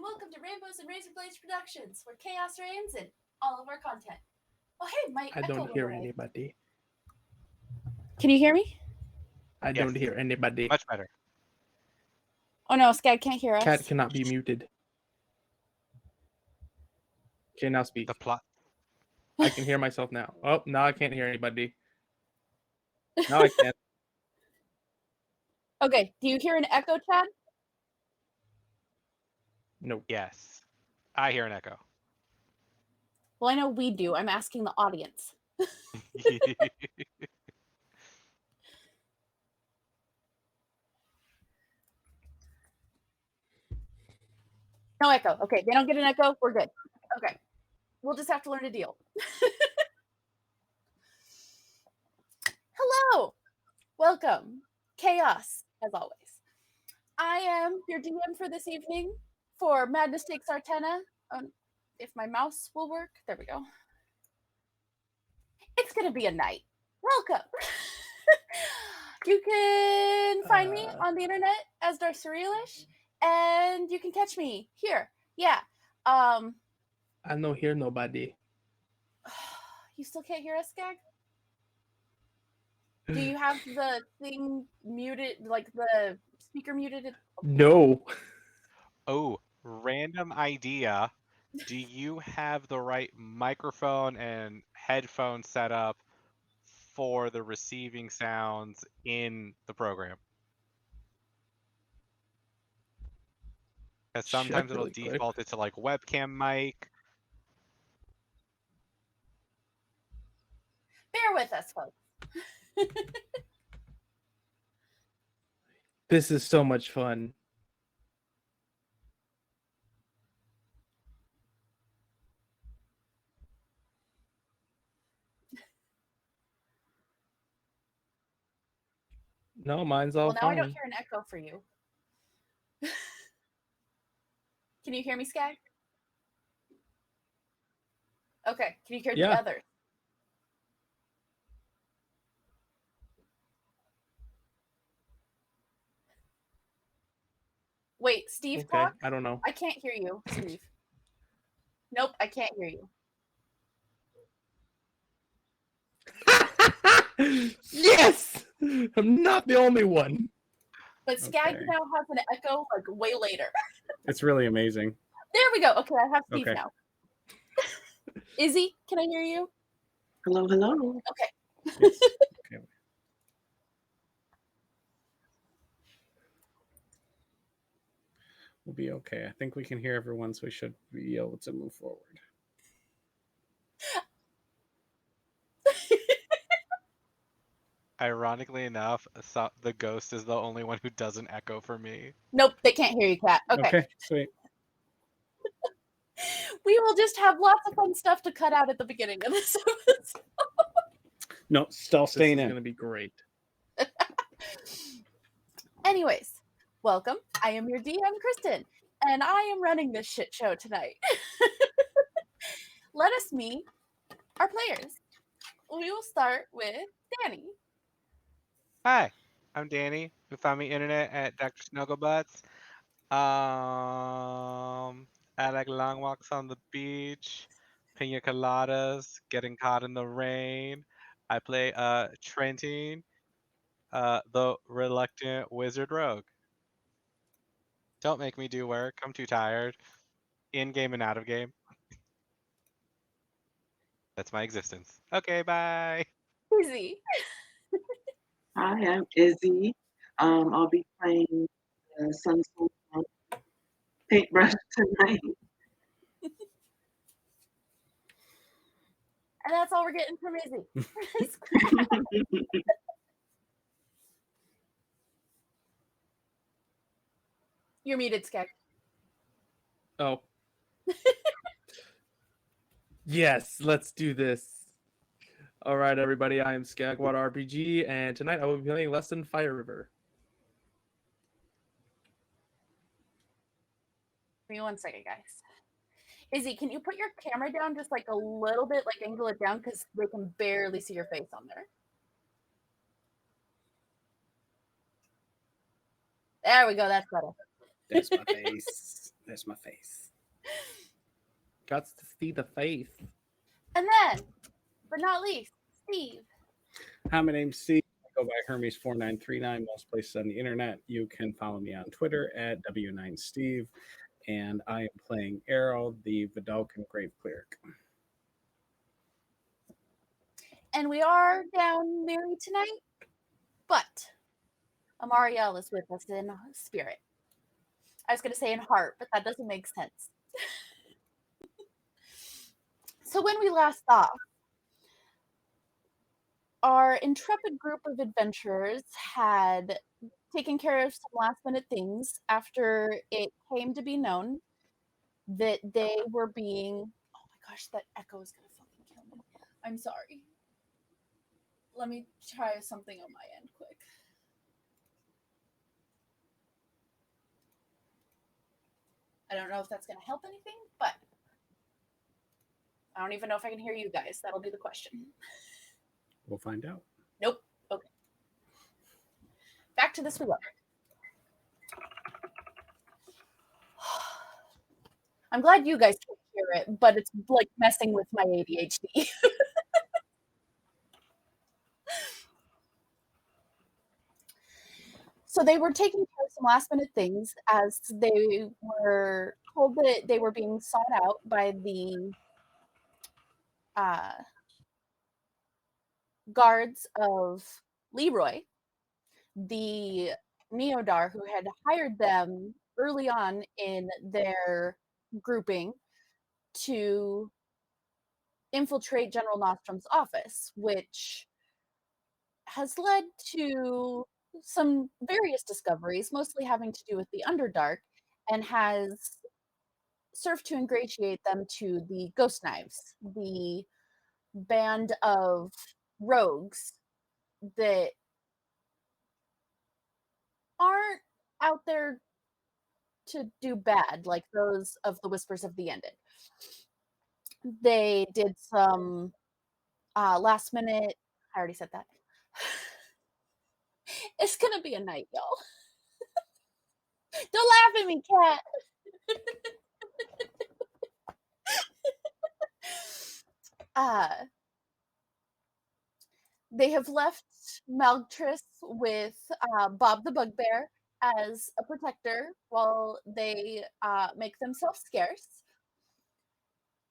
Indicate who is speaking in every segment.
Speaker 1: welcome to Rainbows and Razor Blades Productions, where chaos reigns in all of our content. Oh, hey, my
Speaker 2: I
Speaker 1: echo
Speaker 2: don't
Speaker 1: went
Speaker 2: hear
Speaker 1: away.
Speaker 2: anybody.
Speaker 1: Can you hear me?
Speaker 2: I
Speaker 3: Yes.
Speaker 2: don't hear anybody.
Speaker 3: Much better.
Speaker 1: Oh no, Skag can't hear us.
Speaker 2: Cat cannot be muted. Okay, now speak.
Speaker 3: The plot.
Speaker 2: I can hear myself now. Oh, now I can't hear anybody. Now I can.
Speaker 1: Okay, do you hear an echo, Chad?
Speaker 2: No.
Speaker 3: Yes. I hear an echo.
Speaker 1: Well, I know we do. I'm asking the audience. No echo. Okay, they don't get an echo. We're good. Okay, we'll just have to learn to deal. Hello, welcome. Chaos, as always. I am your DM for this evening for Madness Takes Artena. If my mouse will work, there we go. It's gonna be a night. Welcome. You can find me on the internet as Darcerealish, and you can catch me here. Yeah.
Speaker 2: I don't hear nobody.
Speaker 1: You still can't hear us, Skag? Do you have the thing muted, like the speaker muted?
Speaker 2: No.
Speaker 3: Oh, random idea. Do you have the right microphone and headphone set up for the receiving sounds in the program? Because sometimes it'll default it to like webcam mic.
Speaker 1: Bear with us, folks.
Speaker 2: This is so much fun. No, mine's all
Speaker 1: Well, now
Speaker 2: fine.
Speaker 1: I don't hear an echo for you. Can you hear me, Skag? Okay. Can you hear the others? Wait, Steve, talk?
Speaker 2: I don't know.
Speaker 1: I can't hear you, Steve. Nope, I can't hear you.
Speaker 2: Yes! I'm not the only one.
Speaker 1: But Skag now has an echo like way later.
Speaker 4: It's really amazing.
Speaker 1: There we go. Okay, I have Steve now. Izzy, can I hear you?
Speaker 5: Hello, hello.
Speaker 1: Okay.
Speaker 4: Yes. Okay. We'll be okay. I think we can hear everyone, so we should be able to move forward.
Speaker 3: Ironically enough, the ghost is the only one who doesn't echo for me.
Speaker 1: Nope, they can't hear you, Kat.
Speaker 4: Okay, sweet.
Speaker 1: We will just have lots of fun stuff to cut out at the beginning of this episode.
Speaker 4: No, still staying in.
Speaker 2: It's going to be great.
Speaker 1: Anyways, welcome. I am your DM, Kristen, and I am running this shit show tonight. Let us meet our players. We will start with Danny.
Speaker 3: Hi, I'm Danny. You find me internet at Dr. Snugglebutts. I like long walks on the beach, pina coladas, getting caught in the rain. I play Trentine, the reluctant wizard rogue. Don't make me do work. I'm too tired. In game and out of game. That's my existence. Okay, bye.
Speaker 1: Izzy.
Speaker 5: Hi, I'm Izzy. I'll be playing Sunsoul Paintbrush tonight.
Speaker 1: And that's all we're getting from Izzy. You're muted, Skag.
Speaker 2: Oh. Yes, let's do this. All right, everybody. I am Skagwad RPG, and tonight I will be playing Less Than Fire River.
Speaker 1: Give me 1 second, guys. Izzy, can you put your camera down just like a little bit, like angle it down, because they can barely see your face on there. There we go. That's better.
Speaker 4: That's my face. There's my face.
Speaker 2: Got to see the face.
Speaker 1: And then, but not least, Steve.
Speaker 4: Hi, my name's Steve. I go by Hermes4939 most places on the internet. You can follow me on Twitter at W9Steve. And I am playing Arrow, the Vidalcan Grave Cleric.
Speaker 1: And we are down Mary tonight, but Amariel is with us in spirit. I was going to say in heart, but that doesn't make sense. So when we last saw, our intrepid group of adventurers had taken care of some last minute things after it came to be known that they were being... Oh my gosh, that echo is going to fucking kill me. I'm sorry. Let me try something on my end quick. I don't know if that's going to help anything, but I don't even know if I can hear you guys. That'll be the question.
Speaker 4: We'll find out.
Speaker 1: Nope. Okay. Back to this we go. I'm glad you guys can hear it, but it's like messing with my ADHD. So they were taking care of some last minute things as they were told that they were being sought out by the guards of Leroy, the Neodar who had hired them early on in their grouping to infiltrate General Nostrom's office, which has led to some various discoveries, mostly having to do with the Underdark, and has served to ingratiate them to the Ghost Knives, the band of rogues that aren't out there to do bad like those of the Whispers of the Ended. They did some last minute... I already said that. It's gonna be a night, y'all. Don't laugh at me, cat. They have left Maltris with Bob the Bugbear as a protector while they make themselves scarce.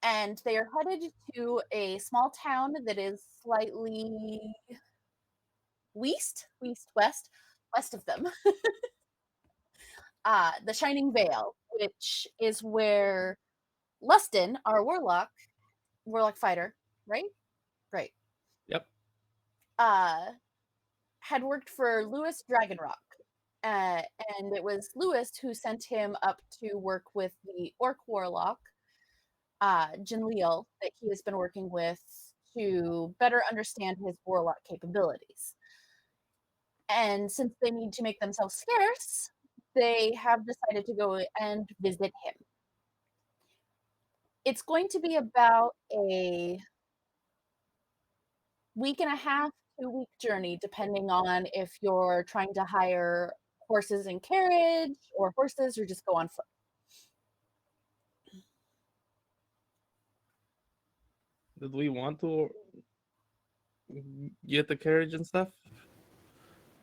Speaker 1: And they are headed to a small town that is slightly west of them. The Shining Vale, which is where Lustin, our warlock fighter, right? Right.
Speaker 2: Yep.
Speaker 1: Had worked for Lewis Dragonrock. And it was Lewis who sent him up to work with the Orc Warlock, Jinleal, that he has been working with to better understand his warlock capabilities. And since they need to make themselves scarce, they have decided to go and visit him. It's going to be about a week and a half, 2-week journey, depending on if you're trying to hire horses and carriage or horses or just go on foot.
Speaker 2: Did we want to get the carriage and stuff?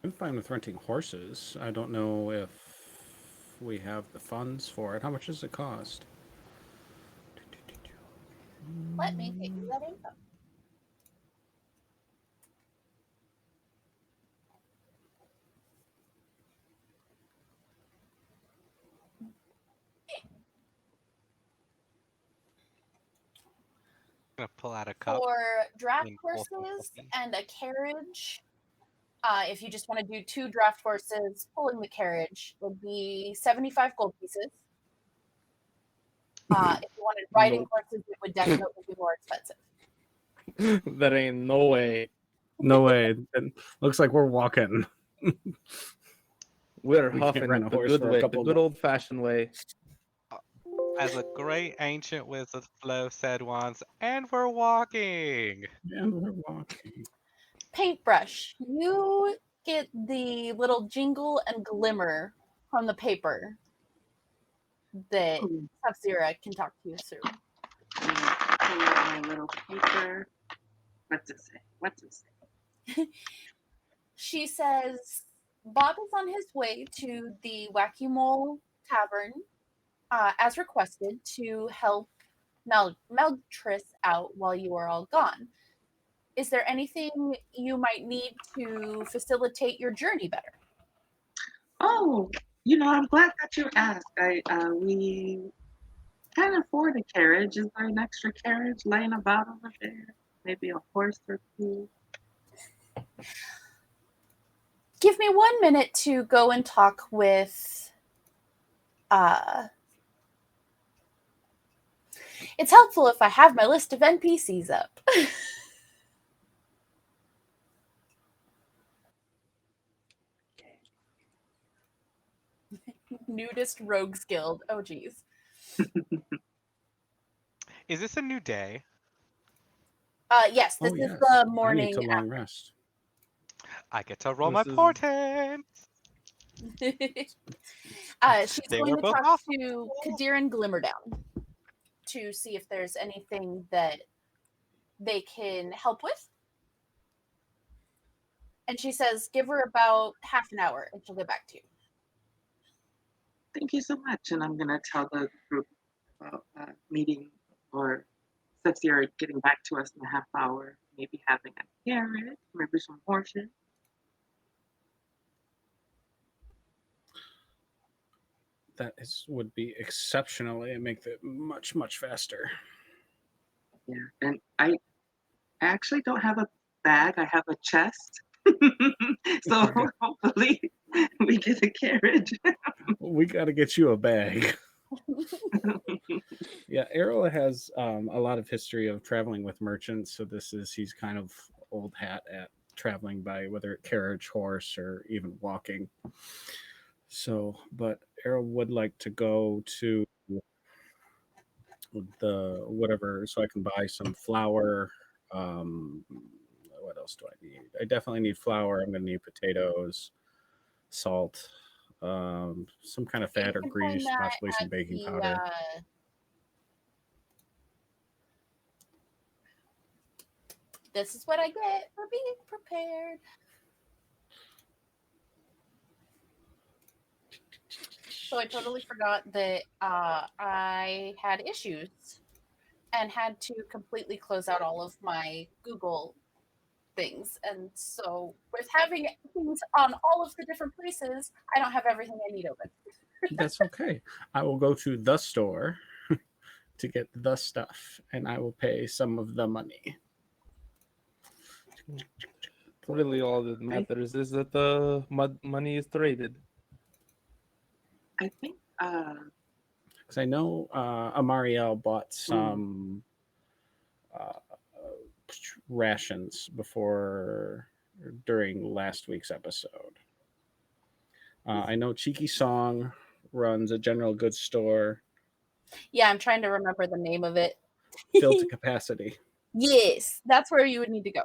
Speaker 4: I'm fine with renting horses. I don't know if we have the funds for it. How much does it cost?
Speaker 1: Let me get you that info.
Speaker 3: I'm gonna pull out a cup.
Speaker 1: For draft
Speaker 3: and pull some
Speaker 1: horses
Speaker 3: coffee.
Speaker 1: and a carriage, if you just want to do 2 draft horses pulling the carriage, would be 75 gold pieces. If you wanted riding
Speaker 2: Nope.
Speaker 1: horses, it would definitely be more expensive.
Speaker 2: That ain't no way.
Speaker 4: No way. It looks like we're walking.
Speaker 2: We're
Speaker 4: We can't
Speaker 2: huffing
Speaker 4: rent a
Speaker 2: it the
Speaker 4: horse
Speaker 2: good
Speaker 4: for a
Speaker 2: way, the
Speaker 4: couple
Speaker 2: good
Speaker 4: of-
Speaker 2: old-fashioned way.
Speaker 3: As a great ancient wizard Flo said once, and we're walking.
Speaker 4: And we're walking.
Speaker 1: Paintbrush. You get the little jingle and glimmer from the paper. that
Speaker 5: Ooh,
Speaker 1: Sub-Zero can talk to you through.
Speaker 5: pull out my little paper. What's it say? What's it say?
Speaker 1: She says Bob is on his way to the Wacky Mole Tavern, as requested, to help Meltris out while you are all gone. Is there anything you might need to facilitate your journey better?
Speaker 5: Oh, I'm glad that you asked. We can't afford a carriage. Is there an extra carriage laying about over there? Maybe a horse or two?
Speaker 1: Give me 1 minute to go and talk with. It's helpful if I have my list of NPCs up. Nudist Rogues Guild. Oh, geez.
Speaker 3: Is this a new day?
Speaker 1: Yes, this
Speaker 4: Oh,
Speaker 1: is
Speaker 4: yes.
Speaker 1: the
Speaker 4: I need
Speaker 1: morning
Speaker 4: to long rest.
Speaker 3: I get to roll
Speaker 2: This
Speaker 3: my
Speaker 2: is-
Speaker 3: portent.
Speaker 1: She's
Speaker 3: They
Speaker 1: going
Speaker 3: were
Speaker 1: to
Speaker 3: both
Speaker 1: talk
Speaker 3: off.
Speaker 1: to Kadir and Glimmerdown to see if there's anything that they can help with. And she says, give her about half an hour and she'll get back to you.
Speaker 5: Thank you so much. And I'm going to tell the group about meeting or Sub-Zero getting back to us in a half hour, maybe having a carrot, maybe some horses.
Speaker 4: Would be exceptionally and make it much, much faster.
Speaker 5: Yeah. And I actually don't have a bag, I have a chest. So
Speaker 4: Okay.
Speaker 5: hopefully we get a carriage.
Speaker 4: We got to get you a bag. Yeah, Errol has a lot of history of traveling with merchants, so he's kind of old hat at traveling by whether carriage, horse, or even walking. So, but Errol would like to go to the whatever, so I can buy some flour. Um, what else do I need? I definitely need flour. I'm going to need potatoes, salt, some kind of
Speaker 1: You
Speaker 4: fat or
Speaker 1: can find
Speaker 4: grease,
Speaker 1: that
Speaker 4: possibly some
Speaker 1: at
Speaker 4: baking
Speaker 1: the,
Speaker 4: powder.
Speaker 1: this is what I get for being prepared. So I totally forgot that I had issues and had to completely close out all of my Google things. And so with having things on all of the different places, I don't have everything I need open.
Speaker 4: That's okay. I will go to the store to get the stuff, and I will pay some of the money.
Speaker 2: Really, all that matters is that the money is traded.
Speaker 5: I think
Speaker 4: Because I know Amariel bought some rations during last week's episode. I know Cheeky Song runs a general goods store
Speaker 1: Yeah, I'm trying to remember the name of it.
Speaker 4: filled to capacity.
Speaker 1: Yes, that's where you would need to go.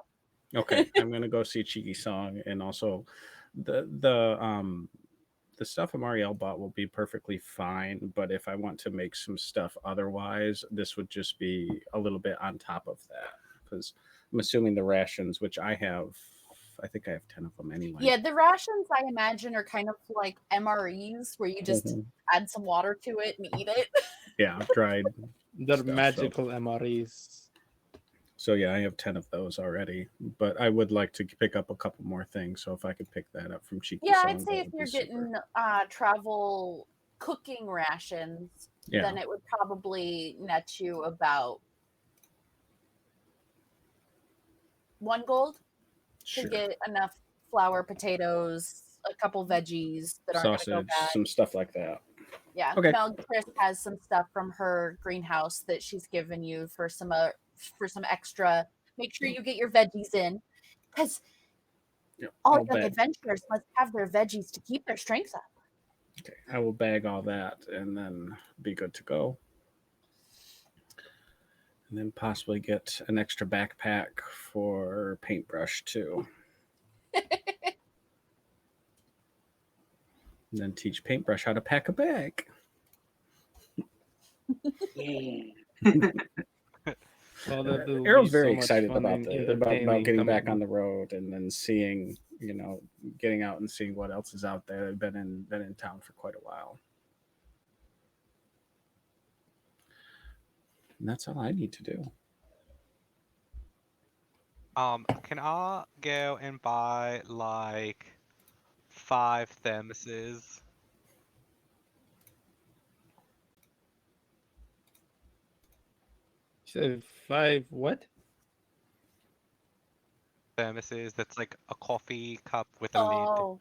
Speaker 4: Okay, I'm gonna go see Cheeky Song, and also the stuff Amariel bought will be perfectly fine. But if I want to make some stuff otherwise, this would just be a little bit on top of that, because I'm assuming the rations, which I think I have 10 of them anyway.
Speaker 1: Yeah, the rations I imagine are kind of like MREs where you just
Speaker 4: Mhm.
Speaker 1: add some water to it and eat it.
Speaker 4: Yeah, dried.
Speaker 2: They're
Speaker 4: Stuff, so-
Speaker 2: magical MREs.
Speaker 4: So yeah, I have 10 of those already, but I would like to pick up a couple more things. So if I could pick that up from Cheeky
Speaker 1: Yeah,
Speaker 4: Song,
Speaker 1: I'd say
Speaker 4: that
Speaker 1: if
Speaker 4: would be
Speaker 1: you're
Speaker 4: super.
Speaker 1: getting cooking rations,
Speaker 4: Yeah.
Speaker 1: then it would probably net you about 1 gold
Speaker 4: Sure.
Speaker 1: to get enough flour, potatoes, a couple veggies that aren't going to go
Speaker 4: Sausage,
Speaker 1: bad.
Speaker 4: some stuff like that.
Speaker 1: Yeah,
Speaker 4: Okay.
Speaker 1: Mel Chris has some stuff from her greenhouse that she's given you for some extra. Make sure you get your veggies in, because
Speaker 4: Yeah,
Speaker 1: all
Speaker 4: I'll
Speaker 1: young
Speaker 4: bag.
Speaker 1: adventurers must have their veggies to keep their strength up.
Speaker 4: Okay, I will bag all that and then be good to go. And then possibly get an extra backpack for paintbrush too. And then teach paintbrush how to pack a bag.
Speaker 5: Yeah.
Speaker 2: Well, that will
Speaker 4: Errol's
Speaker 2: be
Speaker 4: very
Speaker 2: so much
Speaker 4: excited
Speaker 2: fun
Speaker 4: about
Speaker 2: and
Speaker 4: about
Speaker 2: entertaining
Speaker 4: getting back on
Speaker 2: coming.
Speaker 4: the road and then seeing, getting out and seeing what else is out there. I've been in town for quite a while. And that's all I need to do.
Speaker 3: Can I go and buy like 5 thermoses?
Speaker 2: You said 5 what?
Speaker 3: Thermoses, that's like a coffee cup with a lid.
Speaker 1: Oh,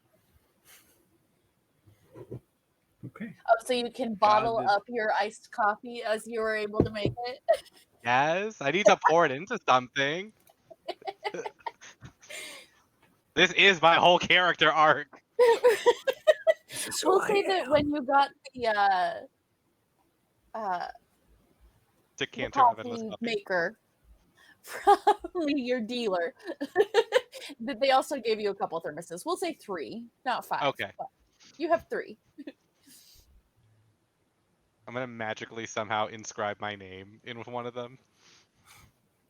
Speaker 4: Okay.
Speaker 1: oh, so you can
Speaker 3: God,
Speaker 1: bottle up your iced coffee as you were able to make it.
Speaker 3: yes, I need to pour it into something. This is my whole character arc.
Speaker 1: We'll say that when you got uh, the
Speaker 3: Decanter of endless
Speaker 1: coffee
Speaker 3: coffee.
Speaker 1: maker from your dealer, that they also gave you a couple thermoses. We'll say 3, not 5.
Speaker 3: Okay.
Speaker 1: But you have 3.
Speaker 3: I'm gonna magically somehow inscribe my name in one of them,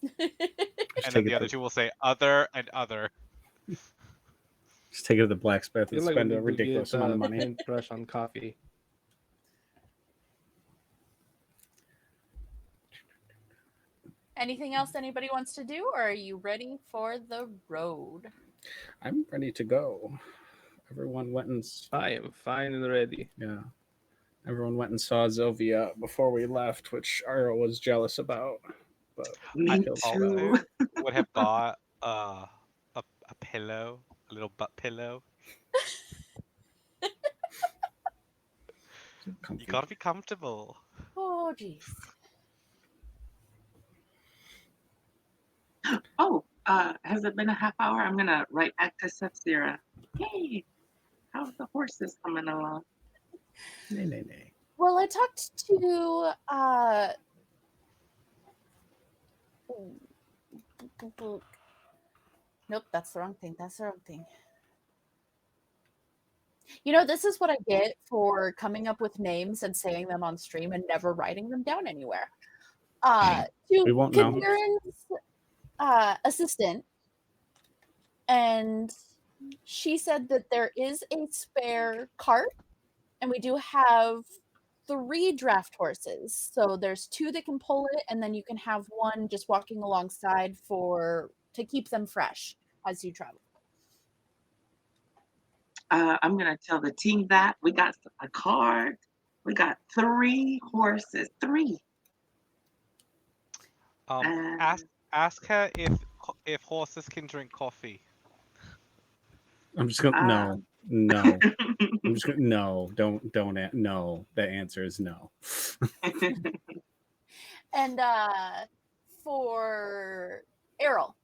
Speaker 4: Just
Speaker 3: and
Speaker 4: take
Speaker 3: then
Speaker 4: it
Speaker 3: the other
Speaker 4: to,
Speaker 3: 2 will say other and other.
Speaker 4: just take it to the blacksmith
Speaker 2: I
Speaker 4: and
Speaker 2: feel like we
Speaker 4: spend a
Speaker 2: need to
Speaker 4: ridiculous
Speaker 2: get
Speaker 4: amount
Speaker 2: a
Speaker 4: of money.
Speaker 2: paintbrush on coffee.
Speaker 1: Anything else anybody wants to do, or are you ready for the road?
Speaker 4: I'm ready to go. Everyone went and
Speaker 2: I am fine and ready.
Speaker 4: yeah. Everyone went and saw Zilvia before we left, which Arlo was jealous about. But
Speaker 3: I
Speaker 5: Me
Speaker 4: killed
Speaker 5: too.
Speaker 3: also would have bought a pillow, a little butt pillow. You
Speaker 4: comfy.
Speaker 3: gotta be comfortable.
Speaker 1: Oh, jeez.
Speaker 5: Oh, has it been a half hour? I'm gonna write back to Setsira. Hey, how's the horses coming along?
Speaker 4: Nay.
Speaker 1: Well, I talked to nope, that's the wrong thing. That's the wrong thing. You know, this is what I get for coming up with names and saying them on stream and never writing them down anywhere.
Speaker 4: We
Speaker 1: To
Speaker 4: won't know.
Speaker 1: Karen's assistant, and she said that there is a spare cart, and we do have 3 draft horses. So there's 2 that can pull it, and then you can have 1 just walking alongside to keep them fresh as you travel.
Speaker 5: I'm gonna tell the team that we got a cart. We got 3 horses. 3. And
Speaker 3: Ask her if horses can drink coffee.
Speaker 4: I'm just gonna no. I'm just gonna no. Don't no. The answer is no.
Speaker 1: And for Errol,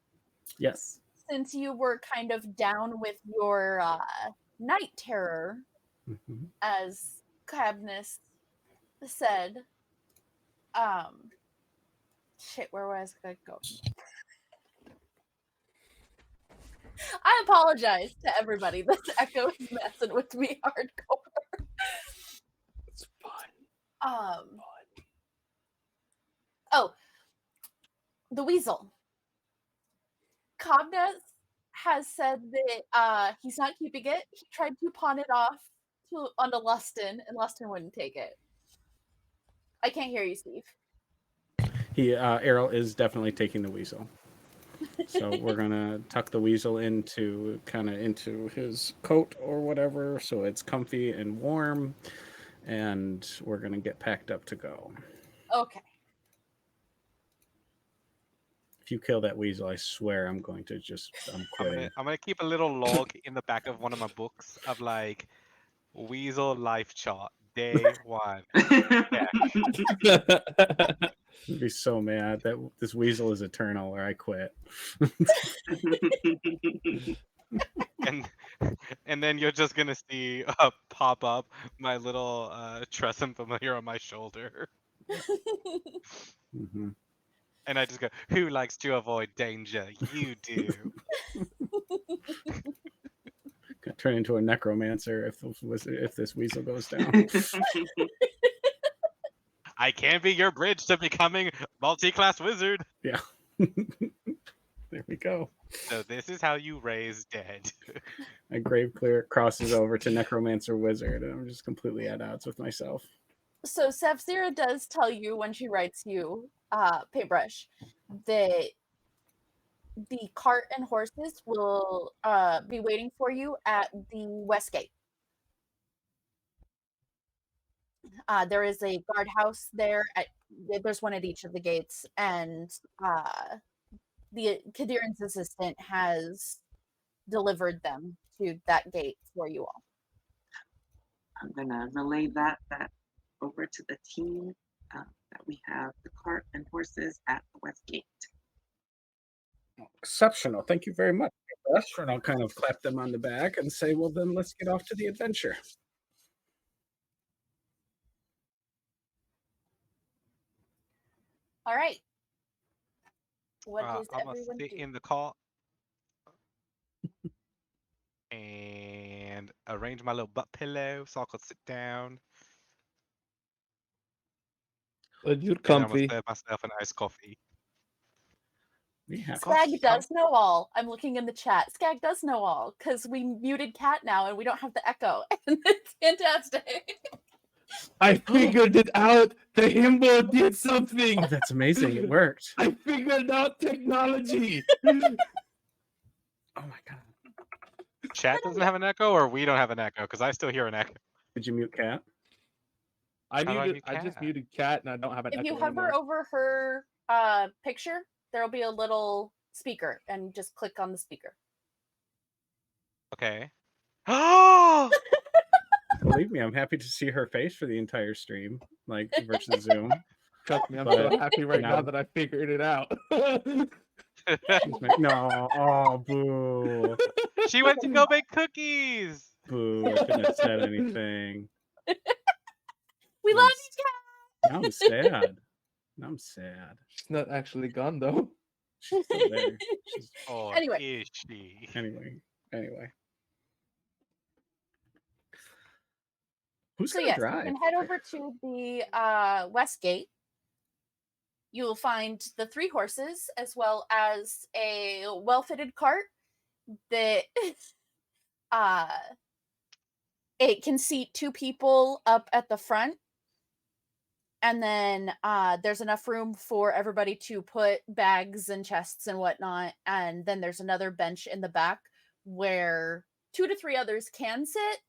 Speaker 4: Yes.
Speaker 1: since you were kind of down with your night terror,
Speaker 4: Mhm.
Speaker 1: as Cabness said, shit, where was I going? I apologize to everybody. This echo is messing with me hardcore.
Speaker 2: It's fun.
Speaker 1: Oh, the weasel. Cabness has said that he's not keeping it. He tried to pawn it off onto Lustin, and Lustin wouldn't take it. I can't hear you, Steve.
Speaker 4: Errol is definitely taking the weasel. So we're gonna tuck the weasel into his coat or whatever, so it's comfy and warm, and we're gonna get packed up to go.
Speaker 1: Okay.
Speaker 4: If you kill that weasel, I swear I'm quitting.
Speaker 3: I'm gonna keep a little log in the back of one of my books of like weasel life chart day 1.
Speaker 4: I'd be so mad that this weasel is eternal, or I quit.
Speaker 3: and then you're just gonna see pop up my little Tressum familiar on my shoulder,
Speaker 4: Mm-hmm.
Speaker 3: and I just go, "Who likes to avoid danger? You do."
Speaker 4: Gonna turn into a necromancer if this weasel goes down.
Speaker 3: I can be your bridge to becoming multi-class wizard.
Speaker 4: Yeah. There we go.
Speaker 3: So this is how you raise dead.
Speaker 4: My grave clear crosses over to necromancer wizard, and I'm just completely at odds with myself.
Speaker 1: So Safzira does tell you when she writes you, Paintbrush, that the cart and horses will be waiting for you at the west gate. There is a guardhouse there. There's one at each of the gates, and the Kadir's assistant has delivered them to that gate for you all.
Speaker 5: I'm gonna relay that over to the team, that we have the cart and horses at the west gate.
Speaker 4: Exceptional. Thank you very much. And I'll kind of clap them on the back and say, well, then let's get off to the adventure.
Speaker 1: All right. What does
Speaker 3: I'm gonna
Speaker 1: everyone
Speaker 3: sit
Speaker 1: do?
Speaker 3: in the car and arrange my little butt pillow so I could sit down.
Speaker 2: But you're
Speaker 3: And then I'm gonna
Speaker 2: comfy.
Speaker 3: serve myself an iced coffee.
Speaker 4: We have
Speaker 3: Gosh,
Speaker 1: Skag does know all. I'm looking in the chat. Skag does know all because we muted Cat now and we don't have the echo. And it's fantastic.
Speaker 2: I figured it out. The himbo did something.
Speaker 4: Oh, that's amazing. It worked.
Speaker 2: I figured out technology.
Speaker 4: Oh my god.
Speaker 3: Chat doesn't have an echo, or we don't have an echo, because I still hear an echo.
Speaker 4: Did you mute Cat?
Speaker 3: How do I mute
Speaker 2: I just
Speaker 3: Cat?
Speaker 2: muted Cat, and I don't have an
Speaker 1: If you
Speaker 2: echo
Speaker 1: hover
Speaker 2: anymore.
Speaker 1: over her picture, there'll be a little speaker and just click on the speaker.
Speaker 3: Okay. Oh!
Speaker 4: Believe me, I'm happy to see her face for the entire stream, like versus Zoom.
Speaker 2: Trust me, I'm
Speaker 4: But
Speaker 2: so happy right now
Speaker 4: now-
Speaker 2: that I figured it out.
Speaker 4: No, oh boo.
Speaker 3: She went to go bake cookies.
Speaker 4: Boo. I shouldn't have said anything.
Speaker 1: We
Speaker 4: I'm
Speaker 1: love
Speaker 4: s-
Speaker 1: you, Cat.
Speaker 4: Now I'm sad. Now I'm sad.
Speaker 2: She's not actually gone though.
Speaker 4: She's still there. She's,
Speaker 3: Or
Speaker 1: Anyway.
Speaker 3: is she?
Speaker 4: anyway. Who's
Speaker 1: So
Speaker 4: gonna
Speaker 1: yes,
Speaker 4: drive?
Speaker 1: you can head over to the west gate. You will find the 3 horses as well as a well-fitted cart that it can seat 2 people up at the front. And then there's enough room for everybody to put bags and chests and whatnot. And then there's another bench in the back where 2 to 3 others can sit.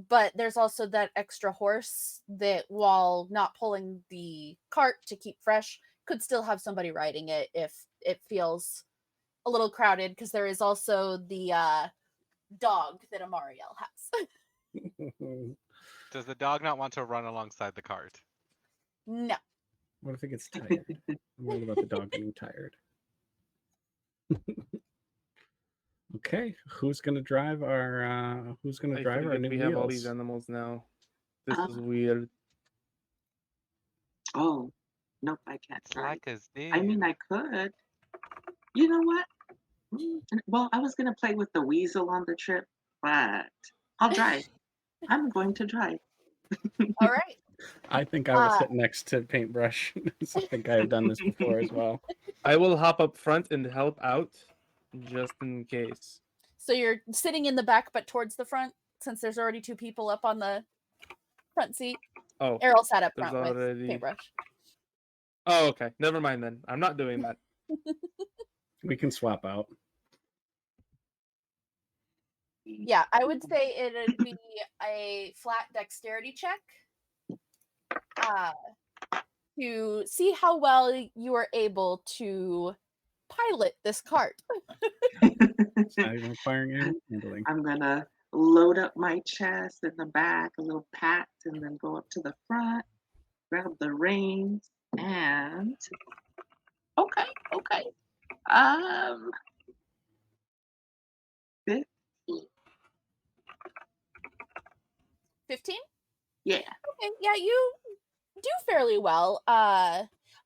Speaker 1: But there's also that extra horse that, while not pulling the cart to keep fresh, could still have somebody riding it if it feels a little crowded, because there is also the dog that Amariel has.
Speaker 3: Does the dog not want to run alongside the cart?
Speaker 1: No.
Speaker 4: What if it gets tired? I'm worried about the dog getting tired. Okay, who's gonna drive our Who's gonna
Speaker 2: I
Speaker 4: drive our
Speaker 2: forget
Speaker 4: new
Speaker 2: we
Speaker 4: wheels?
Speaker 2: have all these animals now. This is
Speaker 5: Uh,
Speaker 2: weird.
Speaker 5: Oh, nope, I can't
Speaker 3: It's
Speaker 5: drive.
Speaker 3: like a zoo.
Speaker 5: I mean, I could. You know what? Well, I was gonna play with the weasel on the trip, but I'll drive. I'm going to drive.
Speaker 1: All right.
Speaker 4: I think I will sit next to Paintbrush. I think I've done this before as well.
Speaker 2: I will hop up front and help out, just in case.
Speaker 1: So you're sitting in the back, but towards the front, since there's already 2 people up on the front seat.
Speaker 2: Oh,
Speaker 1: Errol sat up
Speaker 2: there's
Speaker 1: front with
Speaker 2: already-
Speaker 1: Paintbrush.
Speaker 2: oh, okay. Never mind then. I'm not doing that.
Speaker 4: We can swap out.
Speaker 1: Yeah, I would say it'd be a flat dexterity check to see how well you are able to pilot this cart.
Speaker 4: It's not even requiring any handling.
Speaker 5: I'm gonna load up my chest in the back, a little pat, and then go up to the front, grab the reins, and okay. 15.
Speaker 1: 15?
Speaker 5: Yeah.
Speaker 1: Okay, yeah, you do fairly well.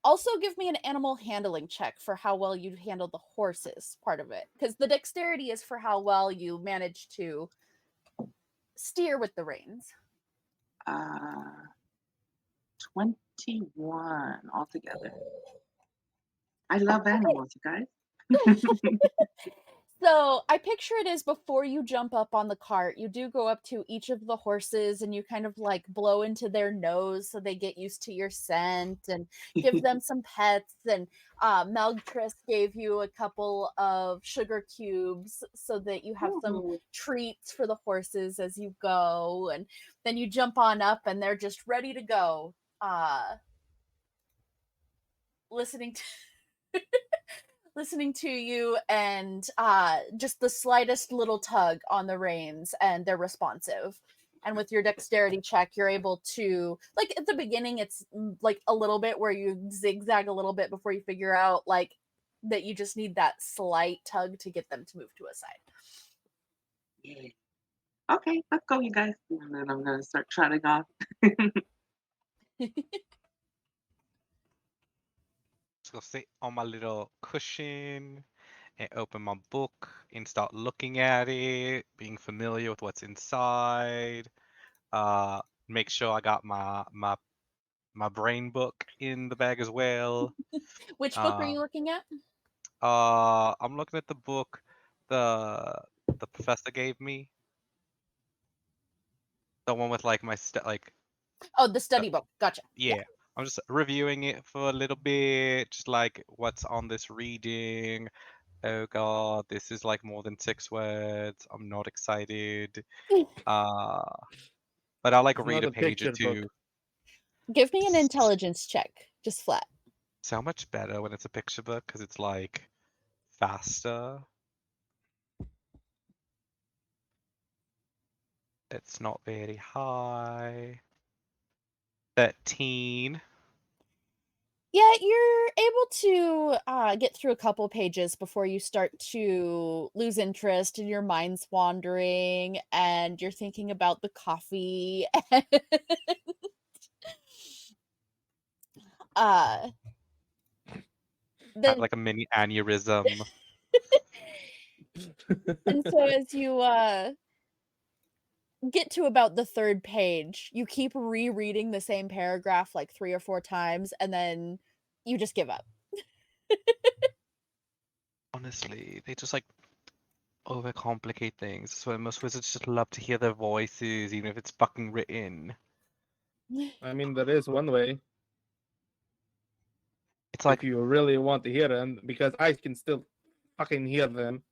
Speaker 1: Also give me an animal handling check for how well you handle the horses part of it, because the dexterity is for how well you manage to steer with the reins.
Speaker 5: 20. 21 altogether. I love animals, you guys.
Speaker 1: So I picture it as before you jump up on the cart, you do go up to each of the horses and you kind of like blow into their nose so they get used to your scent and give them some pets. And Melgtris gave you a couple of sugar cubes so that you have some
Speaker 5: Ooh.
Speaker 1: treats for the horses as you go. And then you jump on up and they're just ready to go. Listening to listening to you and just the slightest little tug on the reins and they're responsive, and with your dexterity check you're able to, like, at the beginning it's like a little bit where you zigzag a little bit before you figure out like that you just need that slight tug to get them to move to a side.
Speaker 5: Yeah. Okay, let's go, you guys. And then I'm gonna start trotting off.
Speaker 3: Just gonna sit on my little cushion and open my book and start looking at it, being familiar with what's inside. Make sure I got my brain book in the bag as well.
Speaker 1: Which book are
Speaker 3: Uh,
Speaker 1: you looking at?
Speaker 3: I'm looking at the book the the professor gave me. The one with like
Speaker 1: Oh, the study book, gotcha.
Speaker 3: yeah. I'm just reviewing it for a little bit, just like what's on this reading. Oh god, this is like more than 6 words. I'm not excited. Uh, but I'll like
Speaker 2: It's
Speaker 3: read
Speaker 2: not
Speaker 3: a
Speaker 2: a
Speaker 3: page or
Speaker 2: picture book.
Speaker 3: two.
Speaker 1: Give me an intelligence check, just flat.
Speaker 3: So much better when it's a picture book because it's like faster. It's not very high. 13.
Speaker 1: Yeah, you're able to get through a couple pages before you start to lose interest and your mind's wandering and you're thinking about the coffee. uh
Speaker 3: Have
Speaker 1: then
Speaker 3: like a mini aneurysm.
Speaker 1: and so as you get to about the third page, you keep rereading the same paragraph like 3 or 4 times and then you just give up.
Speaker 3: Honestly, they just like overcomplicate things. That's why most wizards just love to hear their voices, even if it's fucking written.
Speaker 2: I mean, that is one way
Speaker 3: It's
Speaker 2: if
Speaker 3: like,
Speaker 2: you really want to hear them, because I can still fucking hear them.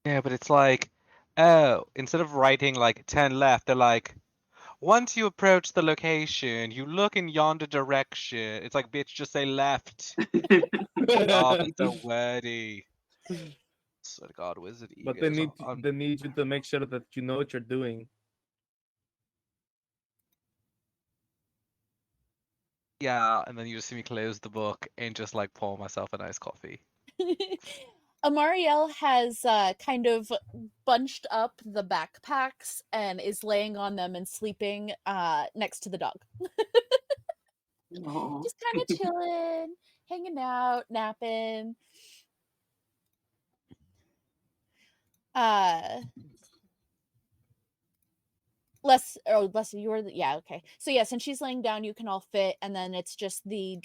Speaker 3: yeah, but it's like, oh, instead of writing like 10 left, they're like, once you approach the location, you look in yonder direction. It's like, bitch, just say left. Oh, be so wordy. Swear to God, wizard
Speaker 2: But
Speaker 3: egos.
Speaker 2: they need you to make sure that you know what you're doing.
Speaker 3: Yeah, and then you just see me close the book and just like pour myself a nice coffee.
Speaker 1: Amariel has kind of bunched up the backpacks and is laying on them and sleeping next to the dog.
Speaker 5: Oh.
Speaker 1: Just kind of chilling, hanging out, napping. Uh less you were yeah, okay. So yes, and she's laying down, you can all fit, and then it's just the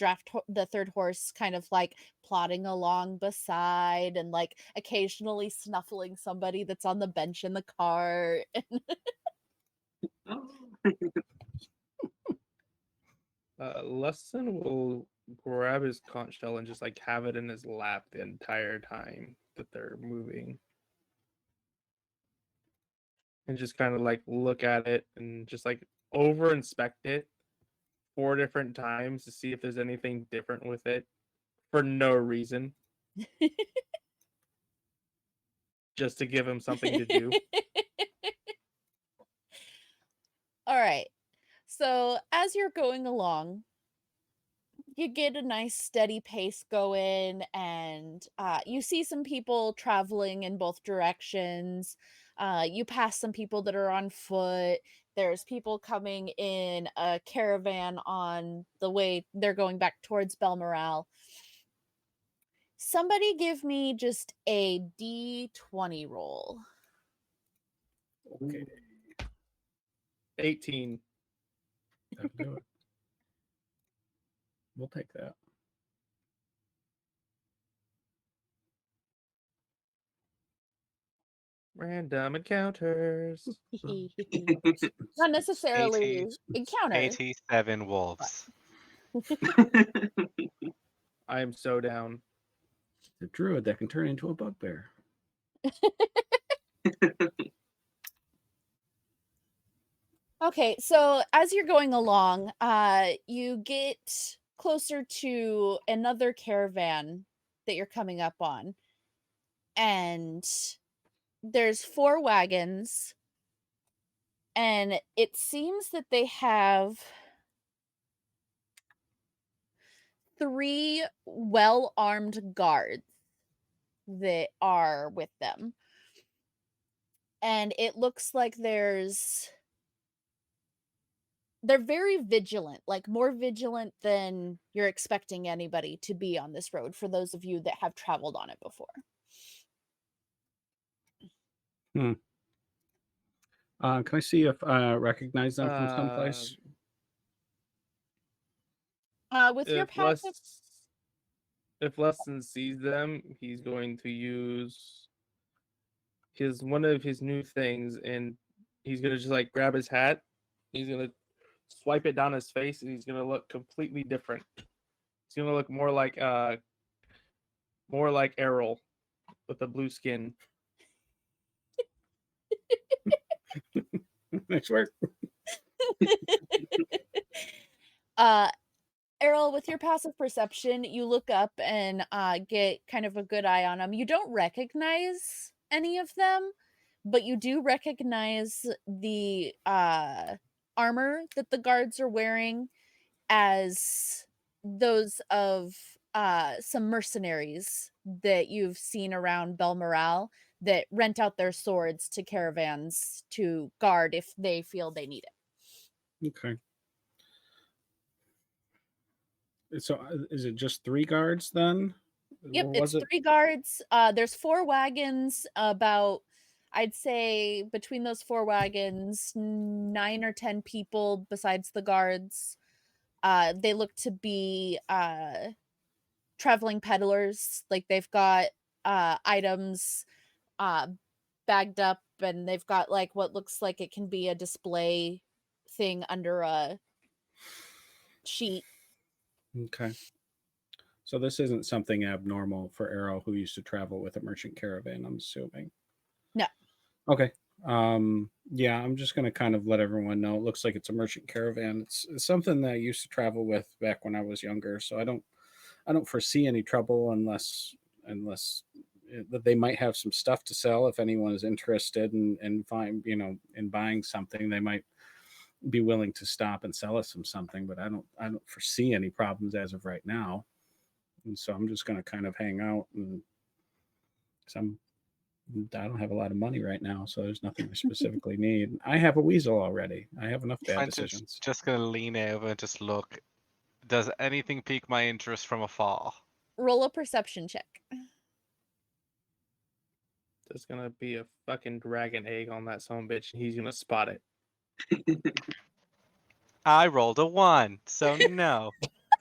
Speaker 1: the third horse kind of like plodding along beside and like occasionally snuffling somebody that's on the bench in the cart.
Speaker 5: Oh.
Speaker 2: Lesson will grab his conch shell and just like have it in his lap the entire time that they're moving. And just kind of like look at it and just like over inspect it 4 different times to see if there's anything different with it for no reason. Just to give him something to do.
Speaker 1: All right. So as you're going along, you get a nice steady pace going, and you see some people traveling in both directions. You pass some people that are on foot. There's people coming in a caravan on the way they're going back towards Belmoral. Somebody give me just a D20 roll.
Speaker 4: Okay.
Speaker 2: 18.
Speaker 4: That'll do it. We'll take that.
Speaker 2: Random encounters.
Speaker 1: Not necessarily encounter.
Speaker 3: 87 wolves.
Speaker 2: I am so down.
Speaker 4: The druid that can turn into a bugbear.
Speaker 1: Okay, so as you're going along, you get closer to another caravan that you're coming up on. And there's 4 wagons. And it seems that they have 3 well-armed guards that are with them. And it looks like they're very vigilant, like more vigilant than you're expecting anybody to be on this road, for those of you that have traveled on it before.
Speaker 4: Can I see if I recognize them from someplace?
Speaker 1: With your
Speaker 2: If
Speaker 1: passive,
Speaker 2: if Leston sees them, he's going to use one of his new things, and he's gonna just like grab his hat. He's gonna swipe it down his face, and he's gonna look completely different. He's gonna look more like Errol with the blue skin.
Speaker 4: Nice work.
Speaker 1: Errol, with your passive perception, you look up and get kind of a good eye on them. You don't recognize any of them, but you do recognize the armor that the guards are wearing as those of some mercenaries that you've seen around Belmoral that rent out their swords to caravans to guard if they feel they need it.
Speaker 4: Okay. So is it just 3 guards then?
Speaker 1: Yep,
Speaker 4: Or
Speaker 1: it's
Speaker 4: was it?
Speaker 1: 3 guards. There's 4 wagons, about, I'd say between those 4 wagons, 9 or 10 people besides the guards. They look to be traveling peddlers. Like they've got items bagged up, and they've got like what looks like it can be a display thing under a sheet.
Speaker 4: Okay. So this isn't something abnormal for Arrow, who used to travel with a merchant caravan, I'm assuming.
Speaker 1: No.
Speaker 4: Okay. Yeah, I'm just going to kind of let everyone know. It looks like it's a merchant caravan. It's something that I used to travel with back when I was younger, so I don't foresee any trouble unless that they might have some stuff to sell. If anyone is interested in buying something, they might be willing to stop and sell us something, but I don't foresee any problems as of right now. And so I'm just going to kind of hang out, and I don't have a lot of money right now, so there's nothing I specifically need. I have a weasel already. I have enough bad
Speaker 3: Trenton's
Speaker 4: decisions.
Speaker 3: just gonna lean over and just look. Does anything pique my interest from afar?
Speaker 1: Roll a perception check.
Speaker 2: There's gonna be a fucking dragon egg on that son of a bitch, and he's gonna spot it.
Speaker 3: I rolled a 1, so no.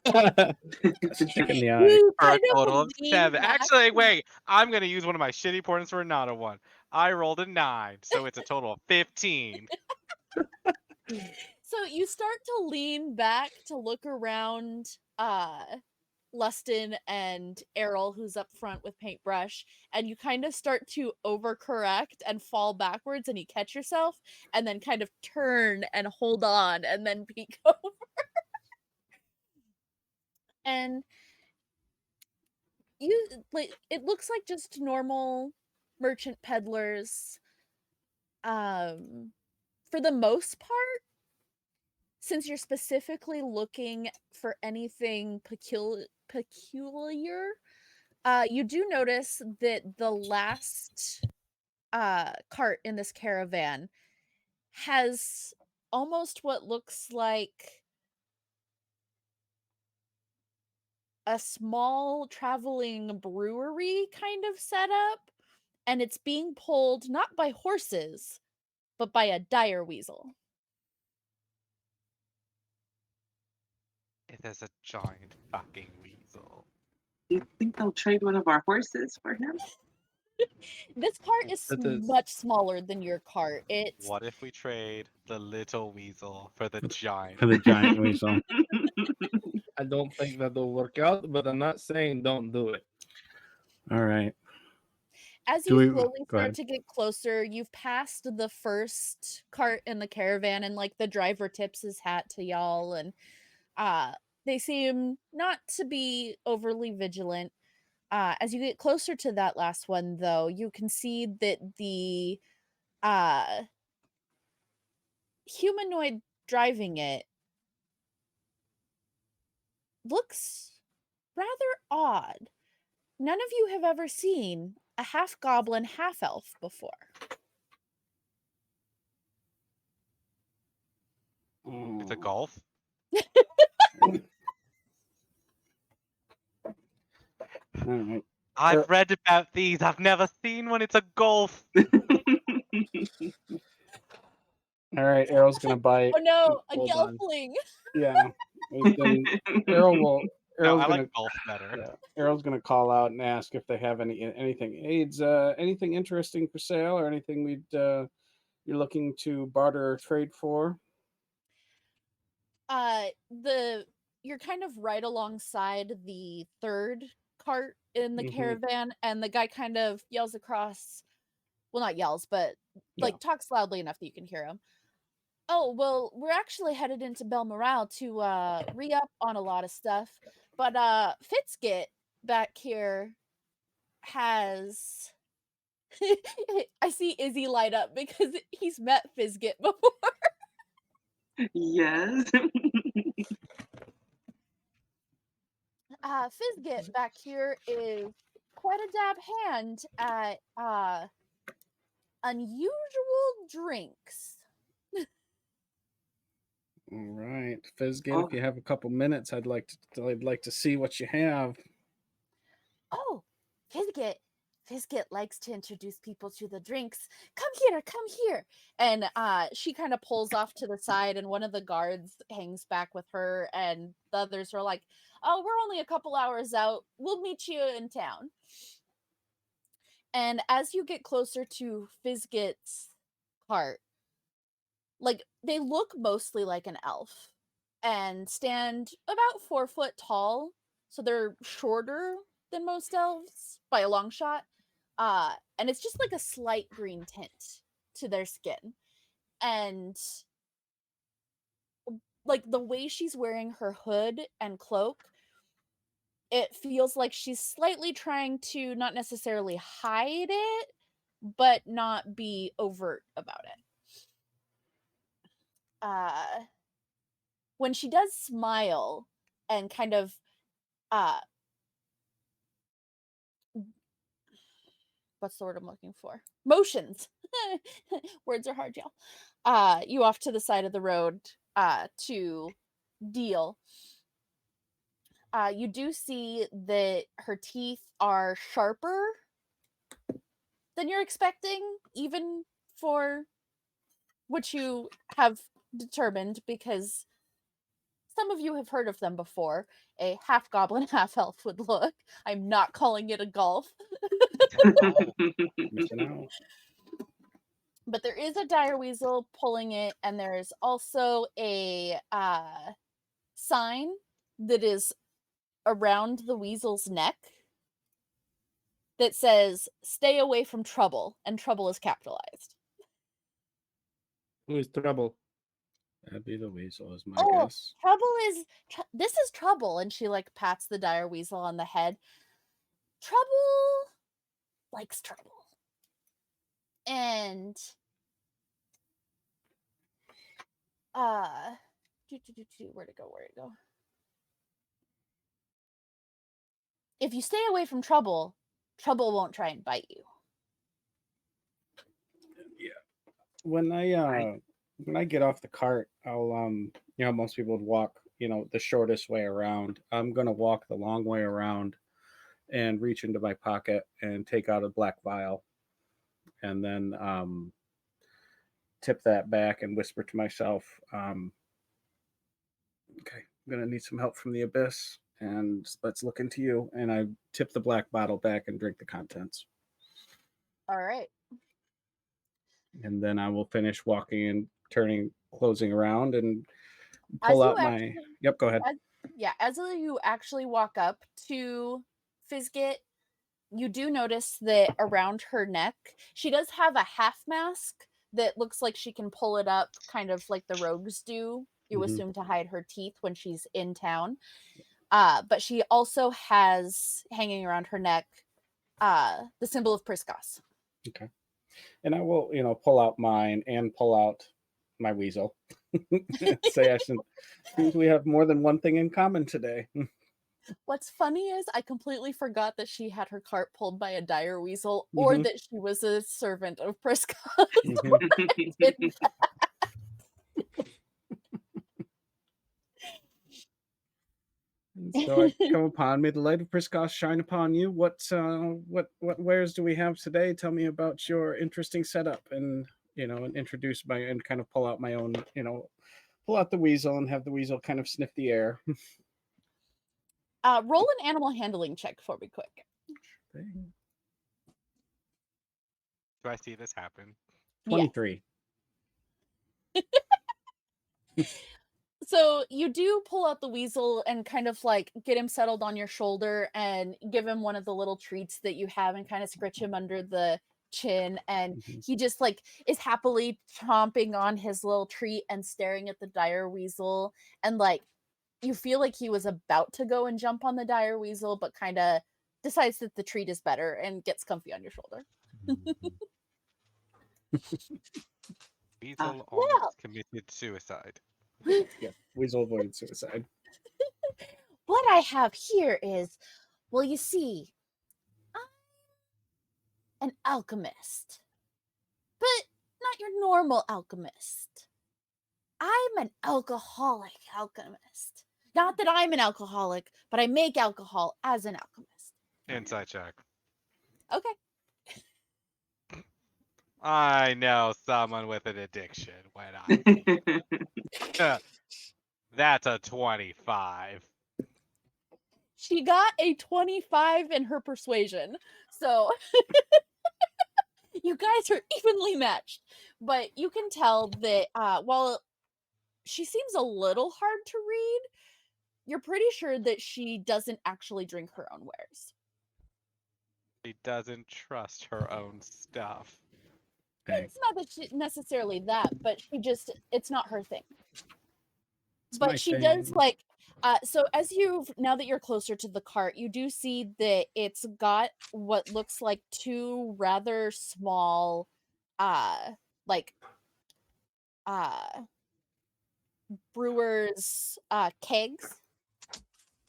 Speaker 4: That's a chick in the eye.
Speaker 1: You
Speaker 3: For a
Speaker 1: kind
Speaker 3: total of
Speaker 1: lean
Speaker 3: 7.
Speaker 1: back.
Speaker 3: Actually, wait. I'm gonna use one of my shitty points for not a 1. I rolled a 9, so it's a total of 15.
Speaker 1: So you start to lean back to look around Lustin and Errol, who's up front with paintbrush, and you kind of start to overcorrect and fall backwards, and you catch yourself, and then kind of turn and hold on, and then peek over. And it looks like just normal merchant peddlers. For the most part, since you're specifically looking for anything peculiar, you do notice that the last cart in this caravan has almost what looks like a small traveling brewery kind of setup, and it's being pulled not by horses, but by a dire weasel.
Speaker 3: It is a giant fucking weasel.
Speaker 5: You think they'll trade one of our horses for him?
Speaker 1: This cart is
Speaker 2: That is-
Speaker 1: much smaller than your cart. It's
Speaker 3: What if we trade the little weasel for the giant?
Speaker 4: For the giant weasel.
Speaker 2: I don't think that'll work out, but I'm not saying don't do it.
Speaker 4: All right.
Speaker 1: as
Speaker 4: Do
Speaker 1: you
Speaker 4: we-
Speaker 1: slowly
Speaker 4: go
Speaker 1: start
Speaker 4: ahead.
Speaker 1: to get closer, you've passed the first cart in the caravan, and like the driver tips his hat to y'all, and they seem not to be overly vigilant. As you get closer to that last one, though, you can see that the humanoid driving it looks rather odd. None of you have ever seen a half goblin, half elf before.
Speaker 3: It's a golf.
Speaker 4: All right.
Speaker 3: I've read about these. I've never seen one. It's a golf.
Speaker 4: All right. Arrow's gonna bite.
Speaker 1: Oh no, a
Speaker 2: Hold on.
Speaker 1: gelfling!
Speaker 4: Yeah. Then Arrow will.
Speaker 3: No,
Speaker 4: Arrow's
Speaker 3: I
Speaker 4: gonna.
Speaker 3: like golf better.
Speaker 4: Yeah. Arrow's gonna call out and ask if they have anything aids, anything interesting for sale, or anything you're looking to barter or trade for.
Speaker 1: You're kind of right alongside the third cart in the
Speaker 4: Mhm.
Speaker 1: caravan, and the guy kind of yells across, well, not yells, but like talks loudly enough that you can hear him. Oh, well, we're actually headed into Belmoral to re-up on a lot of stuff, but Fitzgit back here has I see Izzy light up because he's met Fizgit before.
Speaker 5: Yes.
Speaker 1: Fizgit back here is quite a dab hand at unusual drinks.
Speaker 4: All right, Fizgit,
Speaker 5: Oh.
Speaker 4: if you have a couple minutes, I'd like to see what you have.
Speaker 1: Oh, Fizgit likes to introduce people to the drinks. Come here. And she kind of pulls off to the side, and one of the guards hangs back with her, and the others are like, oh, we're only a couple hours out. We'll meet you in town. And as you get closer to Fizgit's cart, like, they look mostly like an elf and stand about 4 foot tall, so they're shorter than most elves by a long shot. And it's just like a slight green tint to their skin. And like the way she's wearing her hood and cloak, it feels like she's slightly trying to not necessarily hide it, but not be overt about it. When she does smile and kind of what's the word I'm looking for? Motions. Words are hard, y'all. You off to the side of the road to deal. You do see that her teeth are sharper than you're expecting, even for what you have determined, because some of you have heard of them before. A half goblin, half elf would look. I'm not calling it a golf.
Speaker 4: Missing out.
Speaker 1: But there is a dire weasel pulling it, and there is also a sign that is around the weasel's neck that says, stay away from trouble, and trouble is capitalized.
Speaker 2: Who is trouble?
Speaker 4: That'd be the weasel, is my
Speaker 1: Oh,
Speaker 4: guess.
Speaker 1: trouble is this is trouble, and she like pats the dire weasel on the head. Trouble likes trouble. And where'd it go? If you stay away from trouble, trouble won't try and bite you.
Speaker 4: When I get off the cart, I'll most people would walk, the shortest way around. I'm gonna walk the long way around and reach into my pocket and take out a black vial, and then tip that back and whisper to myself, okay, gonna need some help from the abyss, and let's look into you. And I tip the black bottle back and drink the contents.
Speaker 1: All right.
Speaker 4: And then I will finish walking and turning, closing around, and
Speaker 1: As
Speaker 4: pull
Speaker 1: you
Speaker 4: out my.
Speaker 1: actually,
Speaker 4: Yep, go ahead.
Speaker 1: as you actually walk up to Fizgit, you do notice that around her neck, she does have a half mask that looks like she can pull it up, kind of like the rogues do. You
Speaker 4: Mhm.
Speaker 1: assume to hide her teeth when she's in town. But she also has hanging around her neck the symbol of Priscos.
Speaker 4: Okay. And I will, pull out mine and pull out my weasel. And say seems we have more than one thing in common today.
Speaker 1: What's funny is I completely forgot that she had her cart pulled by a dire weasel, or
Speaker 4: Mhm.
Speaker 1: that she was a servant of Priscos.
Speaker 4: Mhm. And so I come upon, may the light of Priscos shine upon you. What wares do we have today? Tell me about your interesting setup, and and introduce my and kind of pull out my own, pull out the weasel and have the weasel kind of sniff the air.
Speaker 1: Roll an animal handling check for me, quick.
Speaker 3: Do I see this happen?
Speaker 4: 23.
Speaker 1: So you do pull out the weasel and kind of like get him settled on your shoulder and give him one of the little treats that you have and kind of scritch him under the chin, and
Speaker 4: Mhm.
Speaker 1: he just like is happily chomping on his little treat and staring at the dire weasel, and like you feel like he was about to go and jump on the dire weasel, but kind of decides that the treat is better and gets comfy on your shoulder.
Speaker 3: Weasel
Speaker 1: Well,
Speaker 3: almost committed suicide.
Speaker 4: Yeah, weasel avoided suicide.
Speaker 1: what I have here is, well, you see, I'm an alchemist, but not your normal alchemist. I'm an alcoholic alchemist. Not that I'm an alcoholic, but I make alcohol as an alchemist.
Speaker 3: Insight check.
Speaker 1: Okay.
Speaker 3: I know someone with an addiction when I see it. That's a 25.
Speaker 1: She got a 25 in her persuasion. So you guys are evenly matched. But you can tell that while she seems a little hard to read, you're pretty sure that she doesn't actually drink her own wares.
Speaker 3: She doesn't trust her own stuff.
Speaker 1: It's not that she necessarily that, but it's not her thing.
Speaker 4: It's
Speaker 1: But
Speaker 4: my
Speaker 1: she
Speaker 4: thing.
Speaker 1: does like so now that you're closer to the cart, you do see that it's got what looks like two rather small like uh brewers kegs,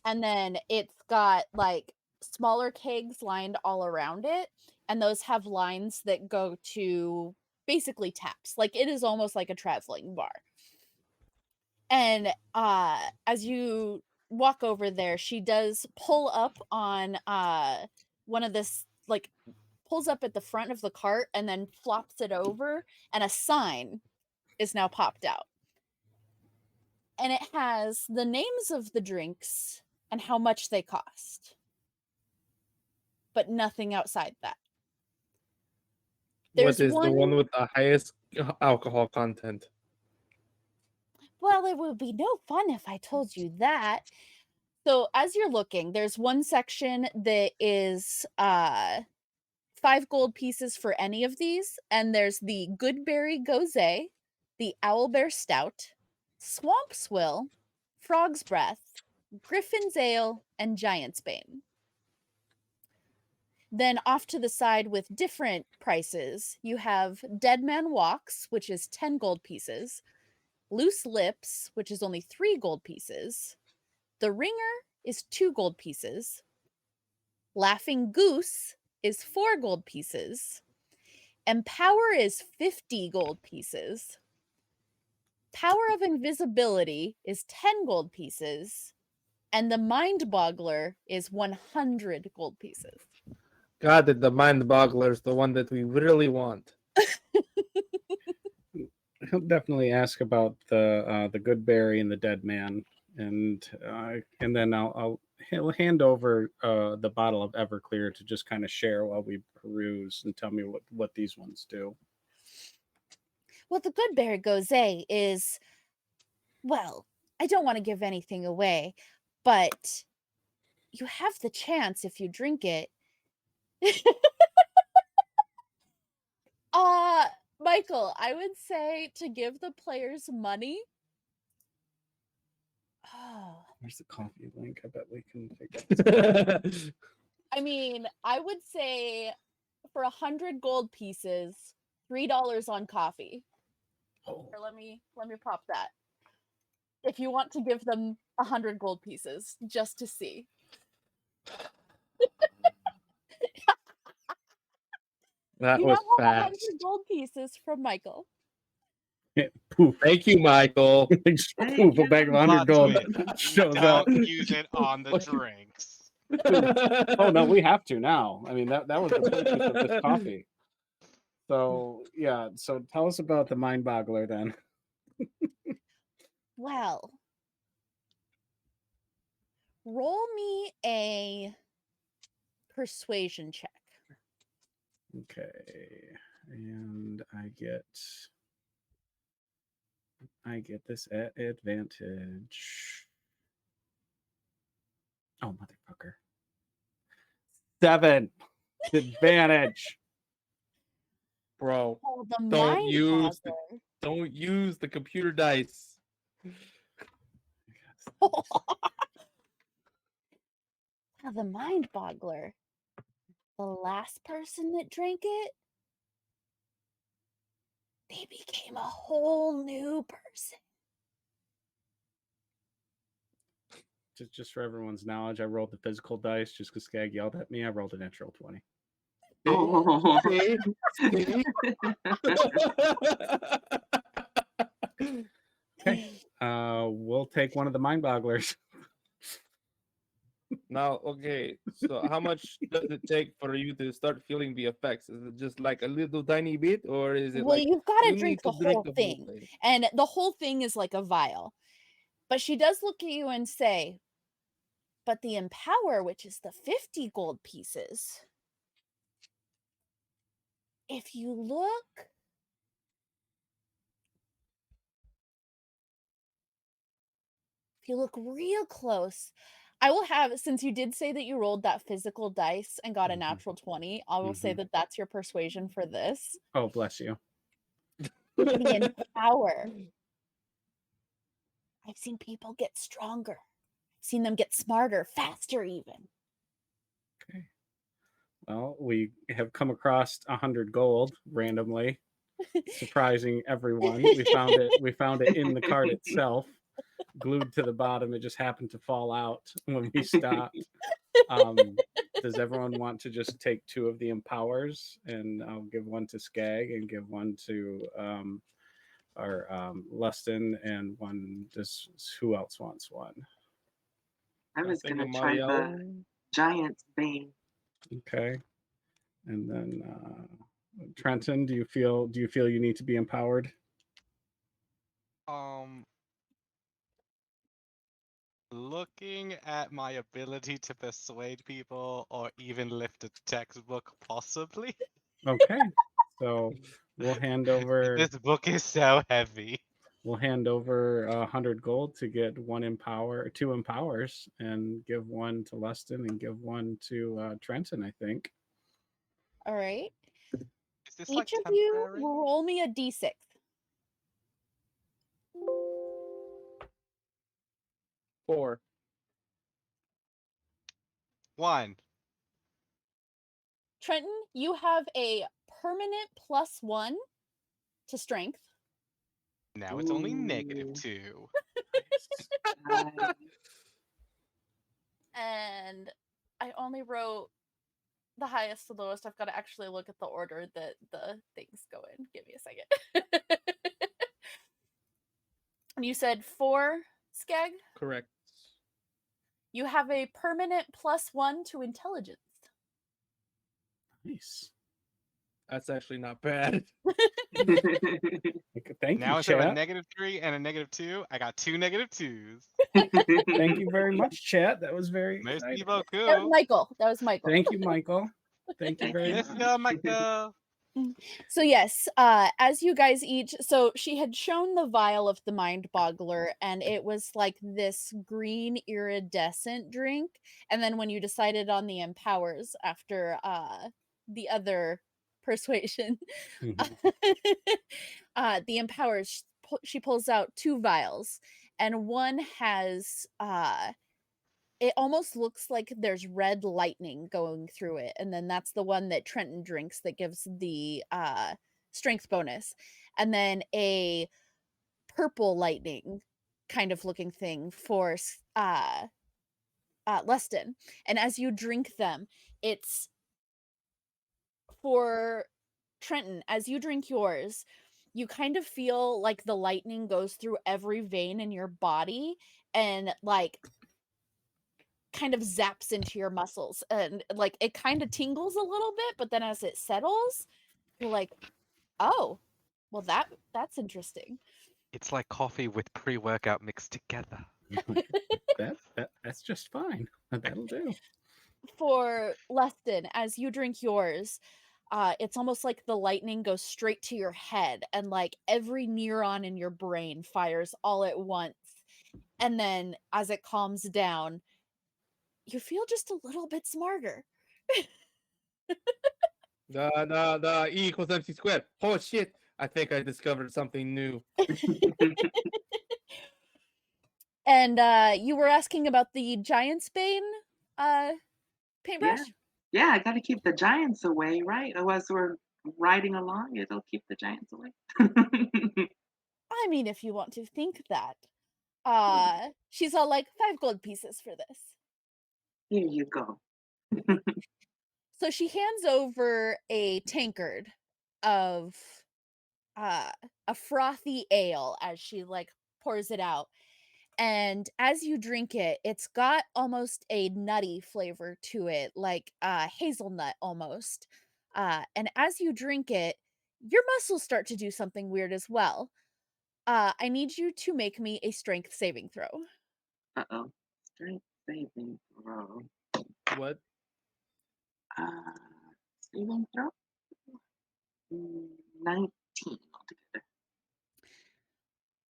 Speaker 1: and then it's got like smaller kegs lined all around it, and those have lines that go to basically taps. Like it is almost like a traveling bar. And as you walk over there, she does pull up on one of this, like pulls up at the front of the cart and then flops it over, and a sign is now popped out. And it has the names of the drinks and how much they cost. But nothing outside that.
Speaker 2: What
Speaker 1: There's
Speaker 2: is the one
Speaker 1: one.
Speaker 2: with the highest alcohol content?
Speaker 1: Well, it would be no fun if I told you that. So as you're looking, there's one section that is 5 gold pieces for any of these, and there's the Goodberry Gose, the Owlbear Stout, Swamp Swill, Frog's Breath, Griffin's Ale, and Giant's Bane. Then off to the side with different prices, you have Dead Man Walks, which is 10 gold pieces, Loose Lips, which is only 3 gold pieces, The Ringer is 2 gold pieces, Laughing Goose is 4 gold pieces, Empower is 50 gold pieces, Power of Invisibility is 10 gold pieces, and the Mind Boggler is 100 gold pieces.
Speaker 2: God, the mind boggler is the one that we really want.
Speaker 4: He'll definitely ask about the good berry and the dead man, and then he'll hand over the bottle of Everclear to just kind of share while we peruse and tell me what these ones do.
Speaker 1: Well, the good berry gose is, well, I don't want to give anything away, but you have the chance if you drink it. Michael, I would say to give the players money. Oh,
Speaker 4: Where's the coffee link? I bet we can figure this
Speaker 1: I mean, I would say for 100 gold pieces, $3 on coffee.
Speaker 4: out.
Speaker 1: Or let me pop that. If you want to give them 100 gold pieces, just to see.
Speaker 2: That
Speaker 1: You
Speaker 2: was
Speaker 1: now have 100
Speaker 2: fast.
Speaker 1: gold pieces from Michael.
Speaker 4: Poof.
Speaker 2: Thank you, Michael.
Speaker 4: Poof, a bag of 100
Speaker 3: Plot
Speaker 4: gold
Speaker 3: twist.
Speaker 4: shows up.
Speaker 3: Don't use it on the drinks.
Speaker 4: Oh no, we have to now. I mean that was the purpose of this coffee. So yeah, so tell us about the mind boggler then.
Speaker 1: Well, roll me a persuasion check.
Speaker 4: Okay. And I get this at advantage. Oh motherfucker. 7 advantage.
Speaker 2: Bro,
Speaker 1: Oh, the
Speaker 2: don't
Speaker 1: mind
Speaker 2: use
Speaker 1: boggler.
Speaker 2: don't use the computer dice.
Speaker 1: Oh, the mind boggler. The last person that drank it, they became a whole new person.
Speaker 4: Just for everyone's knowledge, I rolled the physical dice just because Skag yelled at me. I rolled a natural 20.
Speaker 5: Oh.
Speaker 2: See? See?
Speaker 4: Okay. We'll take one of the mind bogglers.
Speaker 2: Now, okay, so how much does it take for you to start feeling the effects? Is it just like a little tiny bit, or is it
Speaker 1: Well,
Speaker 2: like
Speaker 1: you've got to
Speaker 2: you
Speaker 1: drink
Speaker 2: need
Speaker 1: the
Speaker 2: to drink
Speaker 1: whole
Speaker 2: the whole
Speaker 1: thing.
Speaker 2: thing?
Speaker 1: And the whole thing is like a vial. But she does look at you and say, but the Empower, which is the 50 gold pieces, if you look real close, I will have, since you did say that you rolled that physical dice and got a
Speaker 4: Mhm.
Speaker 1: natural 20, I will say
Speaker 4: Mhm.
Speaker 1: that that's your persuasion for this.
Speaker 4: Oh, bless you.
Speaker 1: The Empower. I've seen people get stronger. I've seen them get smarter, faster even.
Speaker 4: Okay. Well, we have come across 100 gold randomly, surprising everyone. We found it in the card itself, glued to the bottom. It just happened to fall out when we stopped. Does everyone want to just take 2 of the Empowers, and I'll give one to Skag and give one to Lustin, and one. Who else wants one?
Speaker 5: I was
Speaker 2: think
Speaker 5: gonna
Speaker 2: of
Speaker 5: try the
Speaker 2: Marielle.
Speaker 5: Giant's Bane.
Speaker 4: Okay, and then Trenton, do you feel you need to be empowered?
Speaker 3: Looking at my ability to persuade people or even lift a textbook, possibly.
Speaker 4: Okay, so we'll hand over
Speaker 3: This book is so heavy.
Speaker 4: 100 gold to get 2 empowers, and give one to Lustin and give one to Trenton, I think.
Speaker 1: All right.
Speaker 3: Is this
Speaker 1: Each
Speaker 3: like
Speaker 1: of you
Speaker 3: temporary?
Speaker 1: roll me a d6.
Speaker 2: 4.
Speaker 3: 1.
Speaker 1: Trenton, you have a permanent +1 to strength.
Speaker 3: Now it's only
Speaker 5: Ooh.
Speaker 3: -2.
Speaker 5: Nice.
Speaker 1: And I only wrote the highest to lowest. I've got to actually look at the order that the things go in. Give me a second. And you said 4, Skag?
Speaker 2: Correct.
Speaker 1: You have a permanent +1 to intelligence.
Speaker 4: Nice.
Speaker 2: That's actually not bad.
Speaker 4: Thank
Speaker 3: Now
Speaker 4: you,
Speaker 3: instead of a
Speaker 4: chat.
Speaker 3: -3 and a -2, I got 2 -2s.
Speaker 4: Thank you very much, chat. That was very
Speaker 3: Merci
Speaker 4: exciting.
Speaker 1: That was
Speaker 3: beaucoup.
Speaker 1: Michael. That was Michael.
Speaker 4: Thank you, Michael. Thank you very much.
Speaker 3: Monsieur Michael.
Speaker 1: So yes, as you guys each, so she had shown the vial of the mind boggler, and it was like this green iridescent drink. And then when you decided on the empowers after the other persuasion,
Speaker 4: Mhm.
Speaker 1: the empowers, she pulls out 2 vials, and one has it almost looks like there's red lightning going through it, and then that's the one that Trenton drinks that gives the strength bonus, and then a purple lightning kind of looking thing for Leston. And as you drink them, it's for Trenton. As you drink yours, you kind of feel like the lightning goes through every vein in your body and like kind of zaps into your muscles, and like it kind of tingles a little bit, but then as it settles, you're like, oh, well that's interesting.
Speaker 3: It's like coffee with pre-workout mixed together.
Speaker 4: That's just fine. That'll do.
Speaker 1: For Leston, as you drink yours, it's almost like the lightning goes straight to your head, and like every neuron in your brain fires all at once, and then as it calms down, you feel just a little bit smarter.
Speaker 2: The E equals MC squared. Oh shit! I think I discovered something new.
Speaker 1: And you were asking about the Giant's Bane paintbrush?
Speaker 5: Yeah, I got to keep the giants away, right? Otherwise, we're riding along, it'll keep the giants away.
Speaker 1: I mean, if you want to think that. She's all like, 5 gold pieces for this.
Speaker 5: Here you go.
Speaker 1: So she hands over a tankard of uh, a frothy ale as she like pours it out. And as you drink it, it's got almost a nutty flavor to it, like hazelnut almost. And as you drink it, your muscles start to do something weird as well. I need you to make me a strength saving throw.
Speaker 5: Uh-oh. Strength saving throw.
Speaker 2: What?
Speaker 5: Uh, saving throw? 19 altogether.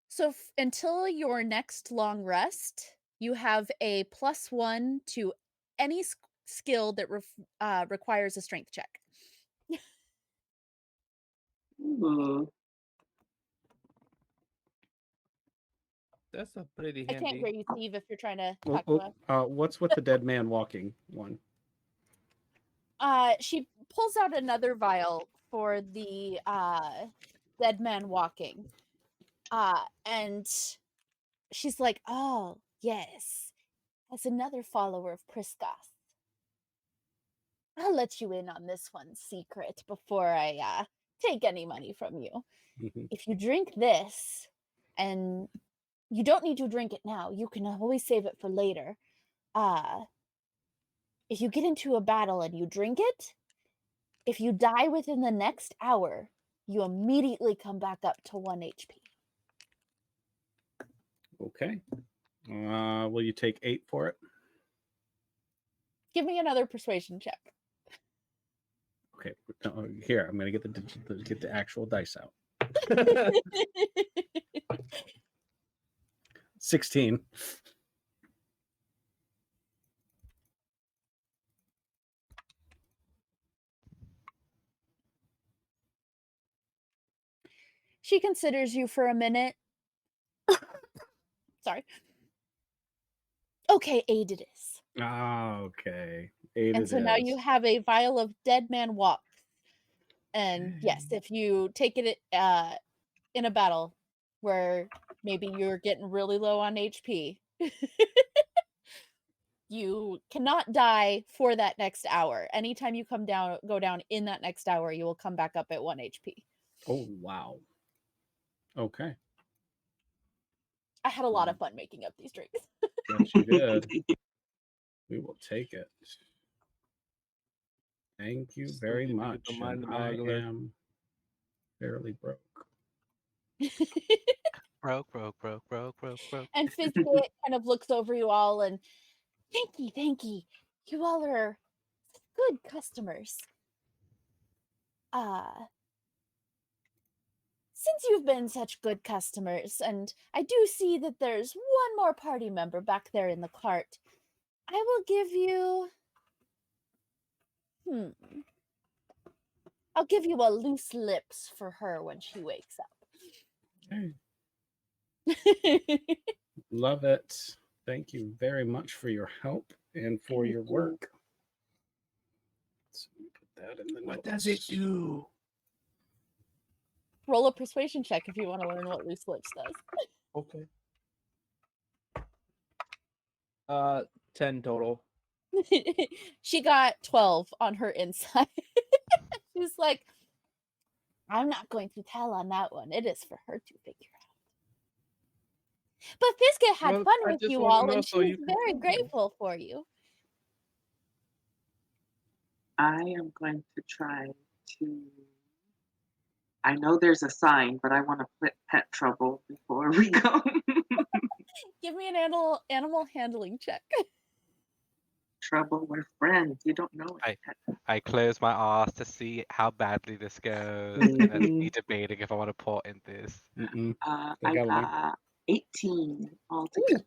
Speaker 1: So until your next long rest, you have a +1 to any skill that requires a strength check.
Speaker 5: Ooh.
Speaker 2: That's a pretty
Speaker 1: I can't
Speaker 2: handy.
Speaker 1: hear you, Steve, if you're trying to
Speaker 4: Oh,
Speaker 1: talk to us.
Speaker 4: what's with the dead man walking one?
Speaker 1: She pulls out another vial for the dead man walking. And she's like, "Oh, yes. That's another follower of Priscos. I'll let you in on this one secret before I take any money from you.
Speaker 4: Mhm.
Speaker 1: If you drink this, and you don't need to drink it now, you can always save it for later. If you get into a battle and you drink it, if you die within the next hour, you immediately come back up to 1 HP.
Speaker 4: Okay. Will you take 8 for it?
Speaker 1: Give me another persuasion check.
Speaker 4: Okay. Here, I'm gonna get the actual dice out. 16.
Speaker 1: She considers you for a minute. Sorry. Okay, 8 it is.
Speaker 4: Okay. 8
Speaker 1: And
Speaker 4: it
Speaker 1: so now you
Speaker 4: is.
Speaker 1: have a vial of dead man walk. And yes, if you take it in a battle where maybe you're getting really low on HP, you cannot die for that next hour. Anytime you go down in that next hour, you will come back up at 1 HP.
Speaker 4: Oh wow. Okay.
Speaker 1: I had a lot of fun making up these drinks.
Speaker 4: Yes, you did. We will take it. Thank you very
Speaker 2: Get
Speaker 4: much.
Speaker 2: the mind
Speaker 4: And I
Speaker 2: boggler.
Speaker 4: am fairly broke.
Speaker 3: Broke.
Speaker 1: And Fizbit kind of looks over you all and thank you. You all are good customers. Since you've been such good customers, and I do see that there's one more party member back there in the cart, I will give you I'll give you a loose lips for her when she wakes
Speaker 4: Okay.
Speaker 1: up.
Speaker 4: Love it. Thank you very much for your help and for
Speaker 5: Thank
Speaker 4: your
Speaker 5: you.
Speaker 4: work. So put that in the
Speaker 2: What
Speaker 4: notes.
Speaker 2: does it do?
Speaker 1: Roll a persuasion check if you want to learn what loose lips does.
Speaker 2: Okay. 10 total.
Speaker 1: She got 12 on her inside. She's like, I'm not going to tell on that one. It is for her to figure out. But Fiska had
Speaker 2: Well,
Speaker 1: fun
Speaker 2: I
Speaker 1: with
Speaker 2: just
Speaker 1: you
Speaker 2: wanna
Speaker 1: all,
Speaker 2: know
Speaker 1: and
Speaker 2: so
Speaker 1: she's
Speaker 2: you can
Speaker 1: very
Speaker 2: tell her.
Speaker 1: grateful for you.
Speaker 5: I am going to try to. I know there's a sign, but I want to put pet trouble before we go.
Speaker 1: Give me an animal handling check.
Speaker 5: Trouble, we're friends. You don't know it.
Speaker 3: I close my eyes to see how badly this goes, and that's me debating if I want to port in this.
Speaker 4: Mm-mm.
Speaker 5: I
Speaker 4: They got one.
Speaker 5: got 18 altogether.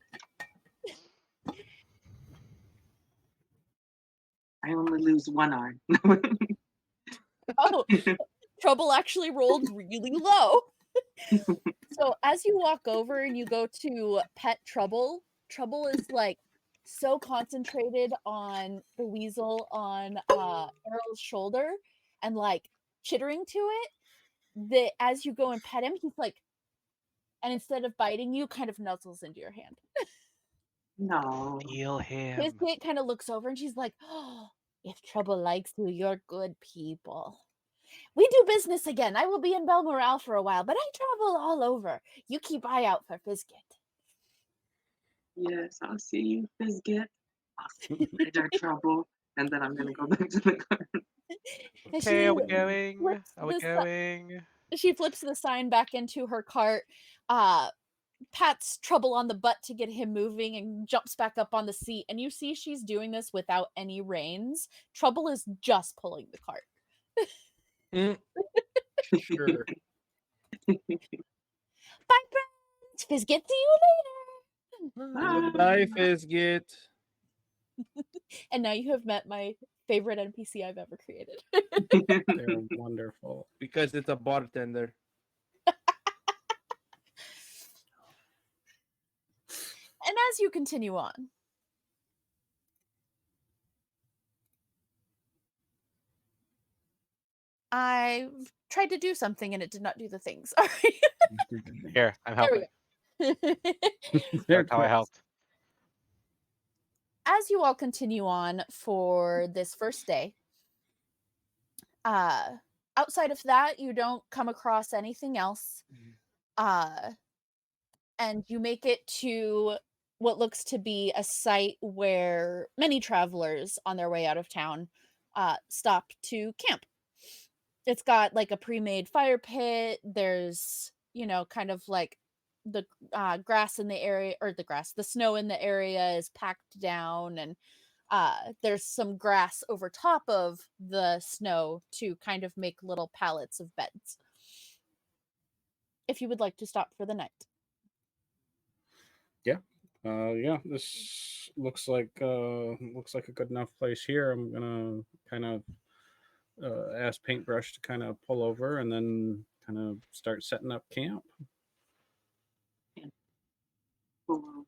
Speaker 5: I only lose one arm.
Speaker 1: Oh, Trouble actually rolled really low. So as you walk over and you go to pet Trouble, Trouble is like so concentrated on the weasel on Errol's shoulder and like chittering to it that as you go and pet him, he's like, and instead of biting you, kind of nuzzles into your hand.
Speaker 5: No.
Speaker 3: Feel him.
Speaker 1: His kid kind of looks over and she's like, oh, if Trouble likes you, you're good people. We do business again. I will be in Balmoral for a while, but I travel all over. You keep eye out for Fizgit.
Speaker 5: Yes, I'll see you, Fizgit. I'll see you later, Trouble. And then I'm going to go back to the car.
Speaker 1: And
Speaker 3: Okay, are we going?
Speaker 1: flips
Speaker 3: Are we
Speaker 1: the si-
Speaker 3: going?
Speaker 1: she flips the sign back into her cart, pats Trouble on the butt to get him moving, and jumps back up on the seat. And you see she's doing this without any reins. Trouble is just pulling the cart.
Speaker 2: Sure.
Speaker 1: Bye, friends. Fizgit, see you later.
Speaker 2: Life is good.
Speaker 1: And now you have met my favorite NPC I've ever created.
Speaker 4: They're wonderful.
Speaker 2: Because it's a bartender.
Speaker 1: And as you continue on, I tried to do something and it did not do the thing. Sorry.
Speaker 3: Here, I'm
Speaker 1: There
Speaker 3: helping.
Speaker 1: we go.
Speaker 4: They're
Speaker 3: That's how I
Speaker 4: close.
Speaker 3: helped.
Speaker 1: As you all continue on for this first day, outside of that, you don't come across anything else. And you make it to what looks to be a site where many travelers on their way out of town stop to camp. It's got like a pre-made fire pit. There's, kind of like the grass in the area, or the snow in the area is packed down, and there's some grass over top of the snow to kind of make little pallets of beds. If you would like to stop for the night.
Speaker 4: Yeah, this looks like a good enough place here. I'm gonna kind of ask Paintbrush to kind of pull over and then kind of start setting up camp.
Speaker 3: I'm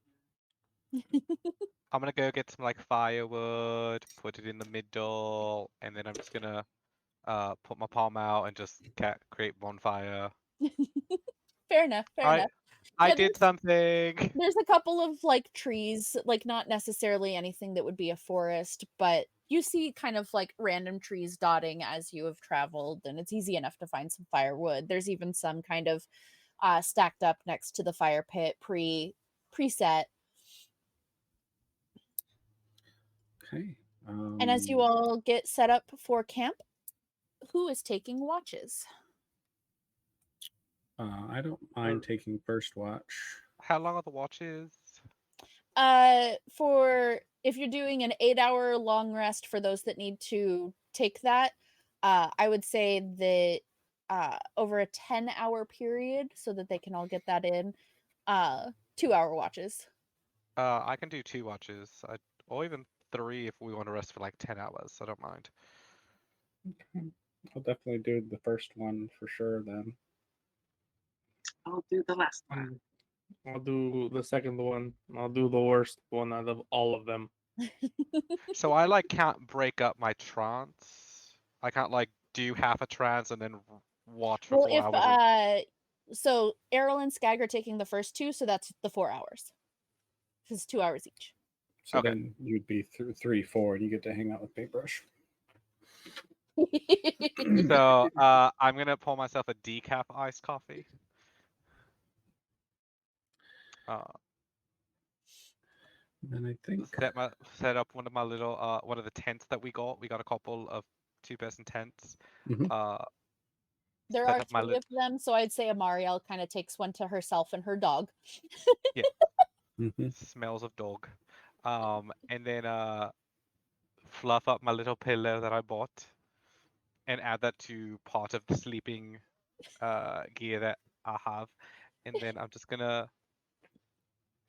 Speaker 3: gonna go get some like firewood, put it in the middle, and then I'm just gonna put my palm out and just create bonfire.
Speaker 1: Fair enough.
Speaker 3: I
Speaker 1: Yeah,
Speaker 3: did something.
Speaker 1: There's a couple of like trees, like not necessarily anything that would be a forest, but you see kind of like random trees dotting as you have traveled, and it's easy enough to find some firewood. There's even some kind of stacked up next to the fire pit preset.
Speaker 4: Okay.
Speaker 1: And as you all get set up for camp, who is taking watches?
Speaker 4: I don't mind taking first watch.
Speaker 3: How long are the watches?
Speaker 1: For if you're doing an 8-hour long rest for those that need to take that, I would say that over a 10-hour period so that they can all get that in, 2-hour watches.
Speaker 3: I can do 2 watches, or even 3 if we want to rest for like 10 hours. I don't mind.
Speaker 4: I'll definitely do the first one for sure then.
Speaker 5: I'll do the last one.
Speaker 2: I'll do the second one. I'll do the worst one out of all of them.
Speaker 3: So I like can't break up my trance. I can't like do half a trance and then watch for
Speaker 1: Well,
Speaker 3: 4 hours.
Speaker 1: so Errol and Skag are taking the first 2, so that's the 4 hours. It's 2 hours each.
Speaker 4: So
Speaker 3: Okay.
Speaker 4: then you'd be through 3, 4, and you get to hang out with Paintbrush.
Speaker 3: So I'm gonna pour myself a decaf iced coffee.
Speaker 4: And I think
Speaker 3: Set up one of my little one of the tents that we got. We got a couple of 2-person tents.
Speaker 4: Mhm.
Speaker 1: There
Speaker 3: Set
Speaker 1: are
Speaker 3: up my
Speaker 1: 3 of them, so I'd say Amariel kind of takes one to herself and her dog.
Speaker 3: smells of dog. And then fluff up my little pillow that I bought and add that to part of the sleeping gear that I have. And then I'm just gonna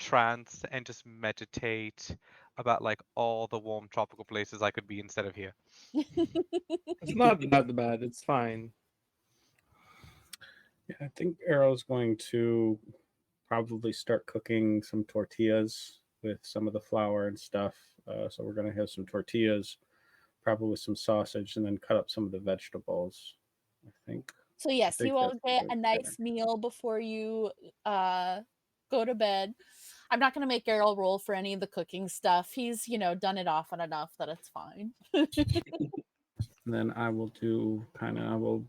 Speaker 3: trance and just meditate about like all the warm tropical places I could be instead of here.
Speaker 2: It's not that bad. It's fine.
Speaker 4: Yeah, I think Arrow's going to probably start cooking some tortillas with some of the flour and stuff. So we're going to have some tortillas, probably with some sausage, and then cut up some of the vegetables, I think.
Speaker 1: So yes,
Speaker 4: think
Speaker 1: you all
Speaker 4: that's
Speaker 1: get
Speaker 4: good
Speaker 1: a nice meal before you go to bed. I'm not gonna make Errol roll for any of the cooking stuff. He's, done it often enough that it's fine.
Speaker 4: And then I will do I will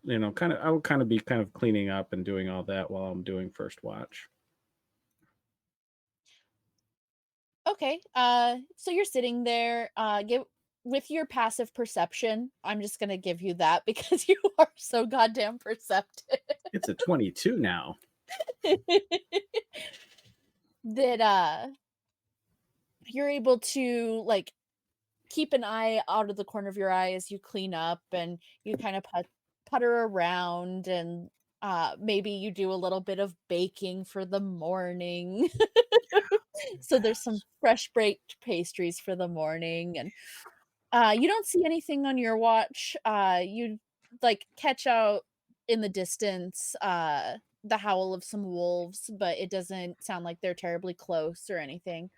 Speaker 4: be kind of cleaning up and doing all that while I'm doing first watch.
Speaker 1: Okay. So you're sitting there, with your passive perception. I'm just gonna give you that because you are so goddamn perceptive.
Speaker 4: It's a 22 now.
Speaker 1: That you're able to like keep an eye out of the corner of your eye as you clean up and you kind of putter around and maybe you do a little bit of baking for the morning. So there's some fresh baked pastries for the morning and you don't see anything on your watch. You like catch out in the distance the howl of some wolves, but it doesn't sound like they're terribly close or anything.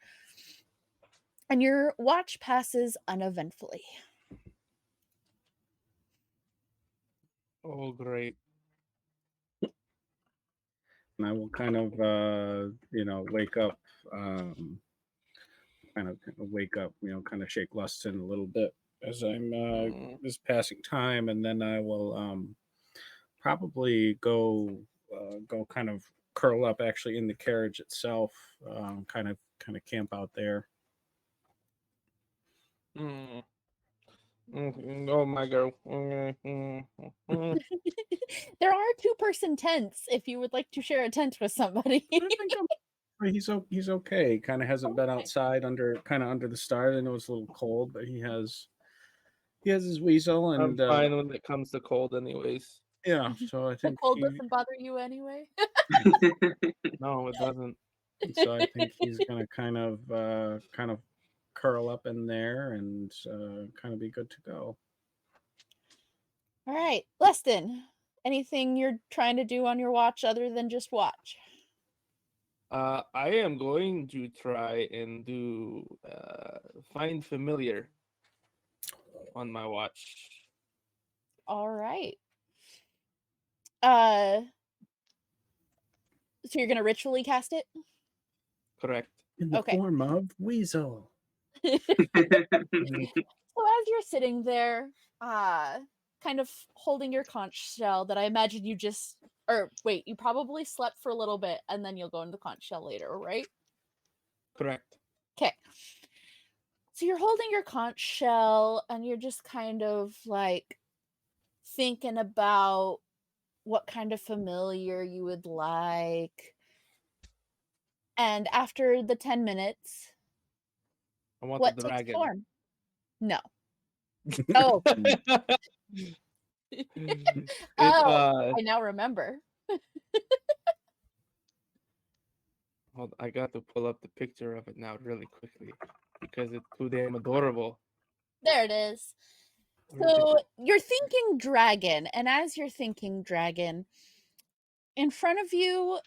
Speaker 1: And your watch passes uneventfully.
Speaker 2: Oh, great.
Speaker 4: And I will kind of wake up, kind of shake Lustin a little bit as I'm just passing time, and then I will probably go kind of curl up actually in the carriage itself, kind of camp out there.
Speaker 2: Oh my girl.
Speaker 1: There are 2-person tents if you would like to share a tent with somebody.
Speaker 4: I think he's okay. Kind of hasn't been outside under the stars. I know it's a little cold, but he has his weasel,
Speaker 2: I'm
Speaker 4: and
Speaker 2: fine when it comes to cold, anyways.
Speaker 4: yeah. So I
Speaker 1: The
Speaker 4: think
Speaker 1: cold doesn't bother you anyway.
Speaker 2: No, it doesn't.
Speaker 4: so. I think he's gonna kind of curl up in there and kind of be good to go.
Speaker 1: All right, Leston, anything you're trying to do on your watch other than just watch?
Speaker 2: I am going to try and do find familiar on my watch.
Speaker 1: All right. So you're gonna ritually cast it?
Speaker 2: Correct.
Speaker 4: In the
Speaker 1: Okay.
Speaker 4: form of weasel.
Speaker 1: So as you're sitting there, kind of holding your conch shell that I imagine you you probably slept for a little bit and then you'll go into conch shell later, right?
Speaker 2: Correct.
Speaker 1: Okay. So you're holding your conch shell and you're just kind of like thinking about what kind of familiar you would like. And after the 10 minutes,
Speaker 2: I want
Speaker 1: what
Speaker 2: the
Speaker 1: takes
Speaker 2: dragon.
Speaker 1: form? No. Oh,
Speaker 2: It,
Speaker 1: I now remember.
Speaker 2: hold, I got to pull up the picture of it now really quickly because it's too damn adorable.
Speaker 1: There it is.
Speaker 2: Where did
Speaker 1: So
Speaker 2: it-
Speaker 1: you're thinking dragon, and as you're thinking dragon, in front of you,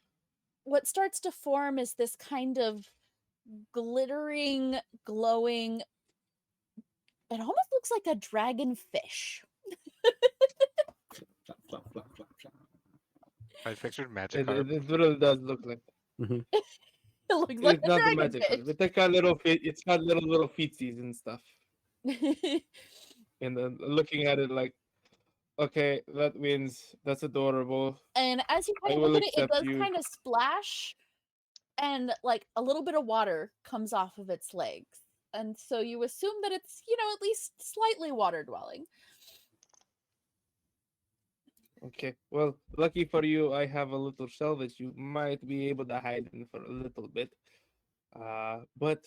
Speaker 1: what starts to form is this kind of glittering, glowing, it almost looks like a dragon fish.
Speaker 4: Flop, flop, flop, flop, flop.
Speaker 3: I pictured
Speaker 2: It,
Speaker 3: Magikarp.
Speaker 2: it really does look like.
Speaker 1: It looks like
Speaker 2: It's
Speaker 1: a
Speaker 2: not the
Speaker 1: dragon
Speaker 2: magic.
Speaker 1: fish.
Speaker 2: It's got little feet. It's got little feetsies and stuff. And then looking at it like, okay, that means that's adorable.
Speaker 1: And as you
Speaker 2: I
Speaker 1: kind of
Speaker 2: will
Speaker 1: look at it, it
Speaker 2: accept
Speaker 1: does
Speaker 2: you.
Speaker 1: kind of splash, and like a little bit of water comes off of its legs. And so you assume that it's, at least slightly water dwelling.
Speaker 2: Okay, well, lucky for you, I have a little shell that you might be able to hide in for a little bit. But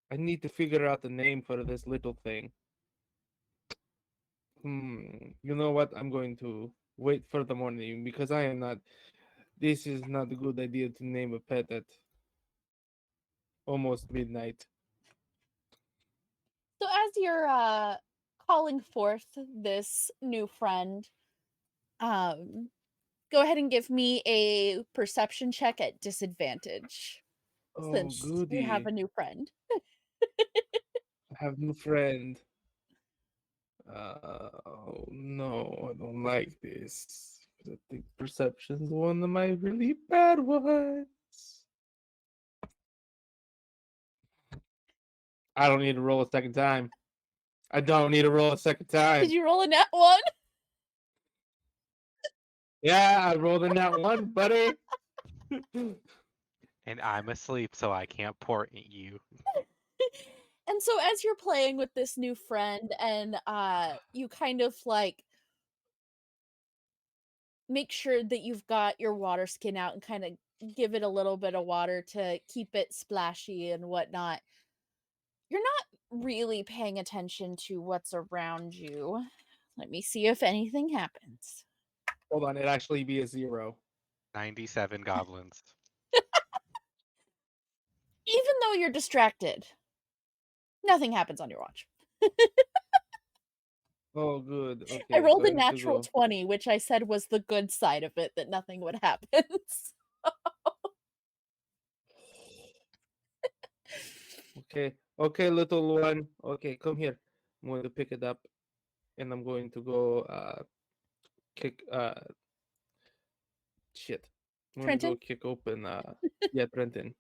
Speaker 2: I need to figure out the name for this little thing. You know what? I'm going to wait for the morning because I am not. This is not a good idea to name a pet at almost midnight.
Speaker 1: So as you're calling forth this new friend, go ahead and give me a perception check at disadvantage.
Speaker 2: Oh,
Speaker 1: Since you have
Speaker 2: goody.
Speaker 1: a new friend.
Speaker 2: I have new friend. Oh no, I don't like this. I think perception's one of my really bad ones. I don't need to roll a second time. I don't need to roll a second time.
Speaker 1: Did you roll a net one?
Speaker 2: Yeah, I rolled in that one, buddy.
Speaker 3: And I'm asleep, so I can't port you.
Speaker 1: And so as you're playing with this new friend and you kind of like make sure that you've got your water skin out and kind of give it a little bit of water to keep it splashy and whatnot, you're not really paying attention to what's around you. Let me see if anything happens.
Speaker 2: Hold on, it'd actually be a 0.
Speaker 3: 97 goblins.
Speaker 1: Even though you're distracted, nothing happens on your watch.
Speaker 2: Oh, good. Okay.
Speaker 1: I rolled
Speaker 2: so
Speaker 1: a
Speaker 2: I need to
Speaker 1: natural
Speaker 2: go.
Speaker 1: 20, which I said was the good side of it, that nothing would happen.
Speaker 2: Okay, little one. Okay, come here. I'm going to pick it up, and I'm going to go kick shit. I'm gonna go
Speaker 1: Trenton?
Speaker 2: kick open yeah, Trenton.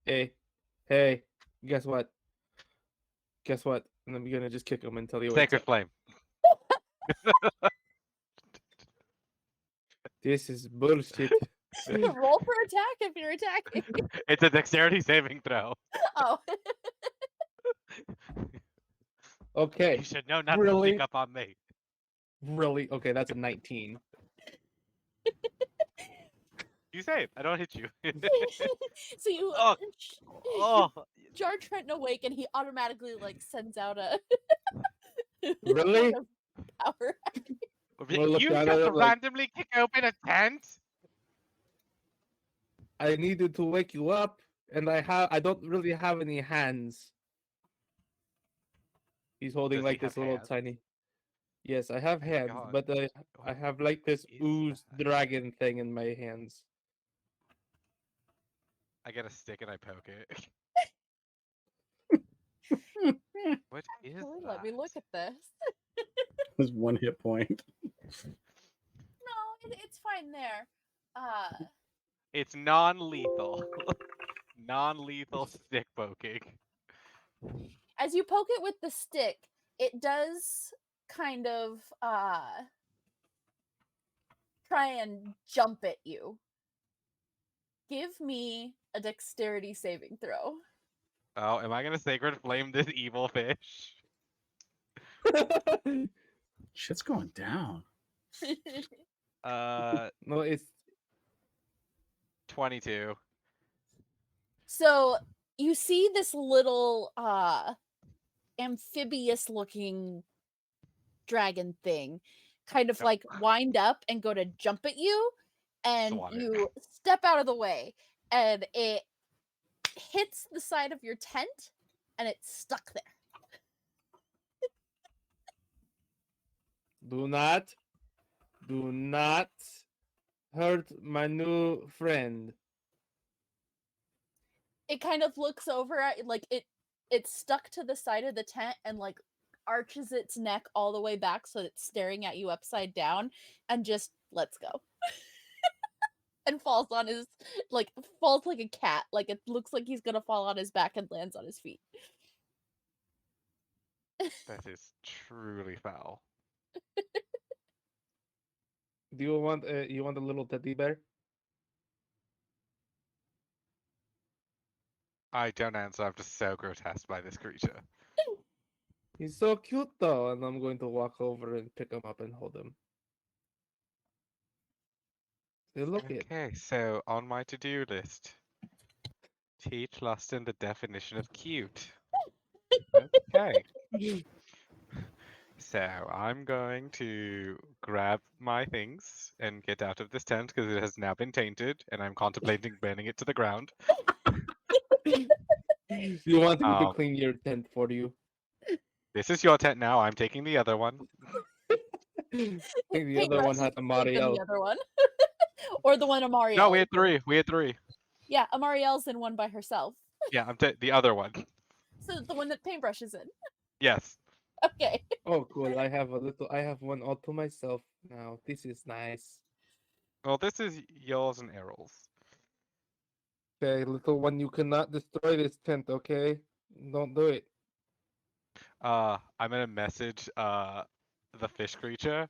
Speaker 2: Hey, guess what? Guess what? And I'm gonna just kick him until he wakes
Speaker 3: Sacred
Speaker 2: up.
Speaker 3: Flame.
Speaker 2: This is bullshit.
Speaker 1: Roll for attack if you're attacking.
Speaker 3: It's a dexterity saving throw.
Speaker 1: Oh.
Speaker 2: Okay.
Speaker 3: You should know not to
Speaker 2: Really?
Speaker 3: sneak up on me.
Speaker 2: Really? Okay, that's a 19.
Speaker 3: You save. I don't hit you.
Speaker 1: So you
Speaker 3: Oh. Oh.
Speaker 1: jar Trenton awake and he automatically like sends out a
Speaker 2: Really?
Speaker 1: power.
Speaker 2: Well, look
Speaker 3: You
Speaker 2: down
Speaker 3: just
Speaker 2: at it like-
Speaker 3: randomly kick open a tent?
Speaker 2: I needed to wake you up, and I don't really have any hands. He's holding
Speaker 3: Does he
Speaker 2: like this
Speaker 3: have
Speaker 2: little
Speaker 3: hands?
Speaker 2: tiny. Yes, I have
Speaker 3: Oh my
Speaker 2: hands,
Speaker 3: God.
Speaker 2: but I
Speaker 3: What
Speaker 2: have like this
Speaker 3: is
Speaker 2: ooze
Speaker 3: that?
Speaker 2: dragon thing in my hands.
Speaker 3: I get a stick and I poke it. What is
Speaker 1: Actually,
Speaker 3: that?
Speaker 1: let me look at this.
Speaker 4: There's 1 hit point.
Speaker 1: No, it's fine there.
Speaker 3: It's non-lethal. Non-lethal stick poking.
Speaker 1: As you poke it with the stick, it does kind of try and jump at you. Give me a dexterity saving throw.
Speaker 3: Oh, am I gonna sacred flame this evil fish?
Speaker 4: Shit's going down.
Speaker 2: No, it's
Speaker 3: 22.
Speaker 1: So you see this little amphibious looking dragon thing kind of
Speaker 3: Yep.
Speaker 1: like wind up and go to jump at you, and
Speaker 3: Swat it.
Speaker 1: you step out of the way, and it hits the side of your tent and it's stuck there.
Speaker 2: do not hurt my new friend.
Speaker 1: It kind of looks over at like it's stuck to the side of the tent and like arches its neck all the way back so it's staring at you upside down and just lets go. And falls on his falls like a cat. Like it looks like he's gonna fall on his back and lands on his feet.
Speaker 3: That is truly foul.
Speaker 2: Do you want a little teddy bear?
Speaker 3: I don't answer. I'm just so grotesque by this creature.
Speaker 2: He's so cute though, and I'm going to walk over and pick him up and hold him. Say, look it.
Speaker 3: Okay, so on my to-do list, teach Lustin the definition of cute. Okay. So I'm going to grab my things and get out of this tent because it has now been tainted, and I'm contemplating burning it to the ground.
Speaker 2: You want me to
Speaker 3: Oh.
Speaker 2: clean your tent for you?
Speaker 3: This is your tent now. I'm taking the other one.
Speaker 2: I think the
Speaker 1: Paintbrush
Speaker 2: other one
Speaker 1: is
Speaker 2: has a
Speaker 1: taken
Speaker 2: Mariel.
Speaker 1: the other one. Or the one Amariel.
Speaker 3: No, we
Speaker 1: is
Speaker 3: had
Speaker 1: in.
Speaker 3: three. We had three.
Speaker 1: Yeah, Amariel's in one by herself.
Speaker 3: Yeah, the other one.
Speaker 1: So the one that Paintbrush is in.
Speaker 3: Yes.
Speaker 1: Okay.
Speaker 2: Oh, cool. I have one all to myself now. This is nice.
Speaker 3: Well, this is yours and Errol's.
Speaker 2: Okay, little one, you cannot destroy this tent, okay? Don't do it.
Speaker 3: I'm gonna message the fish creature.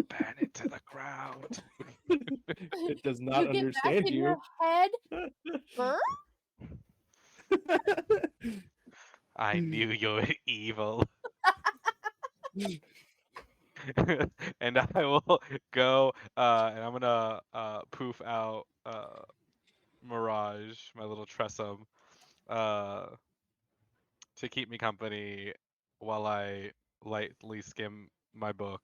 Speaker 3: Burn it to the ground.
Speaker 2: It does
Speaker 1: You
Speaker 2: not
Speaker 1: get back
Speaker 2: understand
Speaker 1: in your head, Burr?
Speaker 3: I knew you were evil. And I will go and I'm gonna poof out Mirage, my little Tressum, to keep me company while I lightly skim my book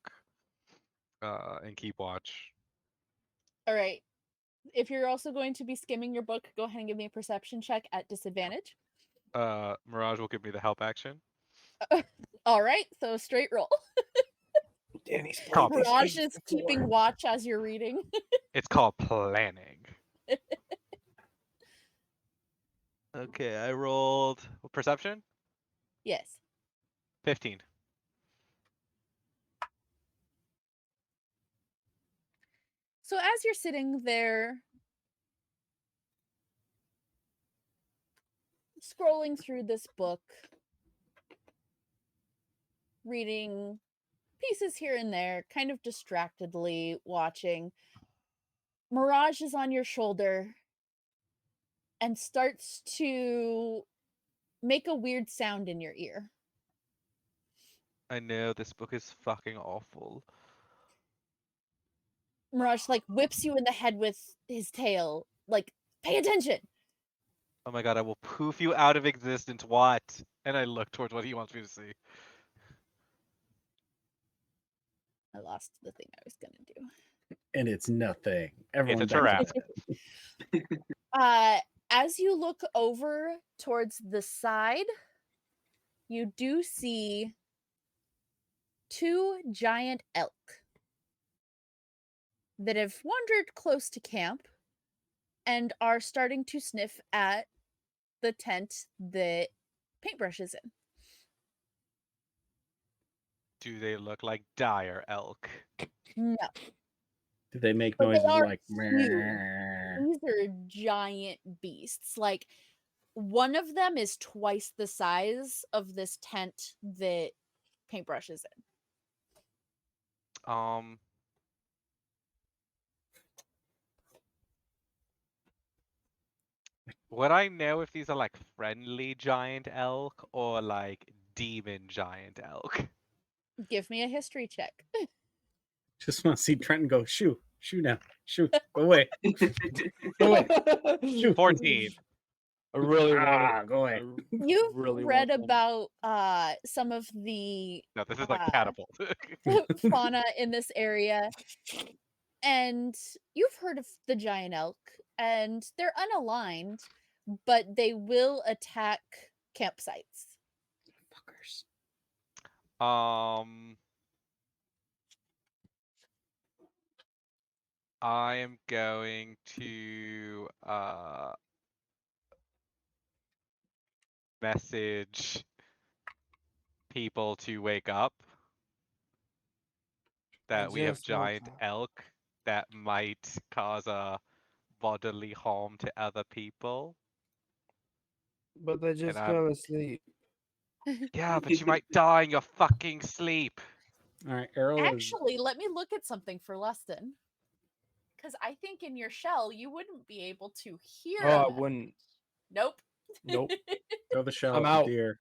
Speaker 3: and keep watch.
Speaker 1: All right. If you're also going to be skimming your book, go ahead and give me a perception check at disadvantage.
Speaker 3: Mirage will give me the help action.
Speaker 1: All right, so straight roll.
Speaker 4: Danny's
Speaker 3: Oh,
Speaker 4: played this
Speaker 1: Mirage
Speaker 4: game
Speaker 1: is keeping
Speaker 4: before.
Speaker 1: watch as you're reading.
Speaker 3: It's called planning. Okay, I rolled perception.
Speaker 1: Yes.
Speaker 3: 15.
Speaker 1: So as you're sitting there scrolling through this book, reading pieces here and there, kind of distractedly watching, Mirage is on your shoulder and starts to make a weird sound in your ear.
Speaker 3: I know this book is fucking awful.
Speaker 1: Mirage like whips you in the head with his tail, like, pay attention.
Speaker 3: Oh my god, I will poof you out of existence. What? And I look towards what he wants me to see.
Speaker 1: I lost the thing I was gonna do.
Speaker 4: And it's nothing. Everyone
Speaker 3: It's a
Speaker 4: back to
Speaker 3: Tarrasque.
Speaker 1: As you look over towards the side, you do see two giant elk that have wandered close to camp and are starting to sniff at the tent that Paintbrush is in.
Speaker 3: Do they look like dire elk?
Speaker 1: No,
Speaker 4: Do they make
Speaker 1: but they
Speaker 4: noises
Speaker 1: are
Speaker 4: like
Speaker 1: huge.
Speaker 4: "Meh"?
Speaker 1: These are giant beasts. Like, one of them is twice the size of this tent that Paintbrush is in.
Speaker 3: Would I know if these are like friendly giant elk or like demon giant elk.
Speaker 1: Give me a history check.
Speaker 4: Just want to see Trenton go, shoo now, shoo, go away, go away, shoo.
Speaker 3: 14.
Speaker 2: I really want
Speaker 4: Go away.
Speaker 1: You've
Speaker 2: really
Speaker 1: read
Speaker 2: want them.
Speaker 1: about some of the
Speaker 3: No, this is like
Speaker 1: Uh,
Speaker 3: catapult.
Speaker 1: fauna in this area, and you've heard of the giant elk, and they're unaligned, but they will attack campsites.
Speaker 4: Fuckers.
Speaker 3: I am going to message people to wake up that we have
Speaker 2: just woke
Speaker 3: giant
Speaker 2: up.
Speaker 3: elk that might cause a bodily harm to other people.
Speaker 2: But they just
Speaker 3: I'm-
Speaker 2: fell asleep.
Speaker 3: Yeah, but you might die in your fucking sleep.
Speaker 4: All right, Errol is.
Speaker 1: Actually, let me look at something for Lustin. Because I think in your shell, you wouldn't be able to hear
Speaker 2: Oh, I
Speaker 1: them.
Speaker 2: wouldn't.
Speaker 1: Nope.
Speaker 2: Nope.
Speaker 4: Throw the shell
Speaker 2: I'm
Speaker 4: at the
Speaker 2: out.
Speaker 4: deer.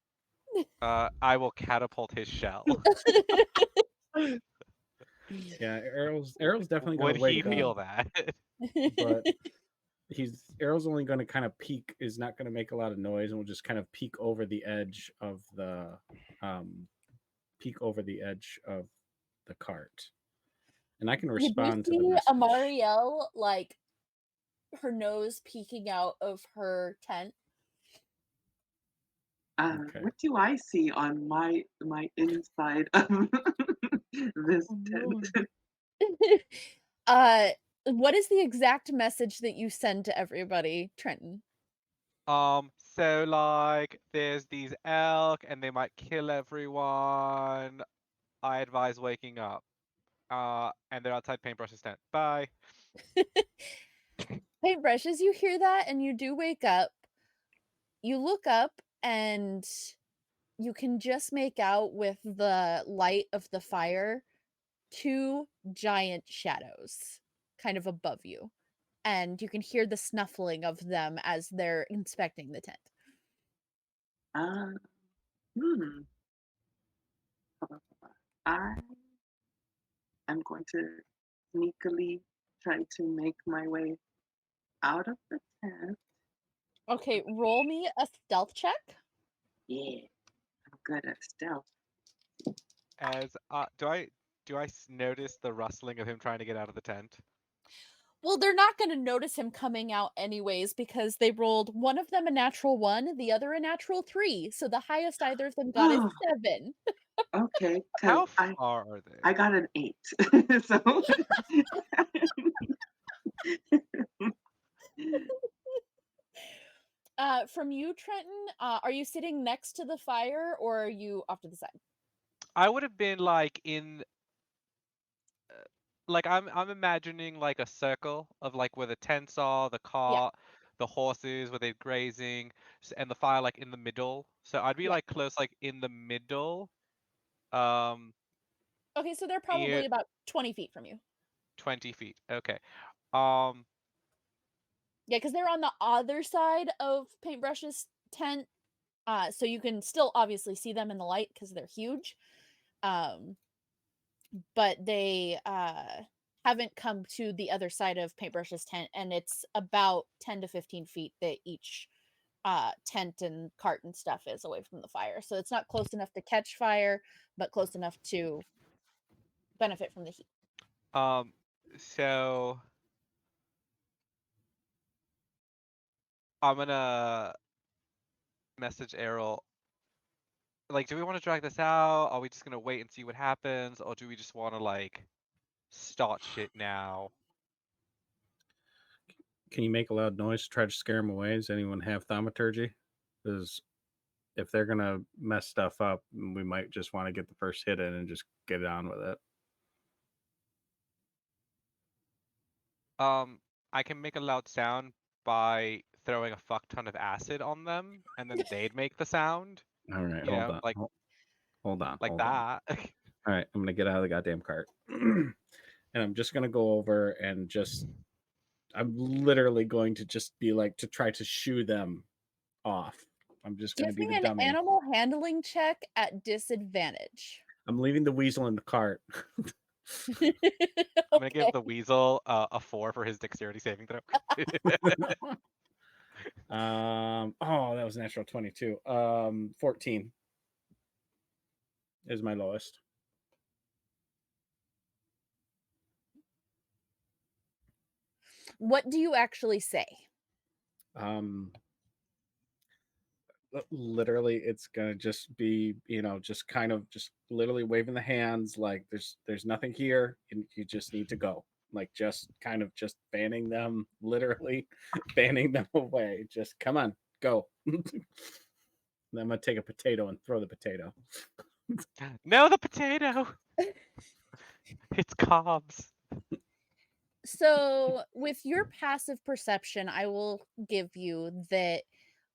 Speaker 3: I will catapult his shell.
Speaker 4: Yeah, Errol's definitely
Speaker 3: Would
Speaker 4: gonna
Speaker 3: he
Speaker 4: wake
Speaker 3: feel
Speaker 4: up,
Speaker 3: that?
Speaker 4: but Errol's only going to kind of peek, is not going to make a lot of noise, and will just kind of peek over the edge of the cart, and I can
Speaker 1: You do
Speaker 4: respond to the
Speaker 1: see
Speaker 4: message.
Speaker 1: Amarielle, like, her nose peeking out of her tent.
Speaker 4: Okay.
Speaker 5: What do I see on my inside of this tent?
Speaker 1: What is the exact message that you send to everybody, Trenton?
Speaker 3: So like there's these elk and they might kill everyone. I advise waking up. And they're outside Paintbrush's tent. Bye.
Speaker 1: Paintbrush, as you hear that and you do wake up, you look up and you can just make out with the light of the fire 2 giant shadows kind of above you. And you can hear the snuffling of them as they're inspecting the tent.
Speaker 5: Hmm. I am going to sneakily try to make my way out of the tent.
Speaker 1: Okay, roll me a stealth check.
Speaker 5: Yeah, I'm good at stealth.
Speaker 3: As do I notice the rustling of him trying to get out of the tent?
Speaker 1: Well, they're not going to notice him coming out anyways because they rolled one of them a natural 1, the other a natural 3. So the highest either of them got is
Speaker 5: Oh,
Speaker 1: 7.
Speaker 5: okay, because
Speaker 3: How far are they?
Speaker 5: I got an 8. So
Speaker 1: From you, Trenton, are you sitting next to the fire or are you off to the side?
Speaker 3: I would have been like like I'm imagining like a circle of like where the tents are, the
Speaker 1: Yeah,
Speaker 3: cart, the horses where they're grazing, and the fire like in the middle. So I'd be
Speaker 1: yeah.
Speaker 3: like close like in the middle, um,
Speaker 1: Okay, so they're
Speaker 3: near
Speaker 1: probably about 20 feet from you.
Speaker 3: 20 feet. Okay. Um,
Speaker 1: Yeah, because they're on the other side of Paintbrush's tent. So you can still obviously see them in the light because they're huge. But they haven't come to the other side of Paintbrush's tent, and it's about 10 to 15 feet that each tent and cart and stuff is away from the fire. So it's not close enough to catch fire, but close enough to benefit from the heat.
Speaker 3: so I'm gonna message Errol. Like, do we want to drag this out? Are we just gonna wait and see what happens, or do we just want to like start shit now?
Speaker 4: Can you make a loud noise to try to scare them away? Does anyone have thaumaturgy? Because if they're gonna mess stuff up, we might just want to get the first hit in and just get it on with it.
Speaker 3: I can make a loud sound by throwing a fuck ton of acid on them, and then they'd make the sound.
Speaker 4: All right,
Speaker 3: You
Speaker 4: hold
Speaker 3: know,
Speaker 4: on.
Speaker 3: like
Speaker 4: Hold on.
Speaker 3: like
Speaker 4: Hold on.
Speaker 3: that.
Speaker 4: All right, I'm gonna get out of the goddamn cart, and I'm just gonna go over and just. I'm literally going to just be like to try to shoo them off I'm just going to
Speaker 1: Give
Speaker 4: be
Speaker 1: me
Speaker 4: the
Speaker 1: an
Speaker 4: dummy.
Speaker 1: animal handling check at disadvantage.
Speaker 4: I'm leaving the weasel in the cart.
Speaker 3: I'm gonna give
Speaker 1: Okay.
Speaker 3: the weasel a 4 for his dexterity saving throw.
Speaker 4: Oh, that was natural 22. 14 is my lowest.
Speaker 1: What do you actually say?
Speaker 4: Literally, it's gonna just be, just kind of just literally waving the hands like there's nothing here, and you just need to go. Like just kind of just banning them, literally banning them away. Just come on, go. Then I'm gonna take a potato and throw the potato.
Speaker 3: No, the potato. It's cobs.
Speaker 1: So, with your passive perception, I will give you that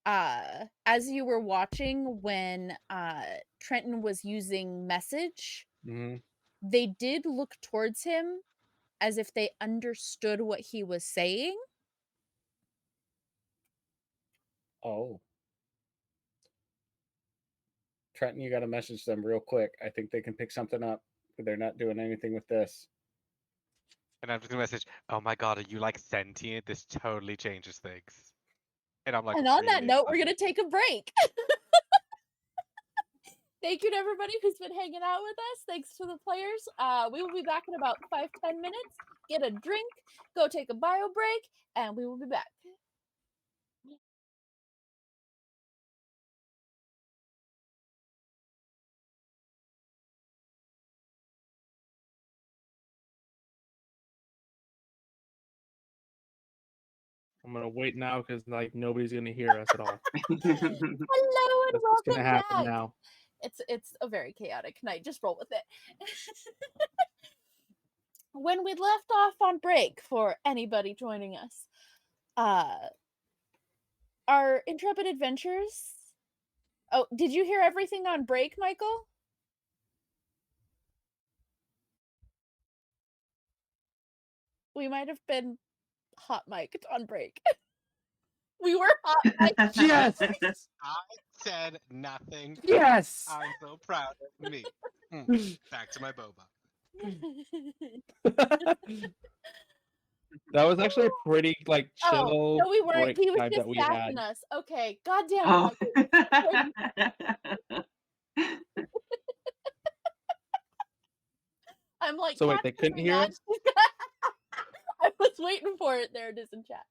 Speaker 1: as you were watching when Trenton was using message,
Speaker 4: Mm-hmm.
Speaker 1: they did look towards him as if they understood what he was saying.
Speaker 4: Oh, Trenton, you got to message them real quick. I think they can pick something up. They're not doing anything with this.
Speaker 3: And I'm just gonna message, oh my god, are you like sentient? This totally changes things. And I'm like,
Speaker 1: And on that
Speaker 3: really
Speaker 1: note, we're
Speaker 3: excited.
Speaker 1: going to take a break. Thank you to everybody who's been hanging out with us. Thanks to the players. We will be back in about 5-10 minutes. Get a drink, go take a bio break, and we will be back.
Speaker 2: I'm gonna wait now because like nobody's gonna hear us at all.
Speaker 1: Hello and
Speaker 2: That's what's gonna
Speaker 1: welcome
Speaker 2: happen
Speaker 1: back.
Speaker 2: now.
Speaker 1: It's a very chaotic night. Just roll with it. When we left off on break, for anybody joining us, our intrepid adventures. Oh, did you hear everything on break, Michael? We might have been hot mic'd on break. We were hot mic'd.
Speaker 2: Yes,
Speaker 3: I said nothing.
Speaker 2: yes.
Speaker 3: I'm so proud of me. Back to my boba.
Speaker 2: That was actually a pretty like chill
Speaker 1: Oh, no, we weren't.
Speaker 2: break
Speaker 1: He was
Speaker 2: time
Speaker 1: just
Speaker 2: that we
Speaker 1: sassing
Speaker 2: had.
Speaker 1: us. Okay, God damn it,
Speaker 5: Oh.
Speaker 1: Michael. I'm like,
Speaker 2: So wait, they
Speaker 1: capturing
Speaker 2: couldn't hear
Speaker 1: that.
Speaker 2: us?
Speaker 1: I was waiting for it. There it is in chat.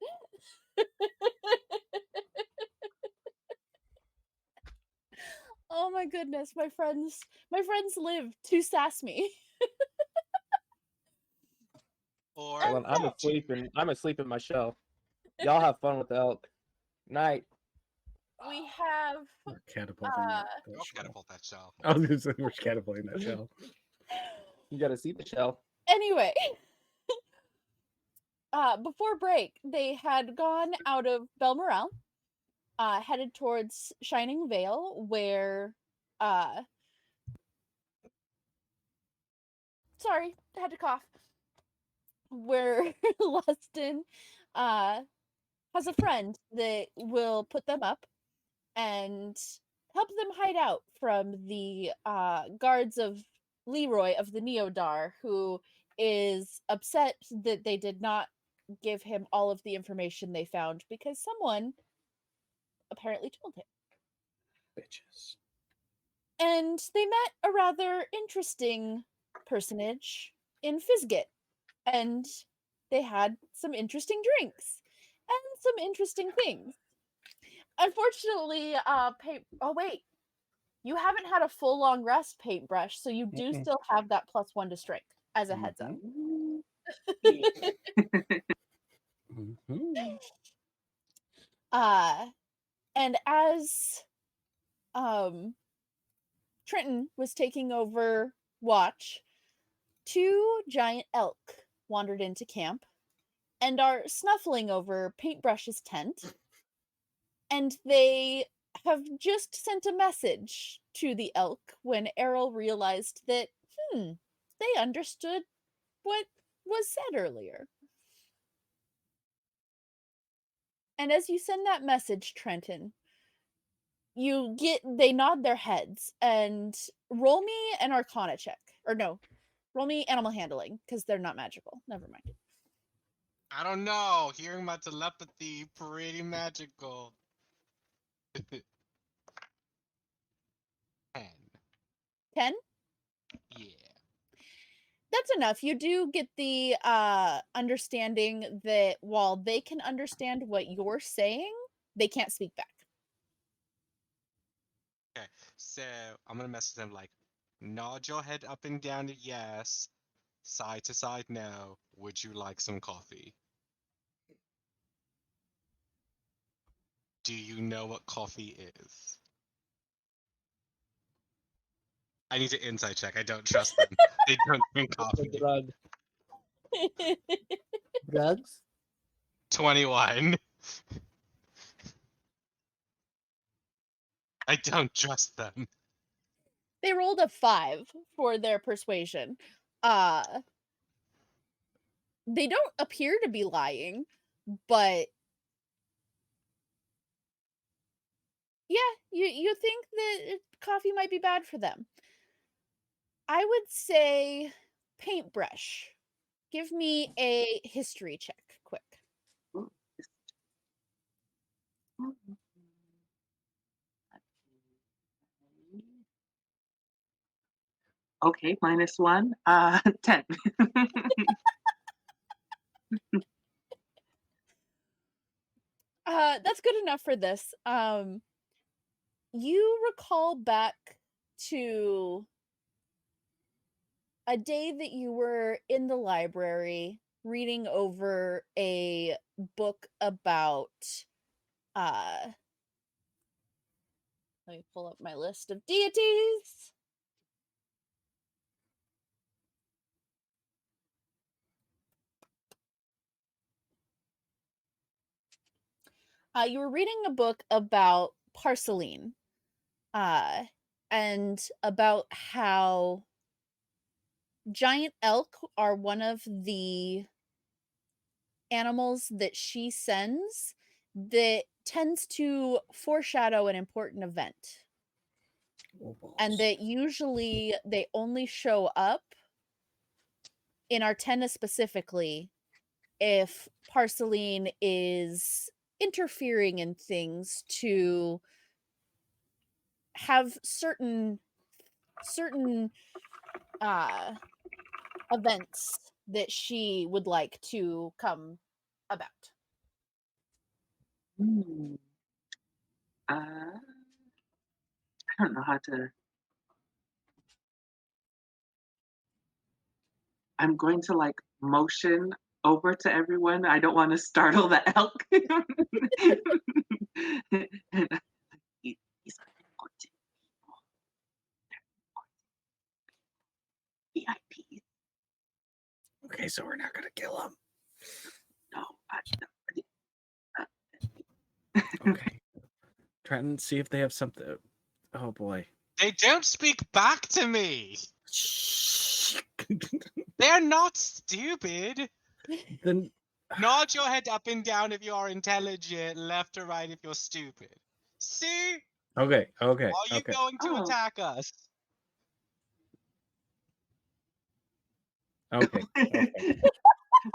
Speaker 1: Oh my goodness, my friends live to sass me.
Speaker 3: Or
Speaker 2: Hold on, I'm asleep in my shell. Y'all have fun with the elk. Night.
Speaker 1: We have
Speaker 4: We're catapulting that
Speaker 3: I'll
Speaker 4: shell.
Speaker 3: catapult that shell.
Speaker 4: I was gonna say we're catapulting that shell.
Speaker 2: You gotta see the shell.
Speaker 1: anyway. Before break, they had gone out of Belmoral, headed towards Shining Vale, where sorry, had to cough. Where Lustin has a friend that will put them up and help them hide out from the guards of Leroy of the Neodar, who is upset that they did not give him all of the information they found because someone apparently told him.
Speaker 4: Bitches.
Speaker 1: And they met a rather interesting personage in Fizgit, and they had some interesting drinks and some interesting things. Unfortunately, oh wait, you haven't had a full long rest, Paintbrush, so you do
Speaker 4: Mm-mm.
Speaker 1: still have that +1 to strength as a heads up.
Speaker 4: Mm-hmm.
Speaker 1: And as Trenton was taking over watch, 2 giant elk wandered into camp and are snuffling over Paintbrush's tent. And they have just sent a message to the elk when Errol realized that, they understood what was said earlier. And as you send that message, Trenton, they nod their heads and roll me an Arcana check. Or no, roll me animal handling, because they're not magical. Never mind.
Speaker 3: I don't know. Hearing my telepathy, pretty magical. 10.
Speaker 1: 10?
Speaker 3: Yeah.
Speaker 1: That's enough. You do get the understanding that while they can understand what you're saying, they can't speak back.
Speaker 3: Okay, so I'm gonna message them like, nod your head up and down to yes, side to side no. Would you like some coffee? Do you know what coffee is? I need to insight check. I don't trust them. They don't drink
Speaker 2: The
Speaker 3: coffee.
Speaker 2: drug. Drugs?
Speaker 3: 21. I don't trust them.
Speaker 1: They rolled a 5 for their persuasion. They don't appear to be lying, but yeah, you think that coffee might be bad for them. I would say paintbrush. Give me a history check, quick.
Speaker 5: Okay, -1. 10.
Speaker 1: That's good enough for this. You recall back to a day that you were in the library reading over a book about let me pull up my list of deities. You were reading a book about Parceline, and about how giant elk are one of the animals that she sends that tends to foreshadow an important event. And that usually they only show up in Artena specifically if Parceline is interfering in things to have certain events that she would like to come about.
Speaker 5: Hmm. I don't know how to. I'm going to like motion over to everyone. I don't want to startle the elk. He's important people. VIPs.
Speaker 4: Okay, so we're not gonna kill him.
Speaker 5: No,
Speaker 4: Okay. Try and see if they have something. Oh boy.
Speaker 3: They don't speak back to me. They're not stupid.
Speaker 4: Then
Speaker 3: Nod your head up and down if you are intelligent, left to right if you're stupid. See?
Speaker 4: okay.
Speaker 3: Are you
Speaker 4: Okay.
Speaker 3: going to
Speaker 5: Oh.
Speaker 3: attack us?
Speaker 4: Okay.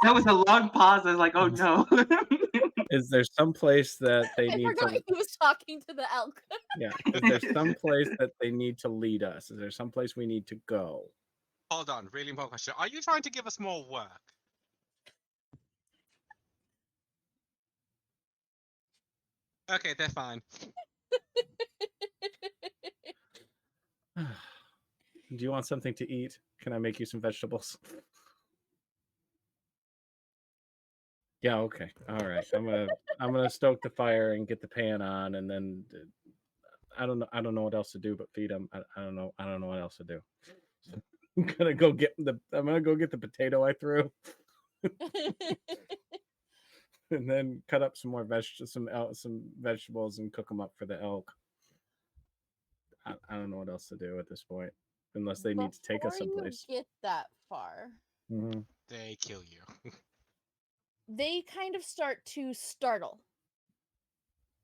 Speaker 5: That was a long pause. I was like, oh no.
Speaker 4: Is there some place that they
Speaker 1: I
Speaker 4: need
Speaker 1: forgot
Speaker 4: to?
Speaker 1: he was talking to the elk.
Speaker 4: Yeah. Is there some place that they need to lead us? Is there some place we need to go?
Speaker 3: Hold on, really important question. Are you trying to give us more work? Okay, they're fine.
Speaker 4: Do you want something to eat? Can I make you some vegetables? Yeah, okay. All right. I'm gonna stoke the fire and get the pan on, and then I don't know what else to do but feed them. I don't know what else to do. I'm gonna go get the potato I threw, and then cut up some more some vegetables and cook them up for the elk. I don't know what else to do at this point, unless they need to take us
Speaker 1: Before you
Speaker 4: someplace.
Speaker 1: get that far,
Speaker 4: Mm-hmm.
Speaker 3: They kill you.
Speaker 1: they kind of start to startle.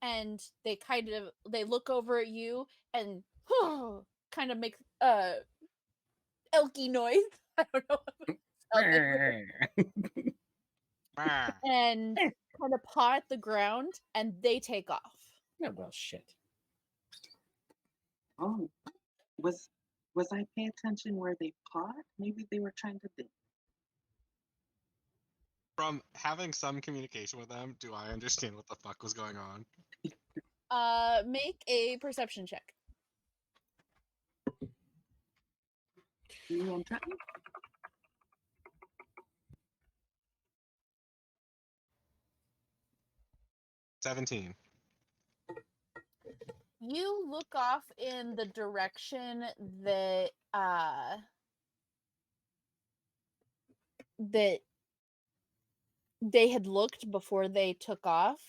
Speaker 1: and they look over at you and kind of make elky noise. I don't know how they would- and kind of paw at the ground, and they take off.
Speaker 4: Yeah, well, shit.
Speaker 5: Oh, was I paying attention where they pawed? Maybe they were trying to dig.
Speaker 6: From having some communication with them, do I understand what the fuck was going on?
Speaker 1: Make a perception check.
Speaker 5: You and Trenton?
Speaker 6: $17.
Speaker 1: You look off in the direction that that they had looked before they took off,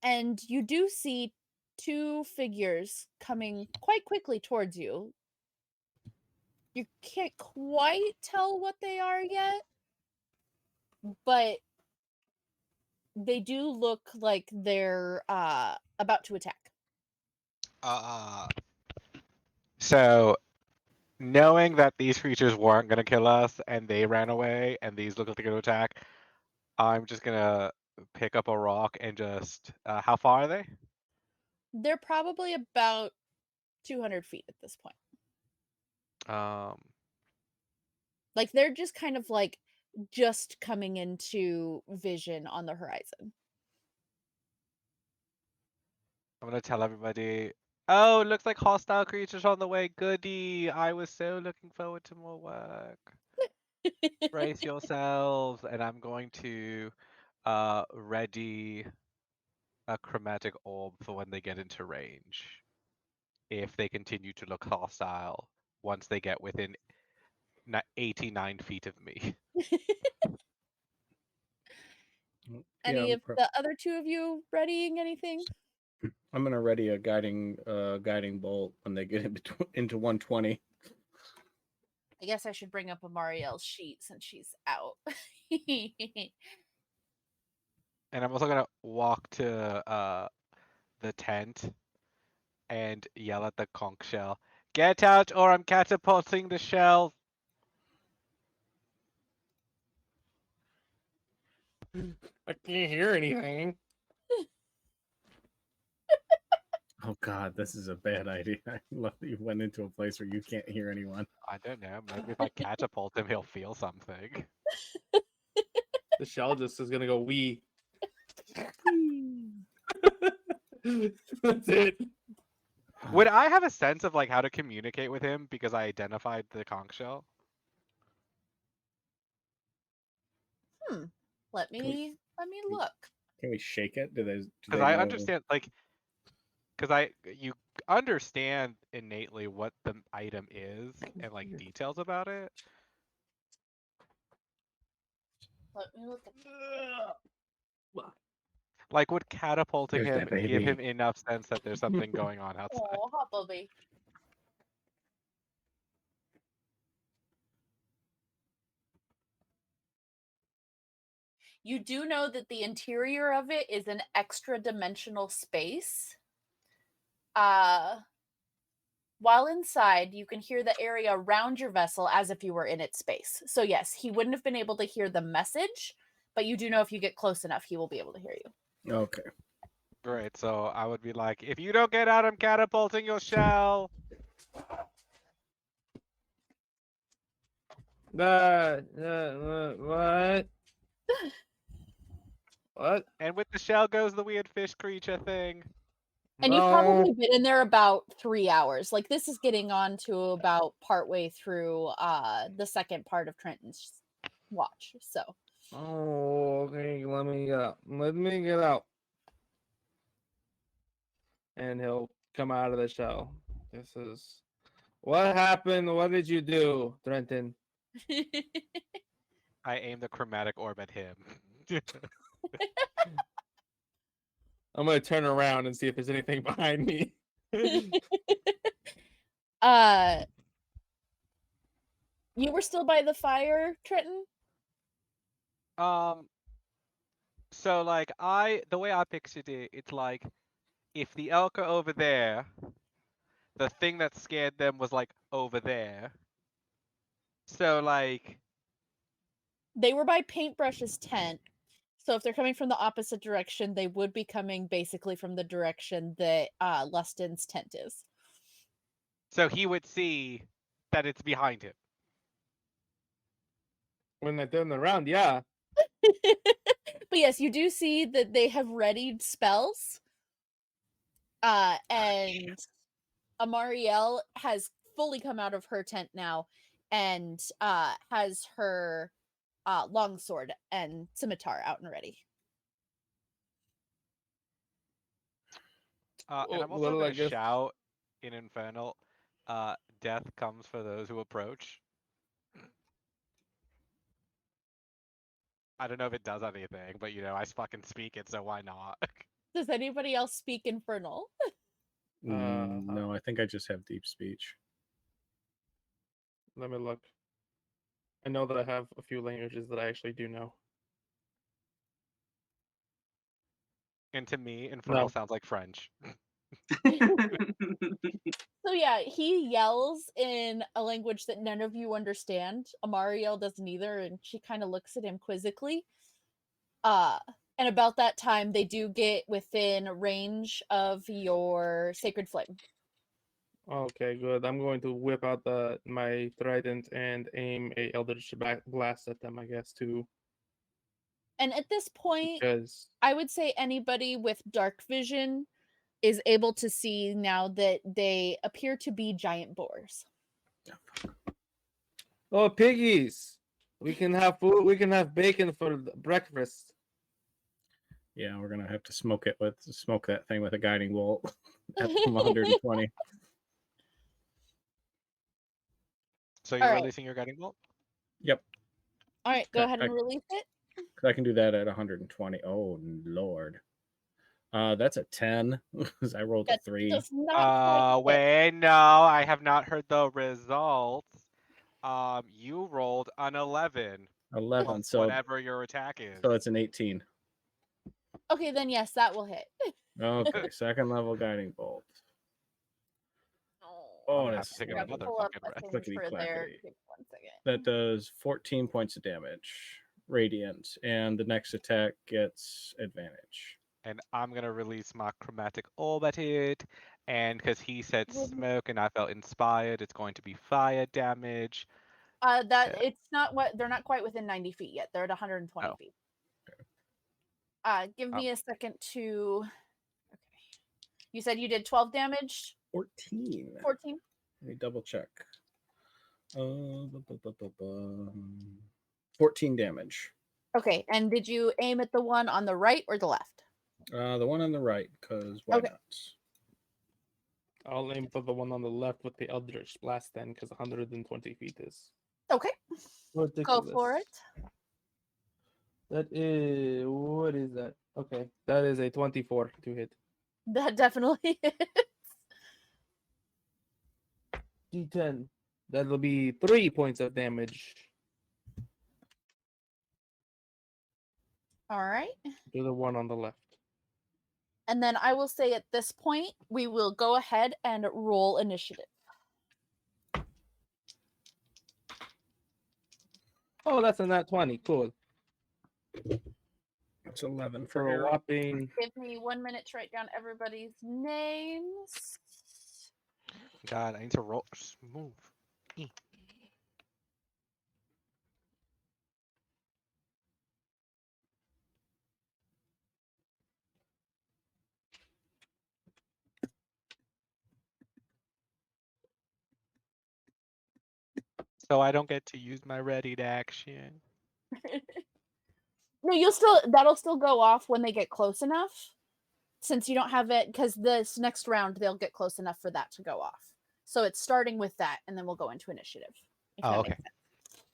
Speaker 1: and you do see two figures coming quite quickly towards you. You can't quite tell what they are yet, but they do look like they're about to attack.
Speaker 3: So, knowing that these creatures weren't going to kill us and they ran away and these look like they're going to attack, I'm just going to pick up a rock and just. How far are they?
Speaker 1: They're probably about 200 feet at this point. Like they're just kind of like just coming into vision on the horizon.
Speaker 3: I'm going to tell everybody. Oh, looks like hostile creatures on the way. Goody. I was so looking forward to more work. Brace yourselves. And I'm going to ready a chromatic orb for when they get into range. If they continue to look hostile once they get within 89 feet of me.
Speaker 1: Any of the other two of you readying anything?
Speaker 4: I'm gonna ready a guiding bolt when they get into 120.
Speaker 1: I guess I should bring up Amariel's sheet since she's out.
Speaker 3: And I'm also gonna walk to the tent and yell at the conch shell. Get out or I'm catapulting the shell.
Speaker 2: I can't hear anything.
Speaker 4: Oh God, this is a bad idea. I love that you went into a place where you can't hear anyone.
Speaker 3: I don't know. Maybe if I catapult him, he'll feel something.
Speaker 2: The shell just is gonna go wee. That's it.
Speaker 3: Would I have a sense of like how to communicate with him because I identified the conch shell?
Speaker 1: Let me look.
Speaker 4: Can we shake it? Do
Speaker 3: Because
Speaker 4: they
Speaker 3: I
Speaker 4: know?
Speaker 3: understand like because you understand innately what the item is and like details about it.
Speaker 1: Let me look at
Speaker 3: Like would catapulting
Speaker 4: There's
Speaker 3: him
Speaker 4: that
Speaker 3: give
Speaker 4: baby.
Speaker 3: him enough sense that there's something going on outside?
Speaker 1: Oh, hot baby. You do know that the interior of it is an extra dimensional space. While inside, you can hear the area around your vessel as if you were in its space. So yes, he wouldn't have been able to hear the message, but you do know if you get close enough, he will be able to hear you.
Speaker 4: Okay.
Speaker 3: Great. So I would be like, if you don't get out, I'm catapulting your shell.
Speaker 2: What? What?
Speaker 3: And with the shell goes the weird fish creature thing.
Speaker 1: And you've probably been in there about 3 hours. Like this is getting on to about partway through the second part of Trenton's watch. So
Speaker 2: Oh, okay. Let me get out. Let me get out. And he'll come out of the shell. This is what happened. What did you do, Trenton?
Speaker 3: I aim the chromatic orb at him.
Speaker 2: I'm gonna turn around and see if there's anything behind me.
Speaker 1: You were still by the fire, Trenton?
Speaker 3: So like the way I pictured it, it's like if the elk are over there, the thing that scared them was like over there. So like
Speaker 1: They were by Paintbrush's tent. So if they're coming from the opposite direction, they would be coming basically from the direction that Lustin's tent is.
Speaker 3: so he would see that it's behind him.
Speaker 2: When I turn around, yeah.
Speaker 1: But yes, you do see that they have readied spells. And Amarielle has fully come out of her tent now and has her longsword and scimitar out and ready.
Speaker 3: And I'm also
Speaker 2: Well, I
Speaker 3: gonna
Speaker 2: guess
Speaker 3: shout in Infernal, death comes for those who approach. I don't know if it does anything, but you know, I fucking speak it, so why not?
Speaker 1: Does anybody else speak Infernal?
Speaker 4: No, I think I just have deep speech.
Speaker 2: let me look. I know that I have a few languages that I actually do know.
Speaker 3: And to me, Infernal
Speaker 2: No.
Speaker 3: sounds like French.
Speaker 1: So yeah, he yells in a language that none of you understand. Amarielle doesn't either, and she kind of looks at him quizzically. And about that time, they do get within range of your sacred flame.
Speaker 2: Okay, good. I'm going to whip out my trident and aim a eldritch blast at them, I guess, too.
Speaker 1: And at this point,
Speaker 2: Because
Speaker 1: I would say anybody with dark vision is able to see now that they appear to be giant boars.
Speaker 2: oh, piggies! We can have food. We can have bacon for breakfast.
Speaker 4: Yeah, we're gonna have to smoke that thing with a guiding bolt at 120.
Speaker 3: So you're
Speaker 1: Alright.
Speaker 3: releasing your guiding bolt?
Speaker 4: Yep,
Speaker 1: All right, go ahead and
Speaker 4: I-
Speaker 1: release it.
Speaker 4: 'cause I can do that at 120. Oh Lord, that's a 10. 'Cause I rolled a
Speaker 1: That
Speaker 4: 3.
Speaker 1: does not quite hit.
Speaker 3: Wait, no, I have not heard the results. You rolled an 11.
Speaker 4: 11.
Speaker 3: Plus
Speaker 4: So
Speaker 3: whatever your attack is.
Speaker 4: so it's an 18.
Speaker 1: Okay, then yes, that will hit.
Speaker 4: Okay, second level guiding bolt. Oh,
Speaker 3: gonna have
Speaker 4: that's
Speaker 3: to take
Speaker 1: I have to
Speaker 3: another
Speaker 1: pull up
Speaker 3: fucking
Speaker 1: a
Speaker 3: rest.
Speaker 1: thing for there. Give me 1 second.
Speaker 4: That does 14 points of damage, radiant, and the next attack gets advantage.
Speaker 3: And I'm gonna release my chromatic orb at it. And because he said smoke and I felt inspired, it's going to be fire damage.
Speaker 1: It's not what they're not quite within 90 feet yet. They're at 120
Speaker 3: Oh.
Speaker 1: feet. Give me a second to. Okay. You said you did 12 damage.
Speaker 4: 14.
Speaker 1: 14.
Speaker 4: Let me double check. 14 damage.
Speaker 1: Okay, and did you aim at the one on the right or the left?
Speaker 4: The one on the right, because why
Speaker 1: Okay.
Speaker 4: not?
Speaker 2: I'll aim for the one on the left with the eldritch blast then, because 120 feet is
Speaker 1: Okay,
Speaker 2: ridiculous.
Speaker 1: go for it.
Speaker 2: That is what is that? Okay, that is a 24 to hit.
Speaker 1: That definitely is.
Speaker 2: D10. That'll be 3 points of damage
Speaker 1: All right.
Speaker 2: to the one on the left.
Speaker 1: And then I will say at this point, we will go ahead and roll initiative.
Speaker 2: Oh, that's a nat 20. Cool.
Speaker 4: It's 11 for
Speaker 2: For a
Speaker 4: Arrow.
Speaker 2: whopping.
Speaker 1: Give me 1 minute to write down everybody's names.
Speaker 3: God, I need to roll. Move. So I don't get to use my readied action.
Speaker 1: No, that'll still go off when they get close enough. Since you don't have it, because this next round they'll get close enough for that to go off. So it's starting with that, and then we'll go into initiative. If
Speaker 3: Oh,
Speaker 1: that
Speaker 3: okay.
Speaker 1: makes sense.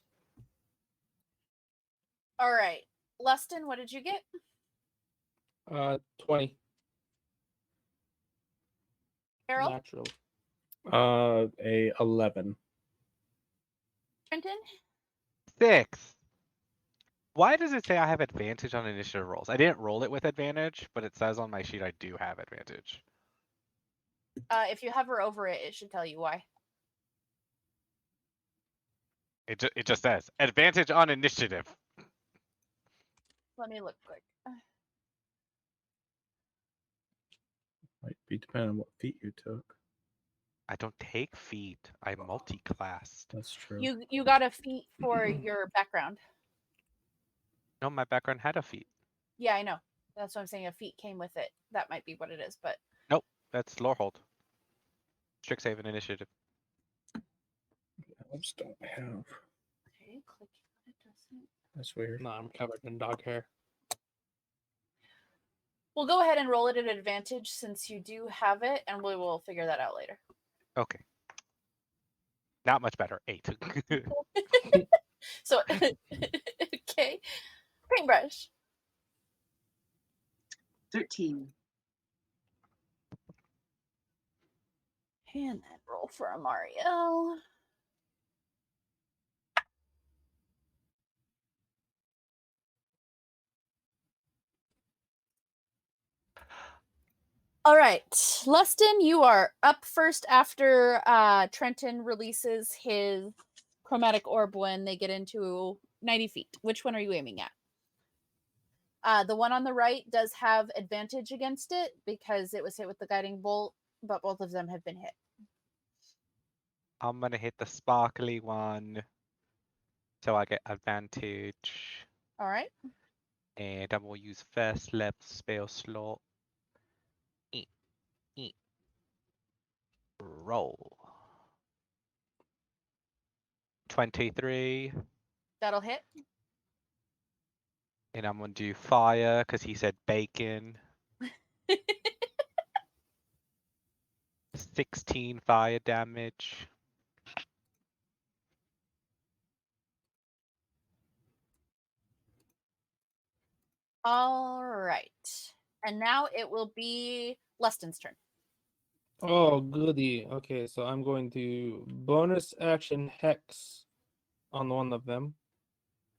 Speaker 1: All right, Lustin, what did you get?
Speaker 2: 20.
Speaker 1: Errol,
Speaker 2: Natural.
Speaker 4: A 11.
Speaker 1: Trenton,
Speaker 3: 6. Why does it say I have advantage on initiative rolls? I didn't roll it with advantage, but it says on my sheet I do have advantage.
Speaker 1: If you hover over it, it should tell you why.
Speaker 3: It just says advantage on initiative.
Speaker 1: Let me look quick.
Speaker 4: Might be depending on what feat you took.
Speaker 3: I don't take feat. I multi-classed.
Speaker 4: That's true.
Speaker 1: You got a feat for your background.
Speaker 3: No, my background had a feat.
Speaker 1: Yeah, I know. That's what I'm saying. A feat came with it. That might be what it is, but
Speaker 3: Nope, that's lore hold. Strict save and initiative.
Speaker 4: I just don't have.
Speaker 1: okay, click it doesn't.
Speaker 4: That's weird.
Speaker 2: No, I'm covered in dog hair.
Speaker 1: We'll go ahead and roll it at advantage since you do have it, and we will figure that out later.
Speaker 3: Okay. Not much better. 8.
Speaker 1: So, okay, paintbrush.
Speaker 5: 13.
Speaker 1: And then roll for a Mario. All right, Lustin, you are up first after Trenton releases his chromatic orb when they get into 90 feet. Which one are you aiming at? The one on the right does have advantage against it because it was hit with the guiding bolt, but both of them have been hit.
Speaker 3: I'm gonna hit the sparkly one, so I get advantage.
Speaker 1: All right.
Speaker 3: And I'm gonna use first level spell slot. Roll. 23.
Speaker 1: That'll hit.
Speaker 3: And I'm gonna do fire because he said bacon. 16 fire damage.
Speaker 1: All right. And now it will be Lustin's turn.
Speaker 2: Oh, goody. Okay, so I'm going to bonus action hex on one of them.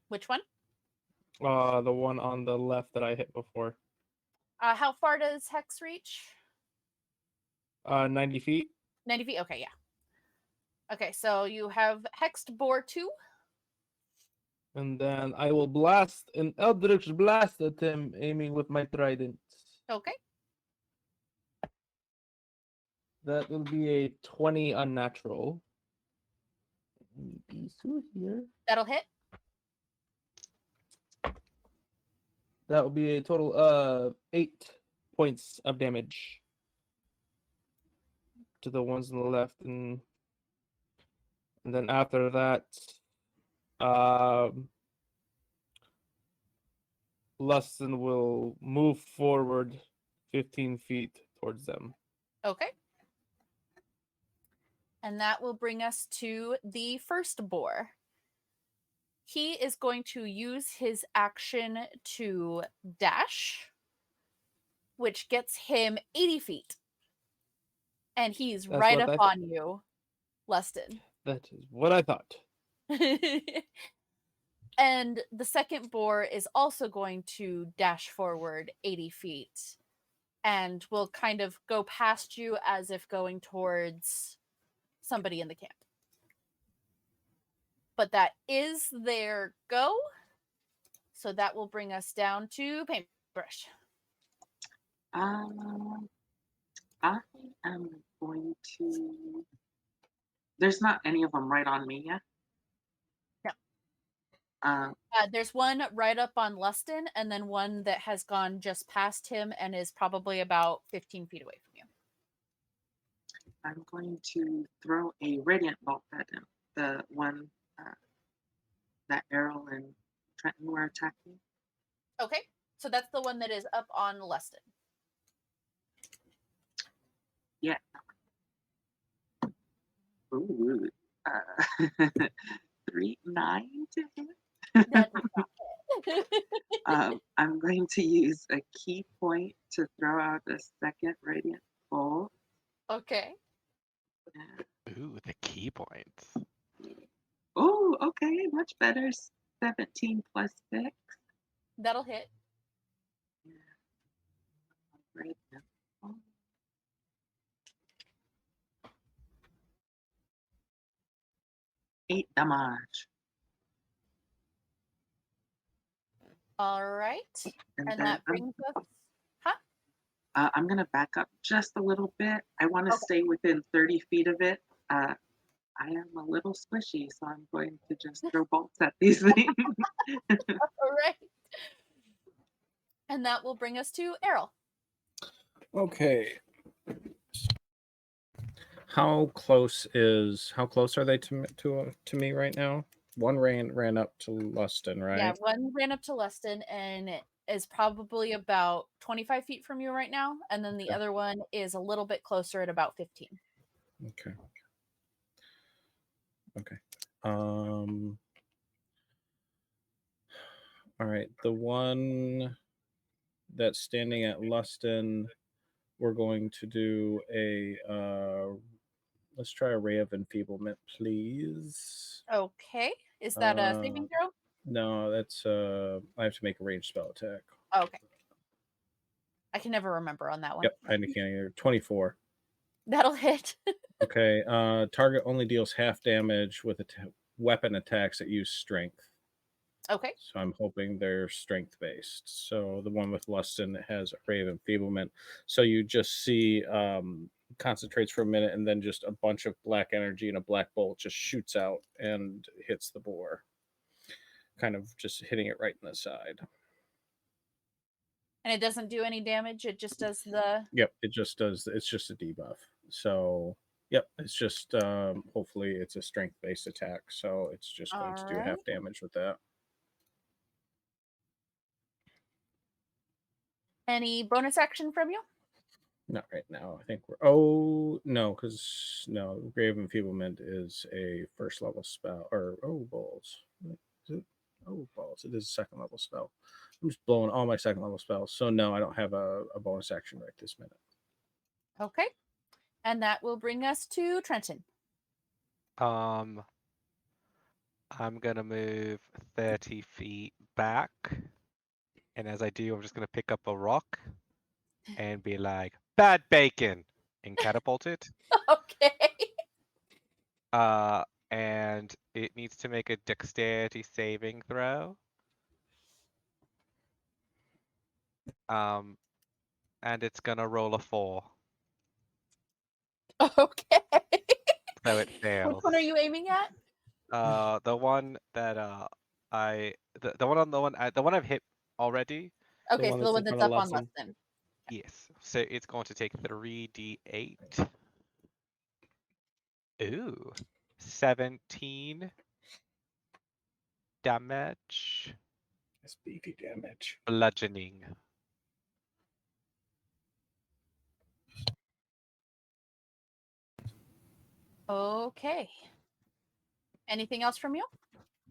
Speaker 1: Which one?
Speaker 2: The one on the left that I hit before.
Speaker 1: How far does Hex reach?
Speaker 2: 90 feet.
Speaker 1: 90 feet? Okay, yeah. Okay, so you have Hexed Boar 2.
Speaker 2: And then I will blast an Eldritch Blast at him, aiming with my trident.
Speaker 1: Okay.
Speaker 2: That will be a 20 unnatural. Be here.
Speaker 1: That'll hit.
Speaker 2: That will be a total of 8 points of damage to the ones on the left, and then after that, Lustin will move forward 15 feet towards them.
Speaker 1: Okay. And that will bring us to the first boar. He is going to use his action to dash, which gets him 80 feet. And he's
Speaker 2: That's
Speaker 1: right
Speaker 2: what
Speaker 1: up
Speaker 2: I
Speaker 1: on you, Lustin.
Speaker 2: That is what I thought.
Speaker 1: And the second boar is also going to dash forward 80 feet and will kind of go past you as if going towards somebody in the camp. But that is their go. So that will bring us down to paintbrush.
Speaker 5: I am going to. There's not any of them right on me yet.
Speaker 1: No. There's one right up on Lustin, and then one that has gone just past him and is probably about 15 feet away from you.
Speaker 5: I'm going to throw a radiant bolt at him. The one that Errol and Trenton were attacking.
Speaker 1: Okay, so that's the one that is up on Lustin.
Speaker 5: Yeah. Ooh. 9 to hit.
Speaker 1: That does not hit.
Speaker 5: I'm going to use a key point to throw out a second radiant bolt.
Speaker 1: Okay.
Speaker 3: Ooh, the key points.
Speaker 5: Oh, okay, much better. 17 plus 6.
Speaker 1: That'll hit.
Speaker 5: Right now. 8 damage.
Speaker 1: All right.
Speaker 5: And
Speaker 1: And
Speaker 5: then
Speaker 1: that brings us. Huh?
Speaker 5: I'm going to back up just a little bit. I want to
Speaker 1: Okay.
Speaker 5: stay within 30 feet of it. I am a little squishy, so I'm going to just throw bolts at these things.
Speaker 1: All right. And that will bring us to Errol.
Speaker 4: Okay. How close are they to me right now? One ran up to Lustin, right?
Speaker 1: Yeah, one ran up to Lustin and is probably about 25 feet from you right now, and then the
Speaker 4: Okay.
Speaker 1: other one is a little bit closer at about 15.
Speaker 4: Okay. Okay. All right. The one that's standing at Lustin, we're going to do a let's try a ray of enfeeblement, please.
Speaker 1: Okay. Is that a saving throw?
Speaker 4: No, that's I have to make a ranged spell attack.
Speaker 1: Oh, okay. I can never remember on that one.
Speaker 4: Yep, I can't either. 24.
Speaker 1: That'll hit.
Speaker 4: Okay. Target only deals half damage with weapon attacks that use strength.
Speaker 1: Okay.
Speaker 4: So I'm hoping they're strength based. So the one with Lustin has a ray of enfeeblement. So you just see concentrates for a minute, and then just a bunch of black energy and a black bolt just shoots out and hits the boar, kind of just hitting it right in the side.
Speaker 1: And it doesn't do any damage. It just does the.
Speaker 4: Yep, it just does. It's just a debuff. So yep, it's just hopefully it's a strength based attack. So it's just going to do half
Speaker 1: Alright.
Speaker 4: damage with that.
Speaker 1: Any bonus action from you?
Speaker 4: Not right now. I think we're. Oh no, because no, Grave Enfeeblement is a first level spell. Or balls. Is it? Oh balls! It is a second level spell. I'm just blowing all my second level spells. So no, I don't have a bonus action right this minute.
Speaker 1: Okay. And that will bring us to Trenton.
Speaker 3: I'm gonna move 30 feet back, and as I do, I'm just gonna pick up a rock and be like, "Bad bacon," and catapult it.
Speaker 1: Okay.
Speaker 3: And it needs to make a dexterity saving throw. And it's gonna roll a 4,
Speaker 1: Okay.
Speaker 3: so it
Speaker 1: Which
Speaker 3: fails.
Speaker 1: one are you aiming at?
Speaker 3: The one that the one I've hit already.
Speaker 1: Okay,
Speaker 2: one
Speaker 1: so the
Speaker 2: that's
Speaker 1: one
Speaker 2: in
Speaker 1: that's
Speaker 2: front of
Speaker 1: up on
Speaker 2: Lustin.
Speaker 1: Lustin.
Speaker 3: Yes. So it's going to take 3d8. Ooh. 17 damage.
Speaker 4: That's beefy damage.
Speaker 3: Bludgeoning.
Speaker 1: Okay. Anything else from you?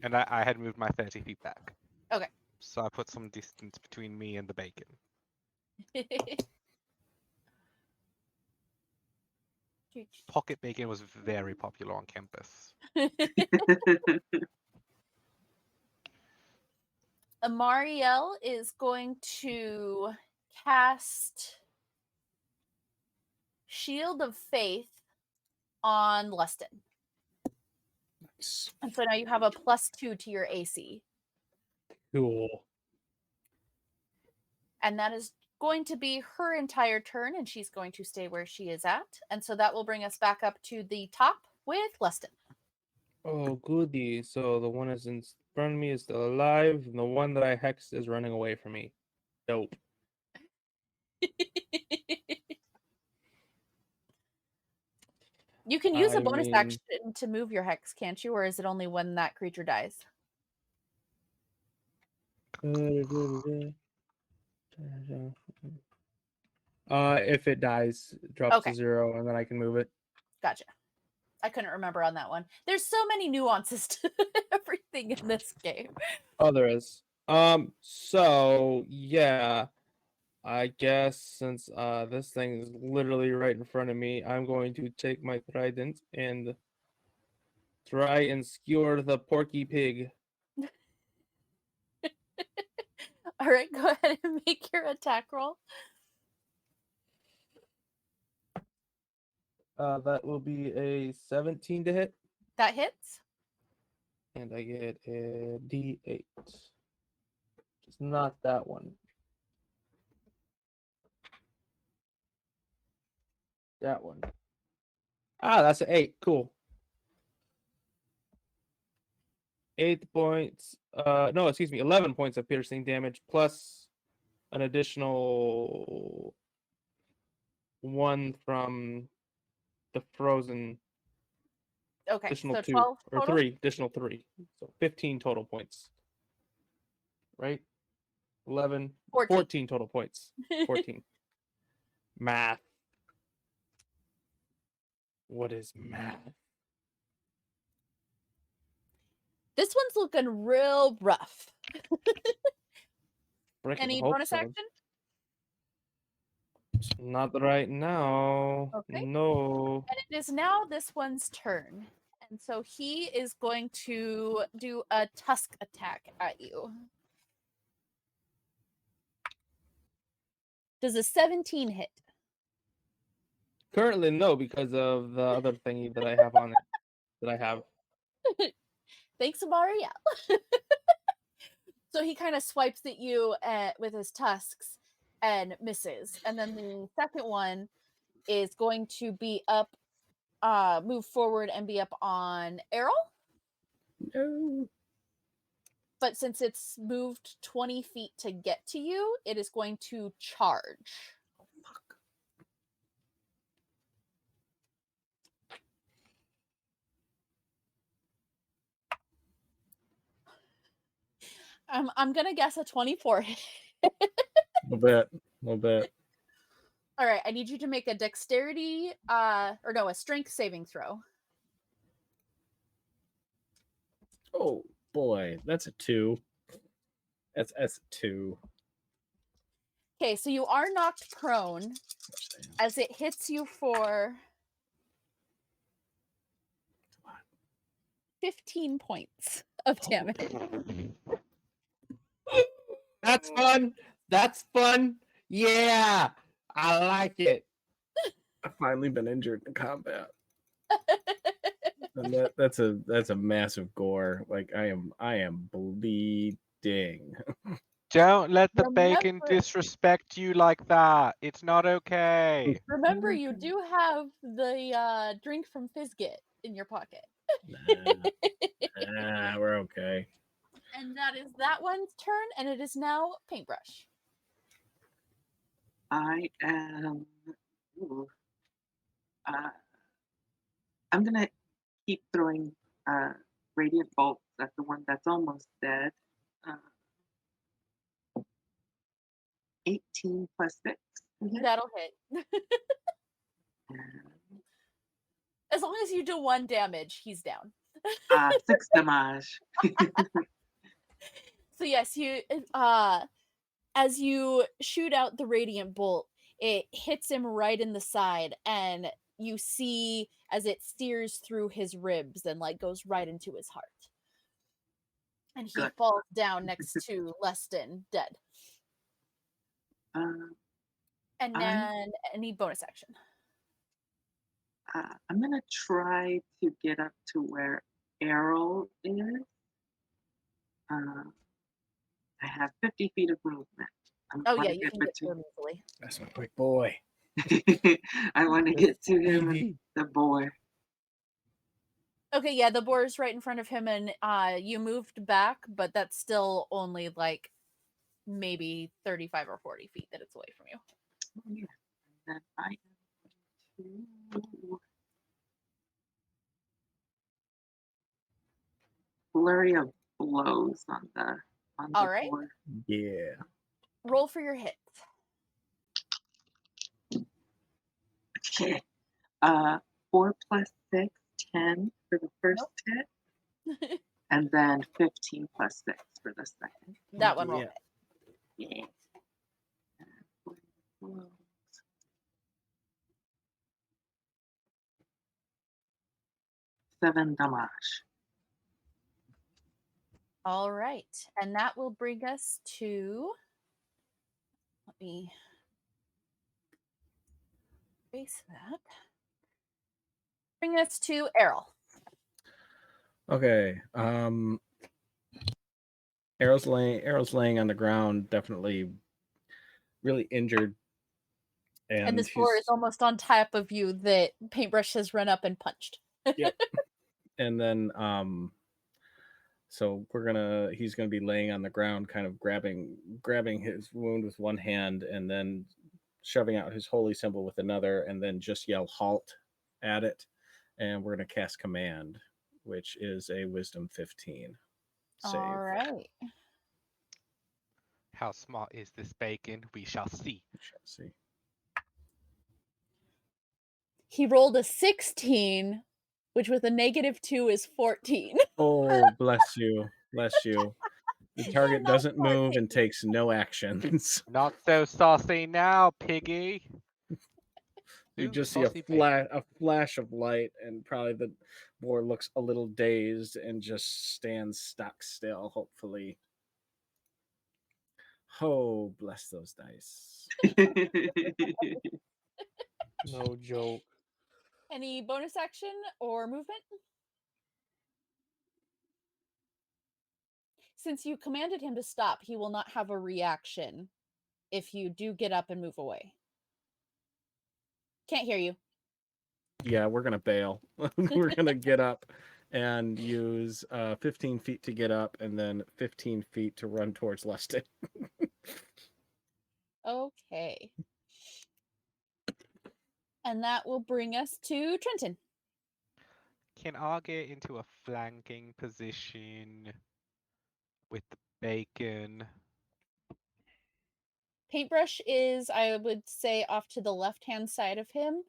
Speaker 3: And I had moved my 30 feet back.
Speaker 1: Okay.
Speaker 3: So I put some distance between me and the bacon. Pocket bacon was very popular on campus.
Speaker 1: Amariel is going to cast Shield of Faith on Lustin.
Speaker 4: Nice.
Speaker 1: And so now you have a +2 to your AC.
Speaker 2: Cool.
Speaker 1: And that is going to be her entire turn, and she's going to stay where she is at. And so that will bring us back up to the top with Lustin.
Speaker 2: Oh, goody. So the one that's in front of me is still alive, and the one that I hexed is running away from me. Dope.
Speaker 1: You can use a
Speaker 2: I
Speaker 1: bonus
Speaker 2: mean-
Speaker 1: action to move your hex, can't you? Or is it only when that creature dies?
Speaker 2: If it dies, it drops
Speaker 1: Okay.
Speaker 2: to 0, and then I can move it.
Speaker 1: Gotcha. I couldn't remember on that one. There's so many nuances to everything in this game.
Speaker 2: Oh, there is. So yeah, I guess since this thing is literally right in front of me, I'm going to take my trident and try and skewer the porky pig.
Speaker 1: All right, go ahead and make your attack roll.
Speaker 2: That will be a 17 to hit,
Speaker 1: That hits.
Speaker 2: and I get a D8. It's not that one. That one. Ah, that's an 8. Cool. 8 points. No, excuse me, 11 points of piercing damage plus an additional 1 from the frozen.
Speaker 1: Okay,
Speaker 2: Additional
Speaker 1: so
Speaker 2: 2
Speaker 1: 12
Speaker 2: or
Speaker 1: total.
Speaker 2: 3. Additional 3. So 15 total points. Right? 11.
Speaker 1: 14.
Speaker 2: 14 total points. 14. Math. What is math?
Speaker 1: This one's looking real rough.
Speaker 2: Frickin'
Speaker 1: Any
Speaker 2: hope
Speaker 1: bonus
Speaker 2: so.
Speaker 1: action?
Speaker 2: Not right now.
Speaker 1: Okay.
Speaker 2: No.
Speaker 1: And it is now this one's turn. And so he is going to do a tusk attack at you. Does a 17 hit?
Speaker 2: Currently, no, because of the other thingy that I have on it. That I have.
Speaker 1: Thanks, Maria. So he kind of swipes at you with his tusks and misses. And then the second one is going to be up, move forward and be up on Errol.
Speaker 4: No.
Speaker 1: But since it's moved 20 feet to get to you, it is going to charge. I'm gonna guess a 24 hit.
Speaker 4: A little bit.
Speaker 1: All right, I need you to make a dexterity, a strength saving throw.
Speaker 4: Oh boy, that's a 2. That's a 2.
Speaker 1: Okay, so you are knocked prone as it hits you for 15 points of damage.
Speaker 2: That's fun. That's fun. Yeah. I like it.
Speaker 4: I've finally been injured in combat. And that's a massive gore. Like I am bleeding.
Speaker 3: Don't let the bacon
Speaker 1: Remember-
Speaker 3: disrespect you like that. It's not okay.
Speaker 1: Remember, you do have the drink from Fizgit in your pocket.
Speaker 4: Nah, we're okay.
Speaker 1: And that is that one's turn, and it is now Paintbrush.
Speaker 5: I am. Ooh, I'm gonna keep throwing radiant bolts at the one that's almost dead. 18 plus 6.
Speaker 1: That'll hit. As long as you do 1 damage, he's down.
Speaker 5: 6 damage.
Speaker 1: So yes, you as you shoot out the radiant bolt, it hits him right in the side, and you see as it steers through his ribs and like goes right into his heart. And he
Speaker 5: Good.
Speaker 1: falls down next to Leston, dead. And then any bonus action.
Speaker 5: I'm gonna try to get up to where Errol is. I have 50 feet of movement.
Speaker 1: Oh yeah, you can get to him easily.
Speaker 4: That's my quick boy.
Speaker 5: I want to get to him,
Speaker 2: Easy.
Speaker 5: the boy.
Speaker 1: Okay, yeah, the boar's right in front of him, and you moved back, but that's still only like maybe 35 or 40 feet that it's away from you.
Speaker 5: Oh, yeah. And then I am going to flurry of blows on the
Speaker 1: All right.
Speaker 5: board.
Speaker 4: Yeah.
Speaker 1: Roll for your hits.
Speaker 5: Okay. 4 plus 6, 10 for the first hit, and then 15 plus 6 for the second.
Speaker 1: That one won't
Speaker 4: Yeah.
Speaker 1: hit.
Speaker 5: Yeah. 7 damage.
Speaker 1: All right, and that will bring us to me erase that. Bring us to Errol.
Speaker 4: Okay. Arrow's laying on the ground, definitely really injured.
Speaker 1: And this
Speaker 4: she's
Speaker 1: floor is almost on top of you that Paintbrush has run up and punched.
Speaker 4: Yep. And then so he's gonna be laying on the ground, kind of grabbing his wound with one hand and then shoving out his holy symbol with another, and then just yell halt at it. And we're gonna cast command, which is a wisdom 15 save.
Speaker 1: All right.
Speaker 3: How smart is this bacon? We shall see.
Speaker 4: We shall see.
Speaker 1: He rolled a 16, which with a -2 is 14.
Speaker 4: Oh, bless you. Bless you. The target
Speaker 1: not
Speaker 4: doesn't move
Speaker 1: 14.
Speaker 4: and takes no actions.
Speaker 3: Not so saucy now, piggy.
Speaker 4: You
Speaker 3: Ooh,
Speaker 4: just see a
Speaker 3: saucy bacon.
Speaker 4: flash of light, and probably the boar looks a little dazed and just stands stock still, hopefully. Oh, bless those dice.
Speaker 2: No joke.
Speaker 1: Any bonus action or movement? Since you commanded him to stop, he will not have a reaction if you do get up and move away. Can't hear you.
Speaker 4: Yeah, we're gonna bail. We're gonna get up and use 15 feet to get up, and then 15 feet to run towards Leston.
Speaker 1: Okay. And that will bring us to Trenton.
Speaker 3: Can I get into a flanking position with the bacon?
Speaker 1: Paintbrush is, I would say, off to the left-hand side of him.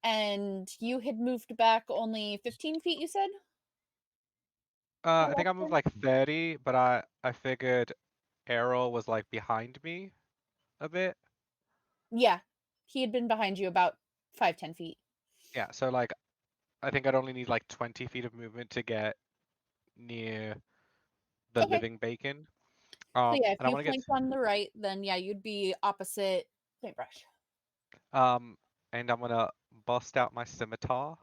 Speaker 1: And you had moved back only 15 feet, you said?
Speaker 3: I think I moved like 30, but I figured Errol was like behind me a bit.
Speaker 1: Yeah. He had been behind you about 5-10 feet.
Speaker 3: Yeah, so like I think I'd only need like 20 feet of movement to get near the
Speaker 1: Okay.
Speaker 3: living bacon.
Speaker 1: So yeah, if
Speaker 3: and I
Speaker 1: you
Speaker 3: want to
Speaker 1: flanked on the right, then yeah, you'd be opposite Paintbrush.
Speaker 3: and I'm gonna bust out my scimitar,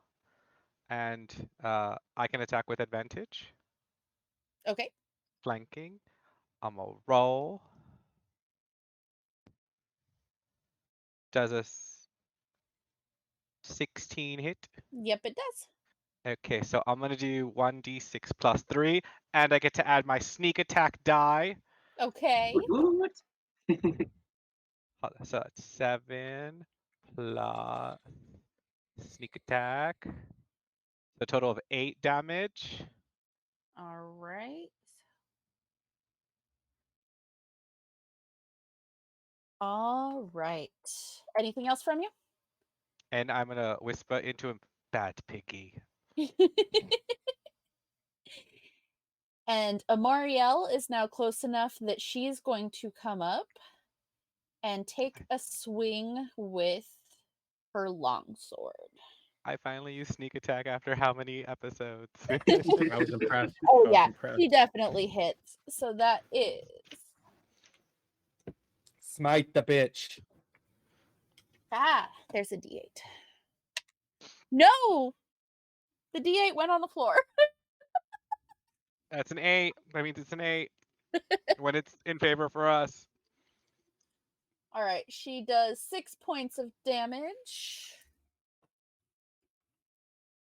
Speaker 3: and I can attack with advantage.
Speaker 1: Okay.
Speaker 3: Flanking. I'm gonna roll. Does a 16 hit?
Speaker 1: Yep, it does.
Speaker 3: Okay, so I'm gonna do 1d6 plus 3, and I get to add my sneak attack die.
Speaker 1: Okay.
Speaker 5: What?
Speaker 3: So that's 7 plus sneak attack. So a total of 8 damage.
Speaker 1: All right. All right. Anything else from you?
Speaker 3: And I'm gonna whisper into him, "Bad piggy."
Speaker 1: And Amarielle is now close enough that she's going to come up and take a swing with her longsword.
Speaker 3: I finally used sneak attack after how many episodes?
Speaker 4: I was impressed.
Speaker 1: Oh
Speaker 4: I was
Speaker 1: yeah,
Speaker 4: impressed.
Speaker 1: she definitely hits. So that is
Speaker 2: Smite the bitch.
Speaker 1: there's a D8. No! The D8 went on the floor.
Speaker 3: That's an 8. That means it's an 8 when it's in favor for us.
Speaker 1: All right, she does 6 points of damage.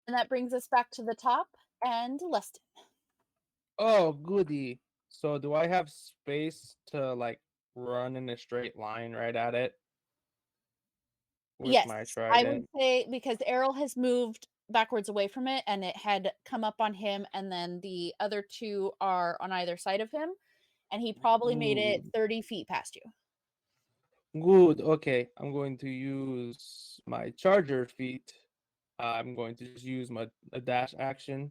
Speaker 1: And that brings us back to the top and Leston.
Speaker 2: Oh, goody. So do I have space to like run in a straight line right at it? With
Speaker 1: Yes,
Speaker 2: my
Speaker 1: I would
Speaker 2: trident?
Speaker 1: say because Errol has moved backwards away from it and it had come up on him, and then the other two are on either side of him, and he probably made it 30 feet past you.
Speaker 2: Good. Okay, I'm going to use my charger feat. I'm going to just use a dash action.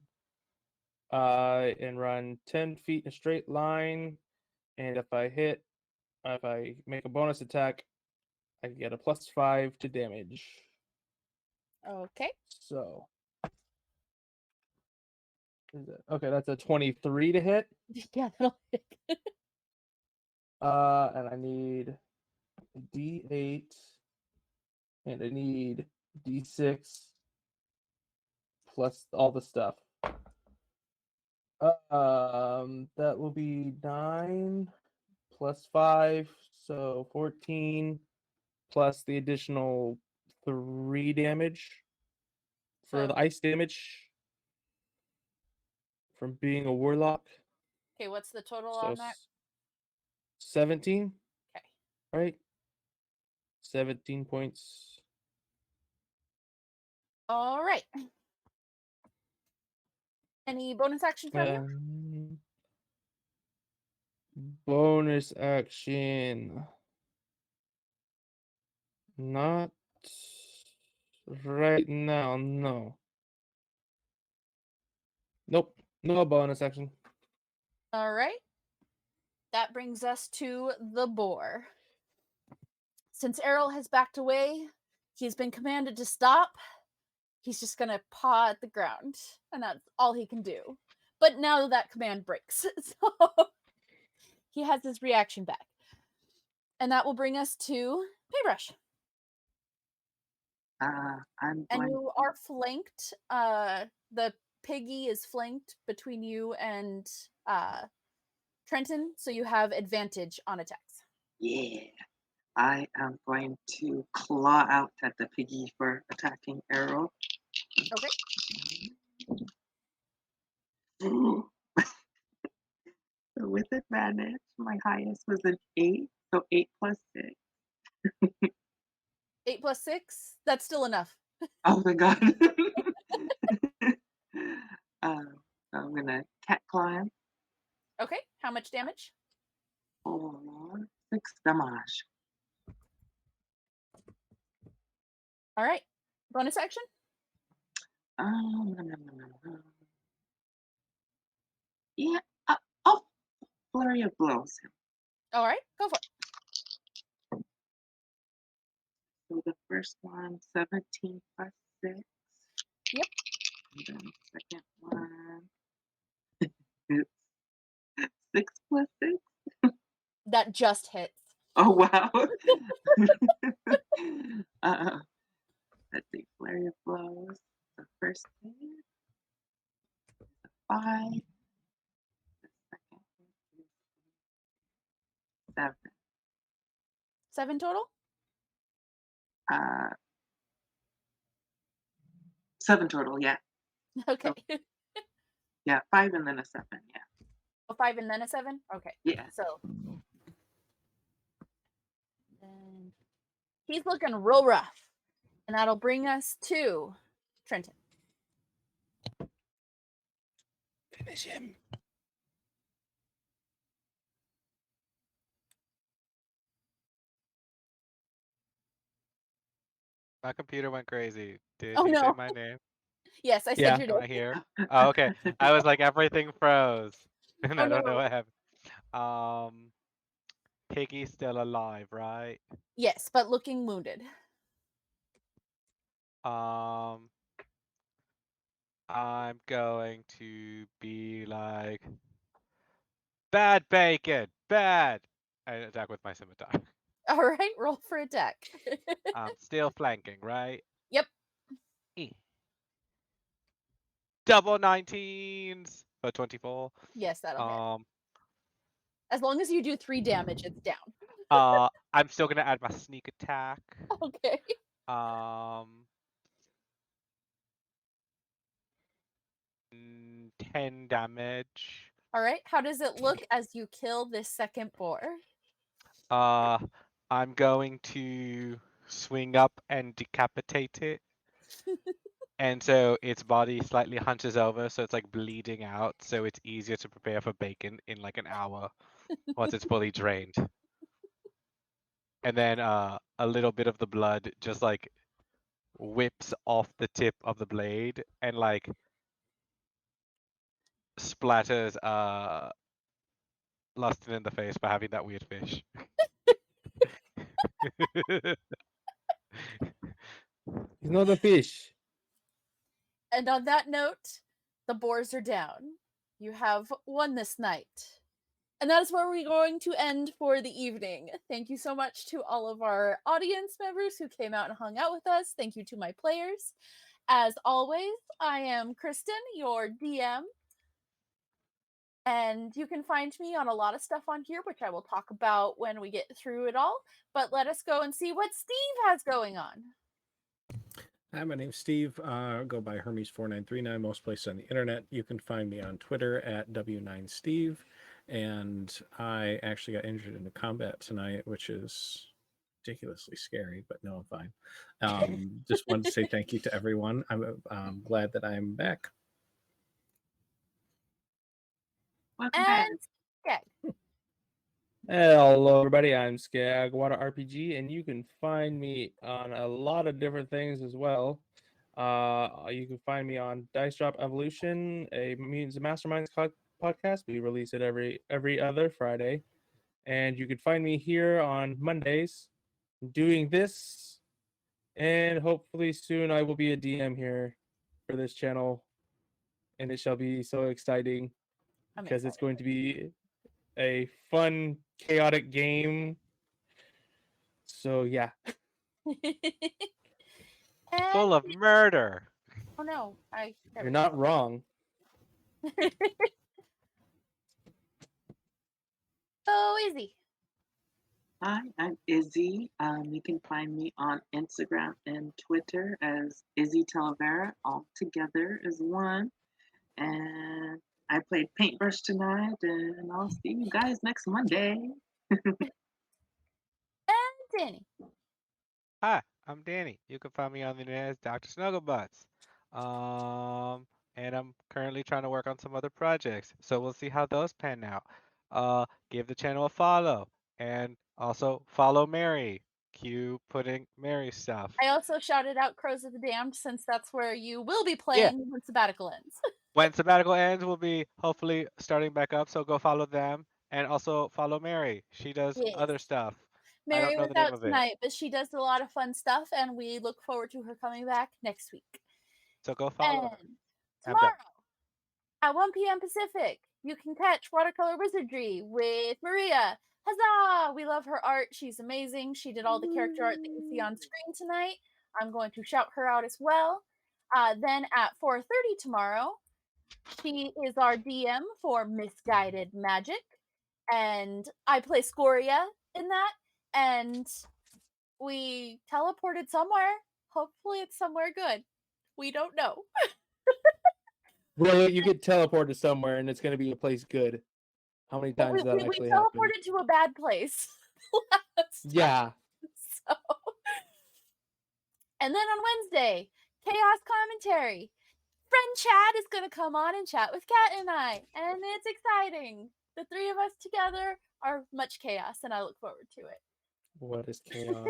Speaker 2: And run 10 feet in a straight line. And if I make a bonus attack, I get a +5 to damage.
Speaker 1: Okay.
Speaker 2: So, okay, that's a 23 to hit.
Speaker 1: Yeah, that'll hit.
Speaker 2: And I need D8, and I need D6 plus all the stuff. That will be 9 plus 5, so 14, plus the additional 3 damage for
Speaker 1: So
Speaker 2: the ice damage from being a warlock.
Speaker 1: okay, what's the total
Speaker 2: So
Speaker 1: on that?
Speaker 2: 17,
Speaker 1: Okay.
Speaker 2: right? 17 points.
Speaker 1: All right. Any bonus action from you?
Speaker 2: Bonus action. Not right now, no. Nope, no bonus action.
Speaker 1: All right. That brings us to the boar. Since Errol has backed away, he's been commanded to stop. He's just gonna paw at the ground, and that's all he can do. But now that command breaks, so he has his reaction back. And that will bring us to Paybrush.
Speaker 5: I'm
Speaker 1: And
Speaker 5: going
Speaker 1: you
Speaker 5: to,
Speaker 1: are flanked. The piggy is flanked between you and Trenton, so you have advantage on attacks.
Speaker 5: yeah. I am going to claw out at the piggy for attacking Arrow.
Speaker 1: Okay.
Speaker 5: So with advantage, my highest was an 8, so 8 plus 6.
Speaker 1: 8 plus 6, that's still enough.
Speaker 5: Oh my god. I'm gonna cat climb.
Speaker 1: Okay, how much damage?
Speaker 5: Oh, 6 damage.
Speaker 1: All right. Bonus action?
Speaker 5: Um, nom, nom, nom, nom, nom. Yeah, oh, flurry of blows.
Speaker 1: All right, go for it.
Speaker 5: So the first one, 17 plus 6.
Speaker 1: Yep.
Speaker 5: And then the second one, it's 6 plus 6.
Speaker 1: That just hits.
Speaker 5: Oh, wow. Let's see, flurry of blows. The first hit, 5. The second hit is 7.
Speaker 1: 7 total?
Speaker 5: Uh, 7 total, yeah.
Speaker 1: Okay.
Speaker 5: Yeah, 5 and then a 7, yeah.
Speaker 1: A 5 and then a 7? Okay.
Speaker 5: Yeah.
Speaker 1: So then he's looking real rough. And that'll bring us to Trenton.
Speaker 2: Finish him.
Speaker 3: My computer went crazy. Did
Speaker 1: Oh,
Speaker 3: he say
Speaker 1: no.
Speaker 3: my name?
Speaker 1: Yes, I said
Speaker 2: Yeah.
Speaker 1: your
Speaker 3: Am
Speaker 1: name.
Speaker 3: I here? Oh, okay. I was like, everything froze. And
Speaker 1: Oh,
Speaker 3: I don't know
Speaker 1: no.
Speaker 3: what happened. Piggy's still alive, right?
Speaker 1: Yes, but looking wounded.
Speaker 3: I'm going to be like, bad bacon, bad, and attack with my scimitar.
Speaker 1: All right, roll for attack.
Speaker 3: I'm still flanking, right?
Speaker 1: Yep.
Speaker 3: E. Double 19s for 24.
Speaker 1: Yes, that'll hit.
Speaker 3: Um,
Speaker 1: As long as you do 3 damage, it's down.
Speaker 3: I'm still gonna add my sneak attack.
Speaker 1: Okay.
Speaker 3: 10 damage.
Speaker 1: All right. How does it look as you kill this second boar?
Speaker 3: I'm going to swing up and decapitate it. And so its body slightly hunches over, so it's like bleeding out, so it's easier to prepare for bacon in like an hour once it's fully drained. And then a little bit of the blood just like whips off the tip of the blade and like splatters Lustin in the face for having that weird fish.
Speaker 2: He's not a fish.
Speaker 1: And on that note, the boars are down. You have won this night. And that is where we're going to end for the evening. Thank you so much to all of our audience members who came out and hung out with us. Thank you to my players. As always, I am Kristen, your DM. And you can find me on a lot of stuff on here, which I will talk about when we get through it all. But let us go and see what Steve has going on.
Speaker 4: Hi, my name's Steve. Go by Hermes4939 most places on the internet. You can find me on Twitter at W9Steve. And I actually got injured in the combat tonight, which is ridiculously scary, but no, I'm fine. Just wanted to say thank you to everyone. I'm glad that I'm back.
Speaker 5: Welcome back.
Speaker 1: And Skag.
Speaker 2: Hello, everybody. I'm Skag Water RPG, and you can find me on a lot of different things as well. You can find me on Dice Drop Evolution, a Mutants and Masterminds podcast. We release it every other Friday, and you can find me here on Mondays doing this. And hopefully soon I will be a DM here for this channel, and it shall be so exciting because it's going to be a fun, chaotic game. So yeah.
Speaker 3: Full of murder.
Speaker 1: Oh no,
Speaker 2: You're not wrong.
Speaker 1: So Izzy.
Speaker 5: Hi, I'm Izzy. You can find me on Instagram and Twitter as Izzy Talavera, all together as one. And I played Paintbrush tonight, and I'll see you guys next Monday.
Speaker 1: And Danny.
Speaker 3: Hi, I'm Danny. You can find me on the internet as Dr. Snugglebutts. And I'm currently trying to work on some other projects, so we'll see how those pan out. Give the channel a follow, and also follow Mary. Cue putting Mary stuff.
Speaker 1: I also shouted out Crows of the Damned since that's where you will be playing when sabbatical ends.
Speaker 3: When sabbatical ends, we'll be hopefully starting back up, so go follow them, and also follow Mary. She does other stuff. I
Speaker 1: Mary
Speaker 3: don't know
Speaker 1: was
Speaker 3: the name
Speaker 1: out
Speaker 3: of it.
Speaker 1: tonight, but she does a lot of fun stuff, and we look forward to her coming back next week.
Speaker 3: So go follow her.
Speaker 1: And tomorrow at 1 p.m. Pacific, you can catch Watercolor Wizardry with Maria. Huzzah! We love her art. She's amazing. She did all the character art that you see on screen tonight. I'm going to shout her out as well. Then at 4:30 tomorrow, she is our DM for Misguided Magic. And I play Scoria in that. And we teleported somewhere. Hopefully it's somewhere good. We don't know.
Speaker 2: Well, you get teleported somewhere, and it's going to be a place good. How many times that actually
Speaker 1: we
Speaker 2: happened?
Speaker 1: teleported to a bad place.
Speaker 2: Yeah.
Speaker 1: So. And then on Wednesday, Chaos Commentary. Friend Chad is going to come on and chat with Kat and I, and it's exciting. The three of us together are much chaos, and I look forward to it.
Speaker 2: What is chaos?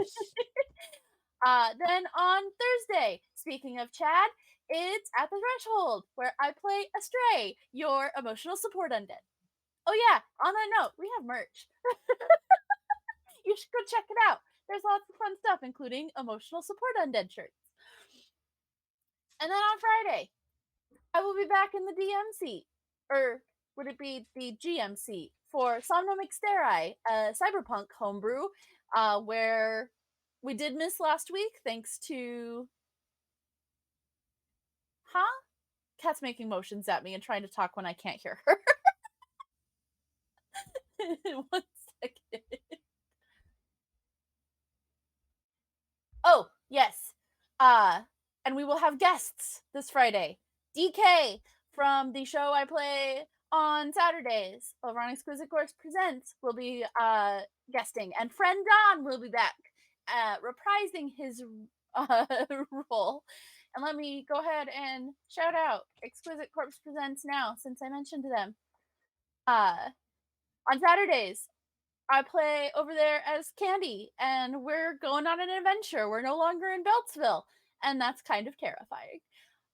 Speaker 1: Then on Thursday, speaking of Chad, it's At the Threshold, where I play Astray, your emotional support undead. Oh yeah, on that note, we have merch. You should go check it out. There's lots of fun stuff, including emotional support undead shirts. And then on Friday, I will be back in the DM seat, or would it be the GM seat, for Somno Mixteri, a cyberpunk homebrew, where we did miss last week thanks to... Huh? Kat's making motions at me and trying to talk when I can't hear her. 1 second. Oh, yes. And we will have guests this Friday. DK from the show I play on Saturdays over on Exquisite Course Presents will be guesting, and friend Don will be back reprising his role. And let me go ahead and shout out Exquisite Corpse Presents now, since I mentioned them. On Saturdays, I play over there as Candy, and we're going on an adventure. We're no longer in Beltsville, and that's kind of terrifying.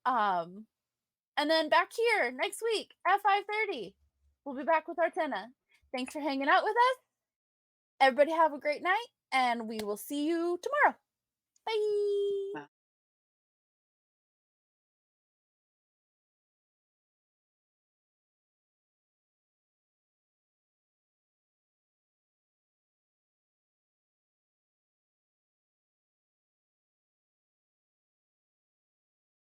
Speaker 1: And then back here next week at 5:30, we'll be back with Artena. Thanks for hanging out with us. Everybody have a great night, and we will see you tomorrow.